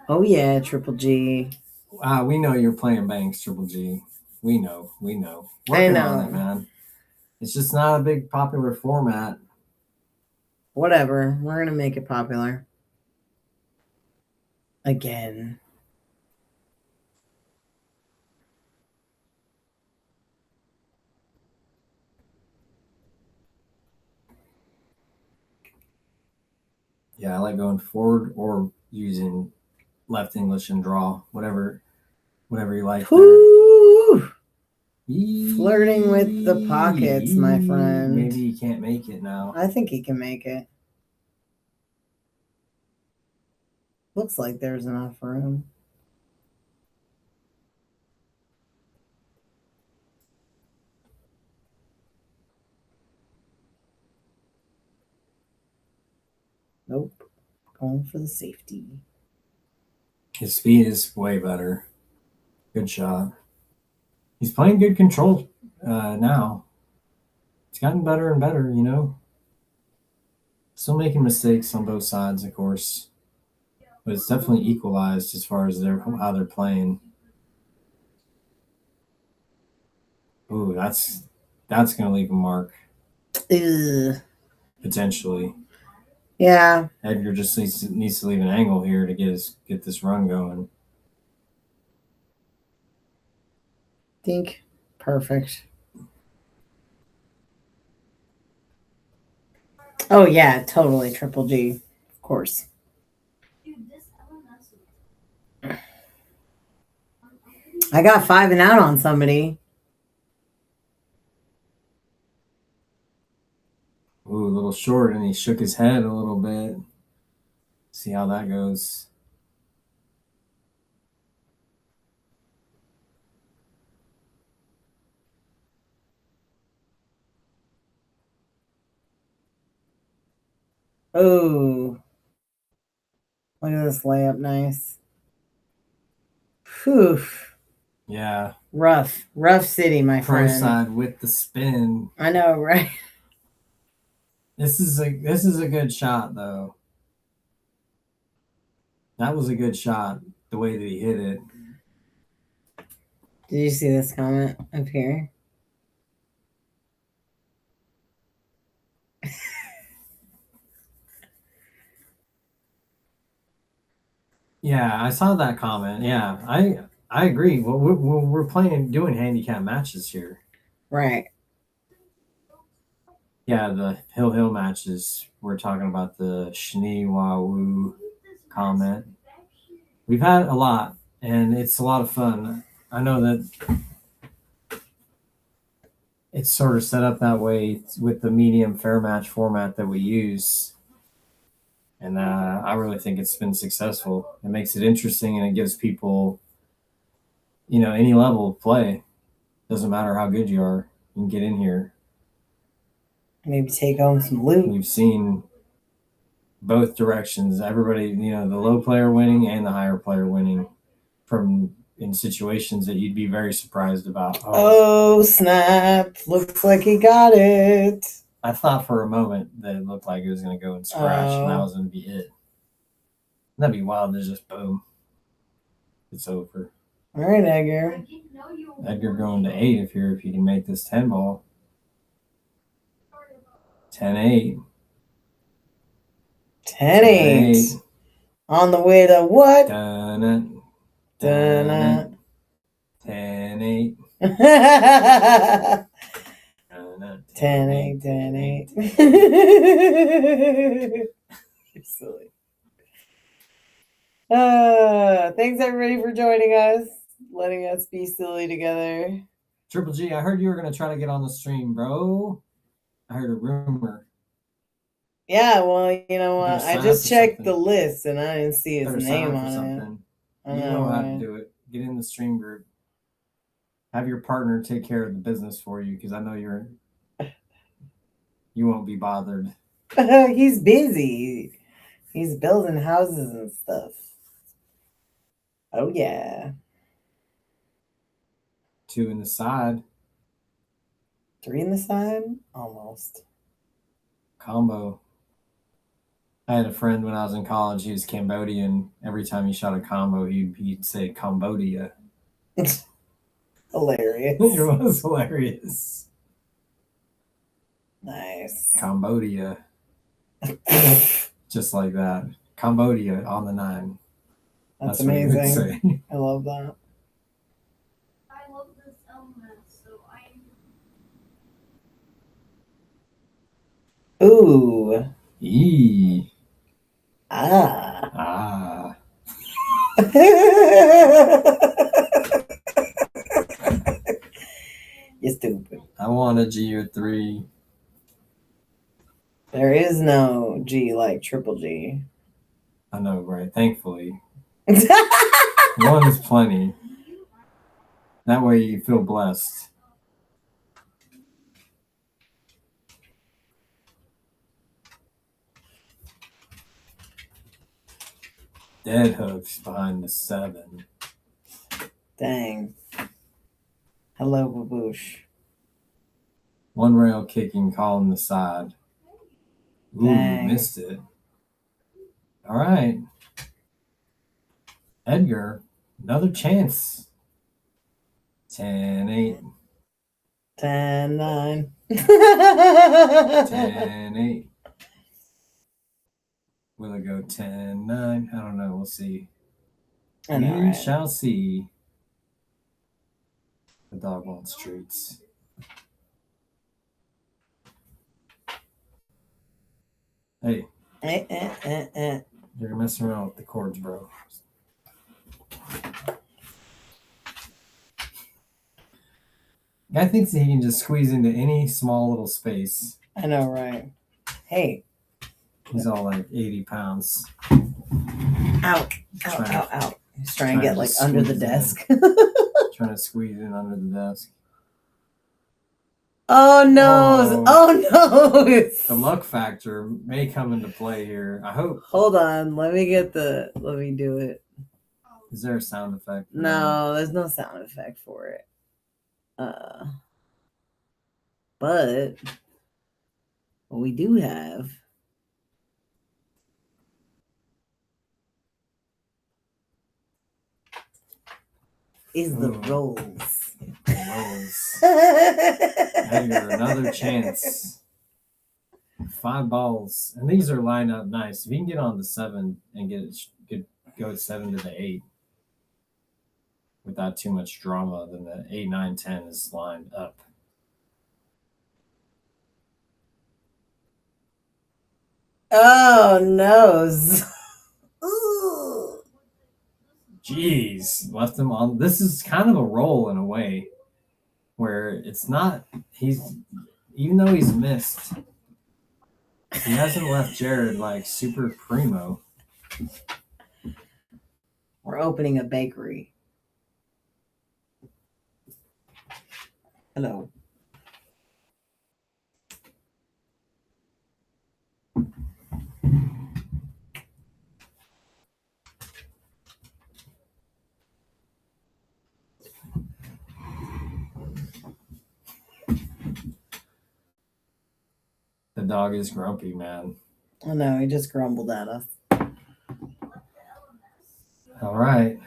Oh yeah, Triple G. We know you're playing banks, Triple G. We know. Working on it, man. It's just not a big popular format. Whatever. We're going to make it popular. Again. Yeah, I like going forward or using left English and draw. Whatever you like. Flirting with the pockets, my friend. Maybe he can't make it now. I think he can make it. Looks like there's enough room. Nope. Going for the safety. His speed is way better. Good shot. He's playing good control now. It's gotten better and better, you know. Still making mistakes on both sides, of course, but it's definitely equalized as far as how they're playing. Ooh, that's gonna leave a mark. Ugh. Potentially. Yeah. Edgar just needs to leave an angle here to get this run going. Think perfect. Oh yeah, totally triple G, of course. I got 5 and out on somebody. Ooh, a little short, and he shook his head a little bit. See how that goes. Oh, look at this layup, nice. Whew. Yeah. Rough city, my Pro friend. side with the spin. I know, right? This is a good shot though. That was a good shot, the way that he hit it. Did you see this comment up here? Yeah, I saw that comment. Yeah, I agree. Well, we're doing handicap matches here. Right. Yeah, the hill matches. We're talking about the Shni Wahoo comment. We've had a lot, and it's a lot of fun. I know that it's sort of set up that way with the medium fair match format that we use. And I really think it's been successful. It makes it interesting, and it gives people, you know, any level of play. Doesn't matter how good you are, you can get in here. Maybe take home some loot. We've seen both directions. Everybody, you know, the low player winning and the higher player winning from in situations that you'd be very surprised about. Oh snap. Looks like he got it. I thought for a moment that it looked like it was going to go and scratch, and that was going to be it. That'd be wild to just boom. It's over. All right, Edgar. Edgar going to 8 if you can make this 10 ball. 10-8. 10-8. On the way to what? Dun-it. 10-8. 10-8. 10-8. You're silly. Thanks everybody for joining us, letting us be silly together. Triple G, I heard you were going to try to get on the stream, bro. I heard a rumor. Yeah, well, you know what? I just checked the list and I didn't see his name on it. You know how to do it. Get in the stream group. Have your partner take care of the business for you, because I know you won't be bothered. He's busy. He's building houses and stuff. Oh yeah. 2 in the side. 3 in the side? Almost. Combo. I had a friend when I was in college. He was Cambodian. Every time he shot a combo, he'd say Cambodia. Hilarious. It was hilarious. Nice. Cambodia. Just like that. Cambodia on the 9. That's amazing. I love that. I love this element, so Ooh. Eee. Ah. Ah. You're stupid. I want a G or 3. There is no G like triple G. I know, right? Thankfully. 1 is plenty. That way you feel blessed. Dead hooks behind the 7. Dang. Hello, baboosh. 1 rail kicking, calling the side. Ooh, Dang. missed it. All right. Edgar, another chance. 10-8. 10-9. 10-8. Will it go 10-9? I don't know. We'll see. I know, We right? shall see. The dog wants treats. Hey, you're messing around with the cords, bro. Guy thinks he can just squeeze into any small little space. I know, right? Hey. He's all like 80 pounds. Out. He's trying to get like under the desk. Trying to squeeze in under the desk. Oh no! Oh no! The luck factor may come into play here. I hope. Hold on, let me do it. Is there a sound effect? No, there's no sound effect for it. But what we do have is the rolls. Edgar, another chance. 5 balls, and these are lined up nice. If you can get on the 7 and go 7 to the 8 without too much drama, then the 8, 9, 10 is lined up. Oh no! Jeez, left him on. This is kind of a roll in a way, where it's not. Even though he's missed, he hasn't left Jared like super primo. We're opening a bakery. Hello. The dog is grumpy, man. Oh no, he just grumbled at us. All right.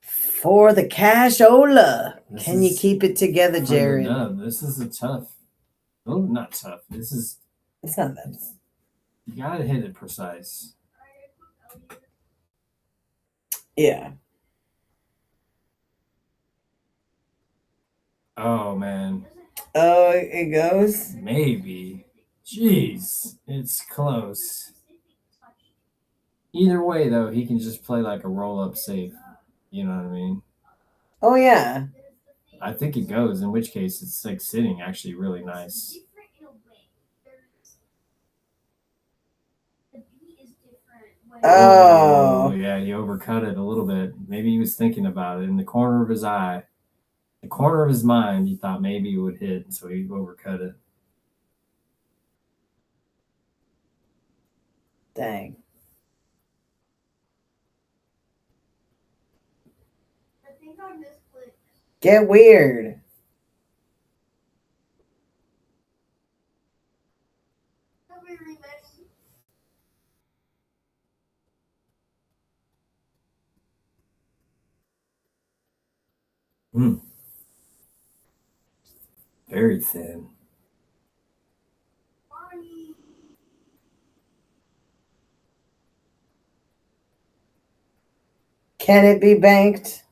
For the cashola. Can you keep it together, Jared? This is a tough. Oh, not tough. This is. It's not that. You gotta hit it precise. Yeah. Oh man. Oh, it goes? Maybe. Jeez, it's close. Either way, though, he can just play like a roll-up safe. You know what I mean? Oh, yeah. I think it goes, in which case it's like sitting actually really nice. Oh. Yeah, he overcut it a little bit. Maybe he was thinking about it in the corner of his eye. The corner of his mind, he thought maybe it would hit, so he overcut it. Dang. I think I misclicked. Get weird. Not very many. Very thin. Bonnie. Can it be banked?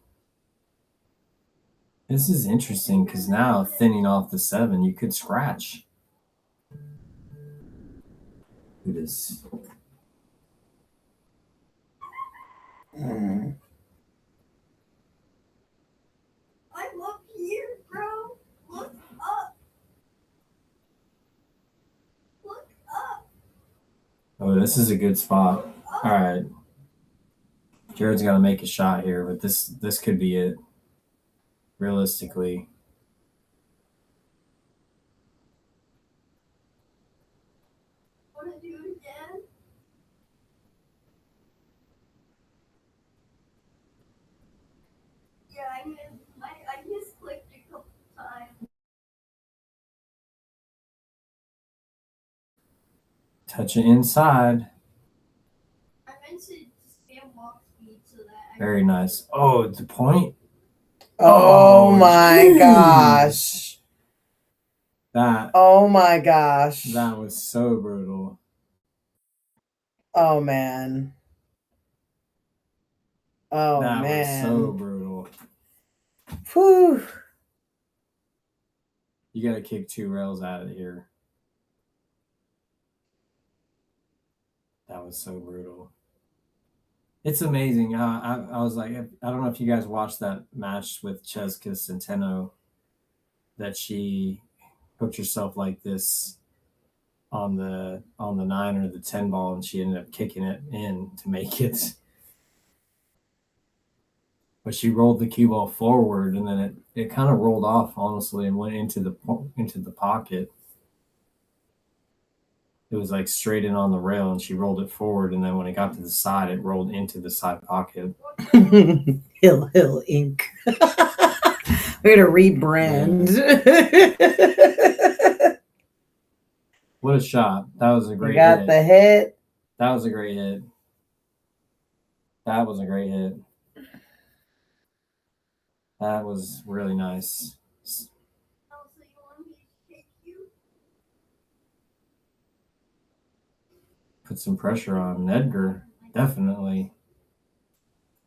This is interesting because now thinning off the 7, you could scratch. It is. Mm. I'm up here, bro. Look up. Look up. Oh, this is a good spot. All right. Jared's got to make a shot here, but this could be it. Realistically. Want to do it again? Touch it inside. I meant to spam walk speed so that Very nice. Oh, the point. Oh, Oh, my jeez. gosh. That Oh my gosh. that was so brutal. Oh man. Oh That man. was so brutal. Whew. You got to kick 2 rails out of here. That was so brutal. It's amazing. I was like, I don't know if you guys watched that match with Cheska Centeno, that she hooked herself like this on the 9 or the 10 ball, and she ended up kicking it in to make it. But she rolled the cue ball forward, and then it kind of rolled off, honestly, and went into the pocket. It was like straight in on the rail, and she rolled it forward, and then when it got to the side, it rolled into the side pocket. Hill Inc. We're gonna rebrand. What a shot. That was a great We got hit. the hit. That was a great hit. That was a great hit. That was really nice. also you want me to take you? Put some pressure on Edgar. Definitely.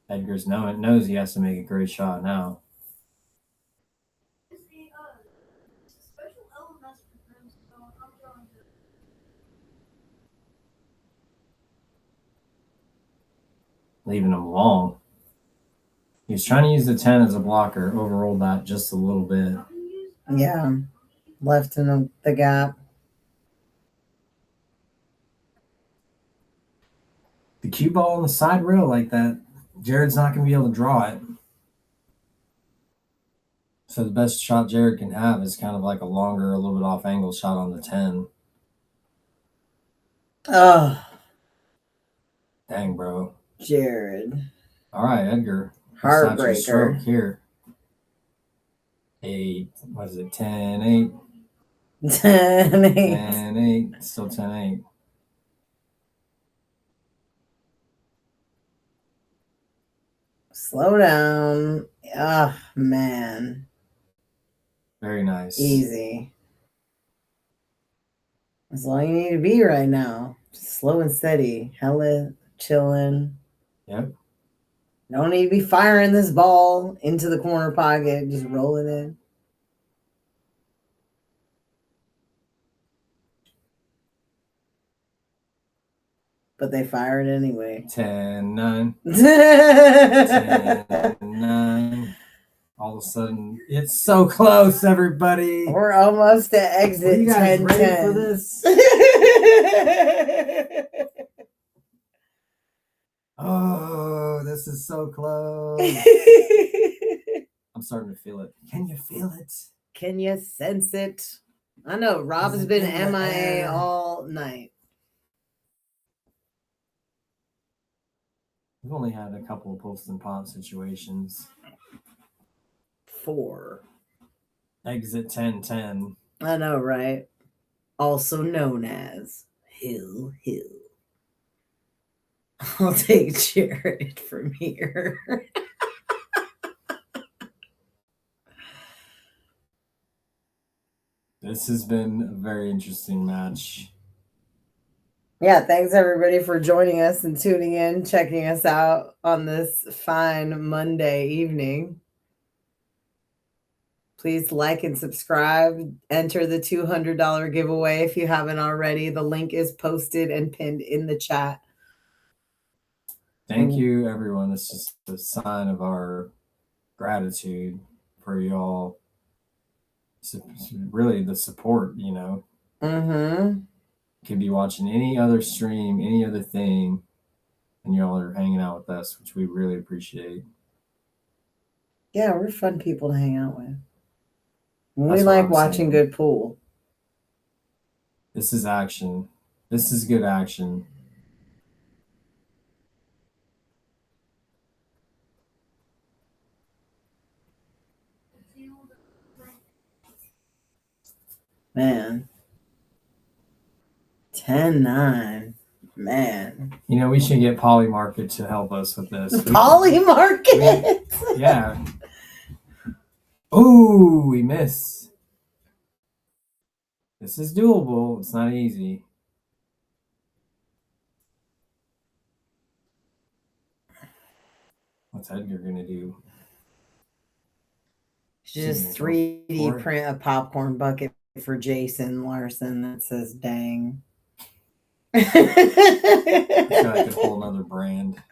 Edgar's knows he has to make a great shot now. It's a special LMS for them, so I'm drawing to Leaving him long. He was trying to use the 10 as a blocker. Overrolled that just a little bit. Yeah. Left in the gap. The cue ball on the side rail like that, Jared's not going to be able to draw it. So the best shot Jared can have is kind of like a longer, a little bit off angle shot on the 10. Oh, Dang, bro. Jared. All right, Edgar. Heartbreaker. Stroke here. 8. What is it? 10-8. 10-8. 10-8. Still 10-8. Slow down. Ah, man. Very nice. Easy. That's all you need to be right now. Just slow and steady. Hella chilling. Yep. Don't need to be firing this ball into the corner pocket. Just roll it in. But they fire it anyway. 10-9. 10-9. All of a sudden, it's so close, everybody. We're almost at exit. Are you guys 10-10. ready for this? Oh, this is so close. I'm starting to feel it. Can you feel it? Can you sense it? I know Rob has been MIA all night. We've only had a couple of post and pop situations. 4. Exit 10-10. I know, right? Also known as Hill. I'll take Jared from here. This has been a very interesting match. Yeah, thanks everybody for joining us and tuning in, checking us out on this fine Monday evening. Please like and subscribe. Enter the $200 giveaway if you haven't already. The link is posted and pinned in the chat. Thank you, everyone. It's just a sign of our gratitude for y'all. It's really the support, you know. Mm-hmm. Could be watching any other stream, any other thing, and y'all are hanging out with us, which we really appreciate. Yeah, we're fun people to hang out with. We That's what like I'm watching saying. good pool. This is action. This is good action. Man. 10-9. Man. You know, we should get Poly Market to help us with this. Poly Market. Yeah. Oh, we miss. This is doable. It's not easy. What's Edgar gonna do? Just 3D print a popcorn bucket for Jason Larson that says "dang." I feel like I could pull another brand.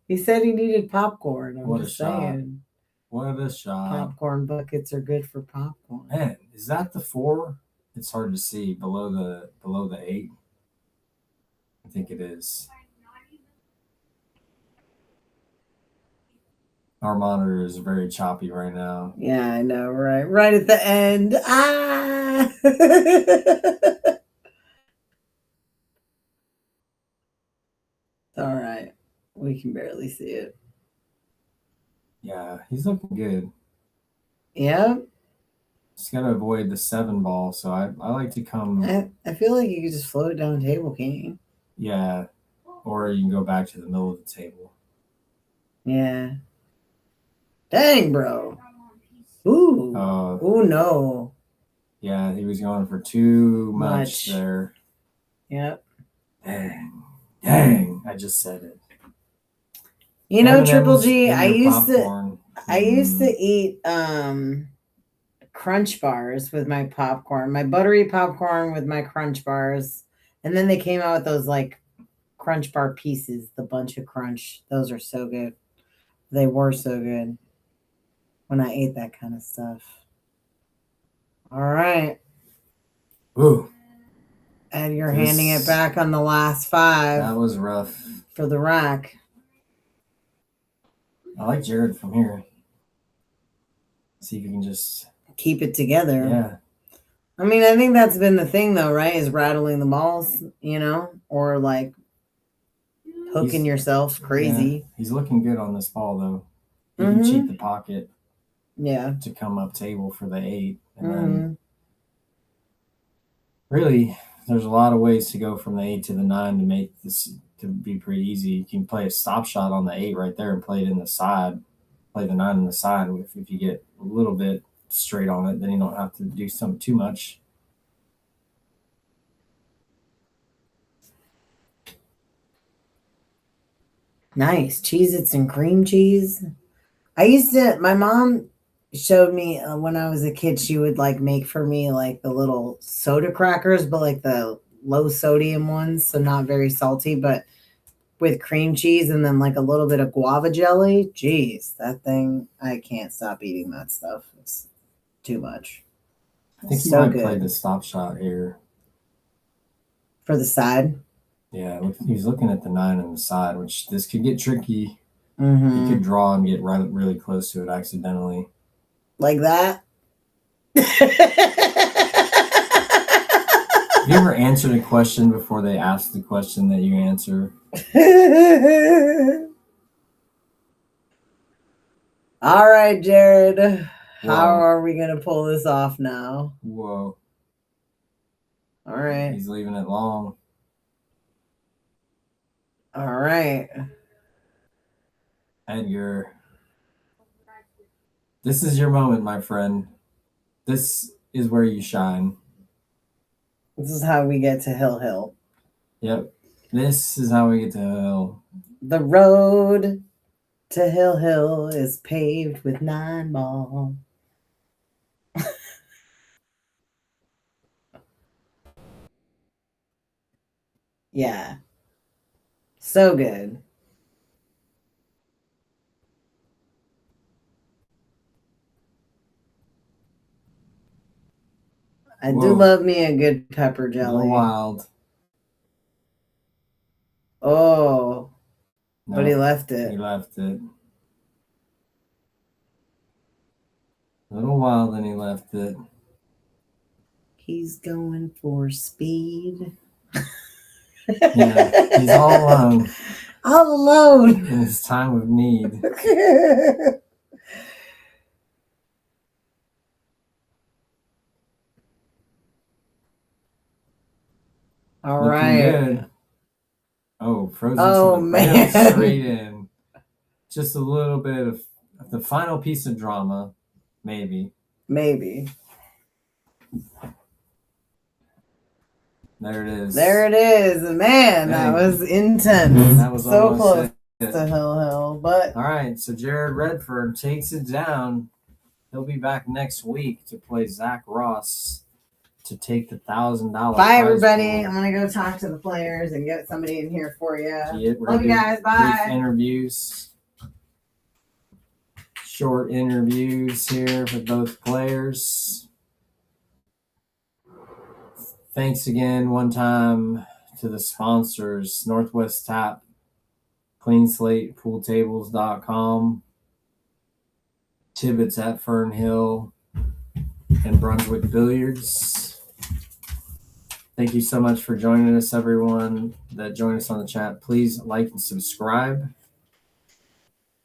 He said he needed popcorn. I'm What a just shot. saying. What a shot. Popcorn buckets are good for popcorn. Man, is that the 4? It's hard to see below the 8. I think it is. Our monitor is very choppy right now. Yeah, I know, right? Right at the end. Ah! All right. We can barely see it. Yeah, he's looking good. Yep. Just got to avoid the 7 ball. So I like to come. I feel like you could just float it down the table, can't you? Yeah. Or you can go back to the middle of the table. Yeah. Dang, bro. Ooh. Ooh, no. Yeah, he was going for too much there. Yep. Dang. I just said it. You know, Triple G, I used popcorn. to eat Crunch bars with my popcorn, my buttery popcorn with my Crunch bars. And then they came out with those like Crunch bar pieces, the bunch of Crunch. Those are so good. They were so good when I ate that kind of stuff. All right. Ooh. And you're handing it back on the last 5. That was rough. For the rack. I like Jared from here. See if you can just keep it together. Yeah. I mean, I think that's been the thing though, right? Is rattling the balls, you know, or like hooking yourself crazy. Yeah. He's looking good on this ball though. You can cheat the pocket. Yeah. To come up table for the 8. And then really there's a lot of ways to go from the 8 to the 9 to make this to be pretty easy. You can play a stop shot on the 8 right there and play it in the side. Play the 9 in the side. If you get a little bit straight on it, then you don't have to do something too much. Nice. Cheez-Its and cream cheese. My mom showed me when I was a kid, she would like make for me like the little soda crackers, but like the low sodium ones. So not very salty, but with cream cheese and then like a little bit of guava jelly. Jeez, that thing, I can't stop eating that stuff. It's too much. I think you might play the stop shot here. For the side? Yeah, he's looking at the 9 on the side, which this could get tricky. Mm-hmm. You could draw and get really close to it accidentally. Like that? Have you ever answered a question before they ask the question that you answer? All right, Jared. Whoa. How are we going to pull this off now? Whoa. All right. He's leaving it long. All right. Edgar. This is your moment, my friend. This is where you shine. This is how we get to Hill. Yep. This is how we get to Hill. The road to Hill is paved with 9 ball. Yeah. So good. I do love me a good pepper jelly. Wild. Oh. No, but he left it. He left it. A little wild, and he left it. He's going for speed. Yeah, he's all alone. All alone. In his time of need. All Looking right. good. Oh, frozen Oh, to the man. ground, straight in. Just a little bit of the final piece of drama, maybe. Maybe. There it is. There it is. Man, that Dang. was intense. That was so almost close it. to Hill. But All right, so Jared Redfern takes it down. He'll be back next week to play Zach Ross to take the $1,000. bye, everybody. I'm going to go talk to the players and get somebody in here for you. We're Love you gonna do guys. Bye. brief interviews. Short interviews here with both players. Thanks again one time to the sponsors, Northwest Tap, CleanSlatePoolTables.com, Tibbitts at Fernhill, and Brunswick Billiards. Thank you so much for joining us, everyone that joined us on the chat. Please like and subscribe.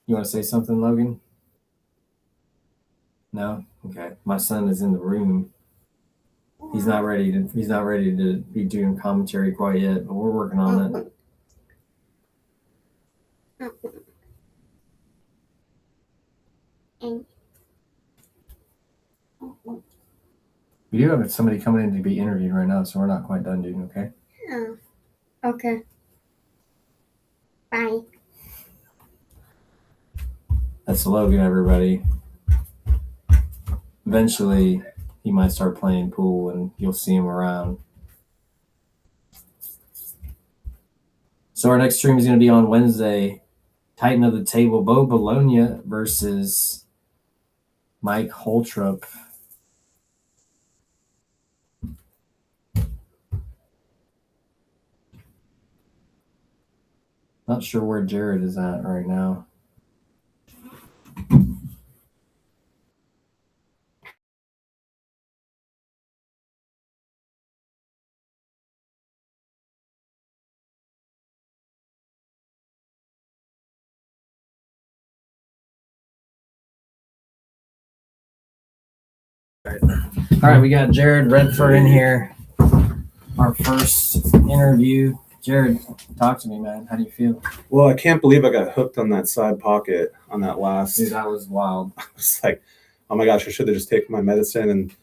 You want to say something, Logan? No? Okay. My son is in the room. He's not ready to be doing commentary quite yet, but we're working on it. We do have somebody coming in to be interviewed right now, so we're not quite done, dude, okay? Oh, okay. Bye. That's Logan, everybody. Eventually, he might start playing pool, and you'll see him around. So our next stream is going to be on Wednesday. Titan of the table, Bo Bologna versus Mike Holtrup. Not sure where Jared is at right now. All right, we got Jared Redfern in here. Our first interview. Jared, talk to me, man. How do you feel? Well, I can't believe I got hooked on that side pocket on that last. Dude, that was wild. I was like, oh my gosh, I should have just taken my medicine and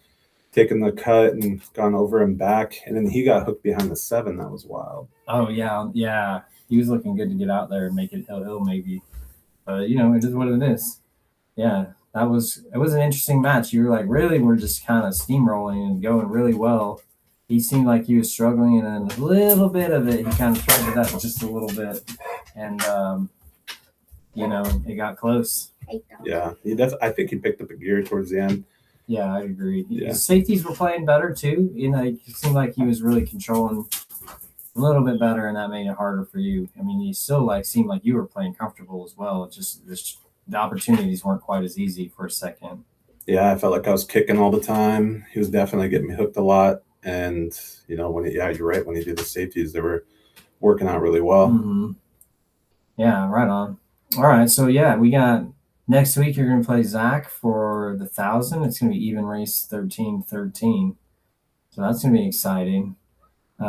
taken the cut and gone over and back. And then he got hooked behind the 7. That was wild. Oh, yeah. He was looking good to get out there and make it hill maybe. But, it is what it is. Yeah, it was an interesting match. You were like, really? We're just kind of steamrolling and going really well. He seemed like he was struggling, and then a little bit of it, he kind of tried it up just a little bit. And, it got close. Yeah, I think he picked up a gear towards the end. Yeah, I agree. Yeah. The safeties were playing better, too. It seemed like he was really controlling a little bit better, and that made it harder for you. I mean, you still seemed like you were playing comfortable as well. It's just the opportunities weren't quite as easy for a second. Yeah, I felt like I was kicking all the time. He was definitely getting me hooked a lot. And, you're right. When he did the safeties, they were working out really well. Mm-hmm. Yeah, right on. All right. So, we got next week, you're going to play Zach for the 1,000. It's going to be even race 13-13. So that's going to be exciting. I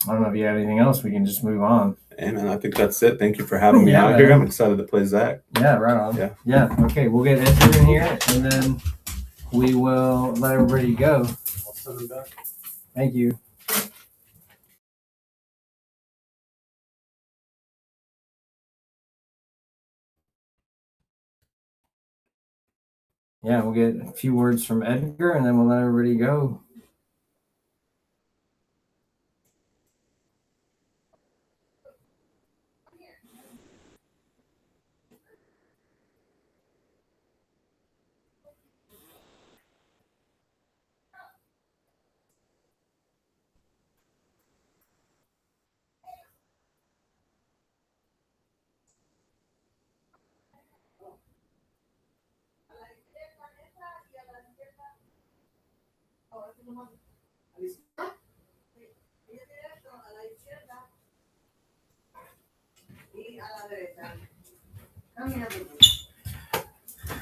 don't know if you have anything else. We can just move on. Hey, man, I think that's it. Thank you for having me out here. I'm excited to play Zach. Yeah, right on. Yeah. Okay, we'll get Edgar in here, and then we will let everybody go. I'll send him back. Thank you. Yeah, we'll get a few words from Edgar, and then we'll let everybody go.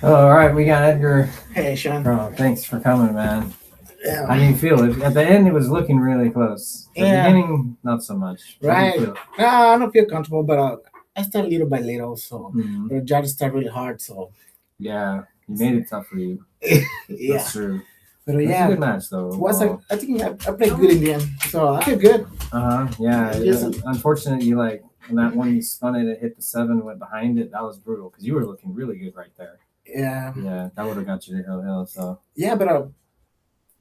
All right, we got Edgar. Hey, Shawn. Oh, thanks for coming, man. How Yeah. do you feel? At the end, it was looking really close. At the Yeah. beginning, not so much. How do you Right. feel? No, I don't feel comfortable, but I start little by little. So Mhm. the judge start really hard. So Yeah, you made it tough for you. yeah, That's true. but It was a yeah. good match, though. Was I think I played good in the end. So I feel good. Yeah. Yes. Unfortunately, you like when that one you spun it, it hit the 7, went behind it. That was brutal because you were looking really good right there. Yeah. Yeah, that would have got you to hill. So. Yeah, but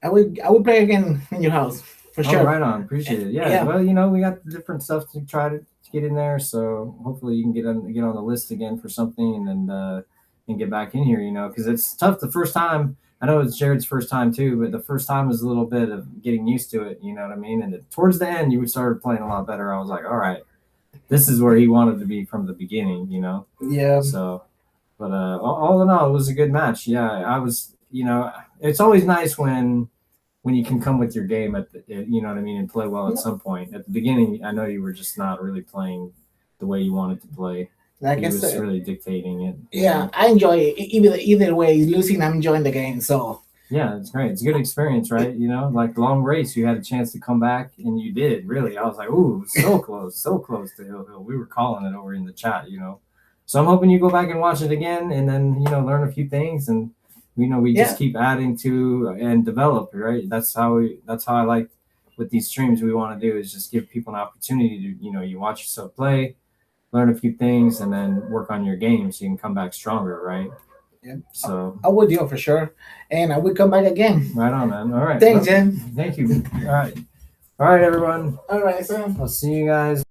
I would play again in your house for sure. Oh, right on. Appreciate it. Yeah. Yeah. Well, we got different stuff to try to get in there. So hopefully you can get on the list again for something and get back in here. Because it's tough the first time. I know it's Jared's first time too, but the first time was a little bit of getting used to it. You know what I mean? And towards the end, you started playing a lot better. I was like, all right, this is where he wanted to be from the beginning. Yeah. So, but all in all, it was a good match. Yeah, I was. It's always nice when you can come with your game you know what I mean, and play well at some point. At the beginning, I know you were just not really playing the way you wanted to play. Like He I was said, really dictating it. yeah, I enjoy it. Either way, losing, I'm enjoying the game. So Yeah, it's great. It's a good experience, right? Like long race, you had a chance to come back, and you did. Really, I was like, ooh, so close to Hill. We were calling it over in the chat. So I'm hoping you go back and watch it again, and then learn a few things, and we just keep adding to and develop, right? That's how I like with these streams. We want to do is just give people an opportunity to you watch yourself play, learn a few things, and then work on your game so you can come back stronger, right? Yeah. So I would do for sure, and I would come back again. right on, man. All right. Thanks, Well, Jen. thank you. All right, everyone. All right, so. I'll see you guys.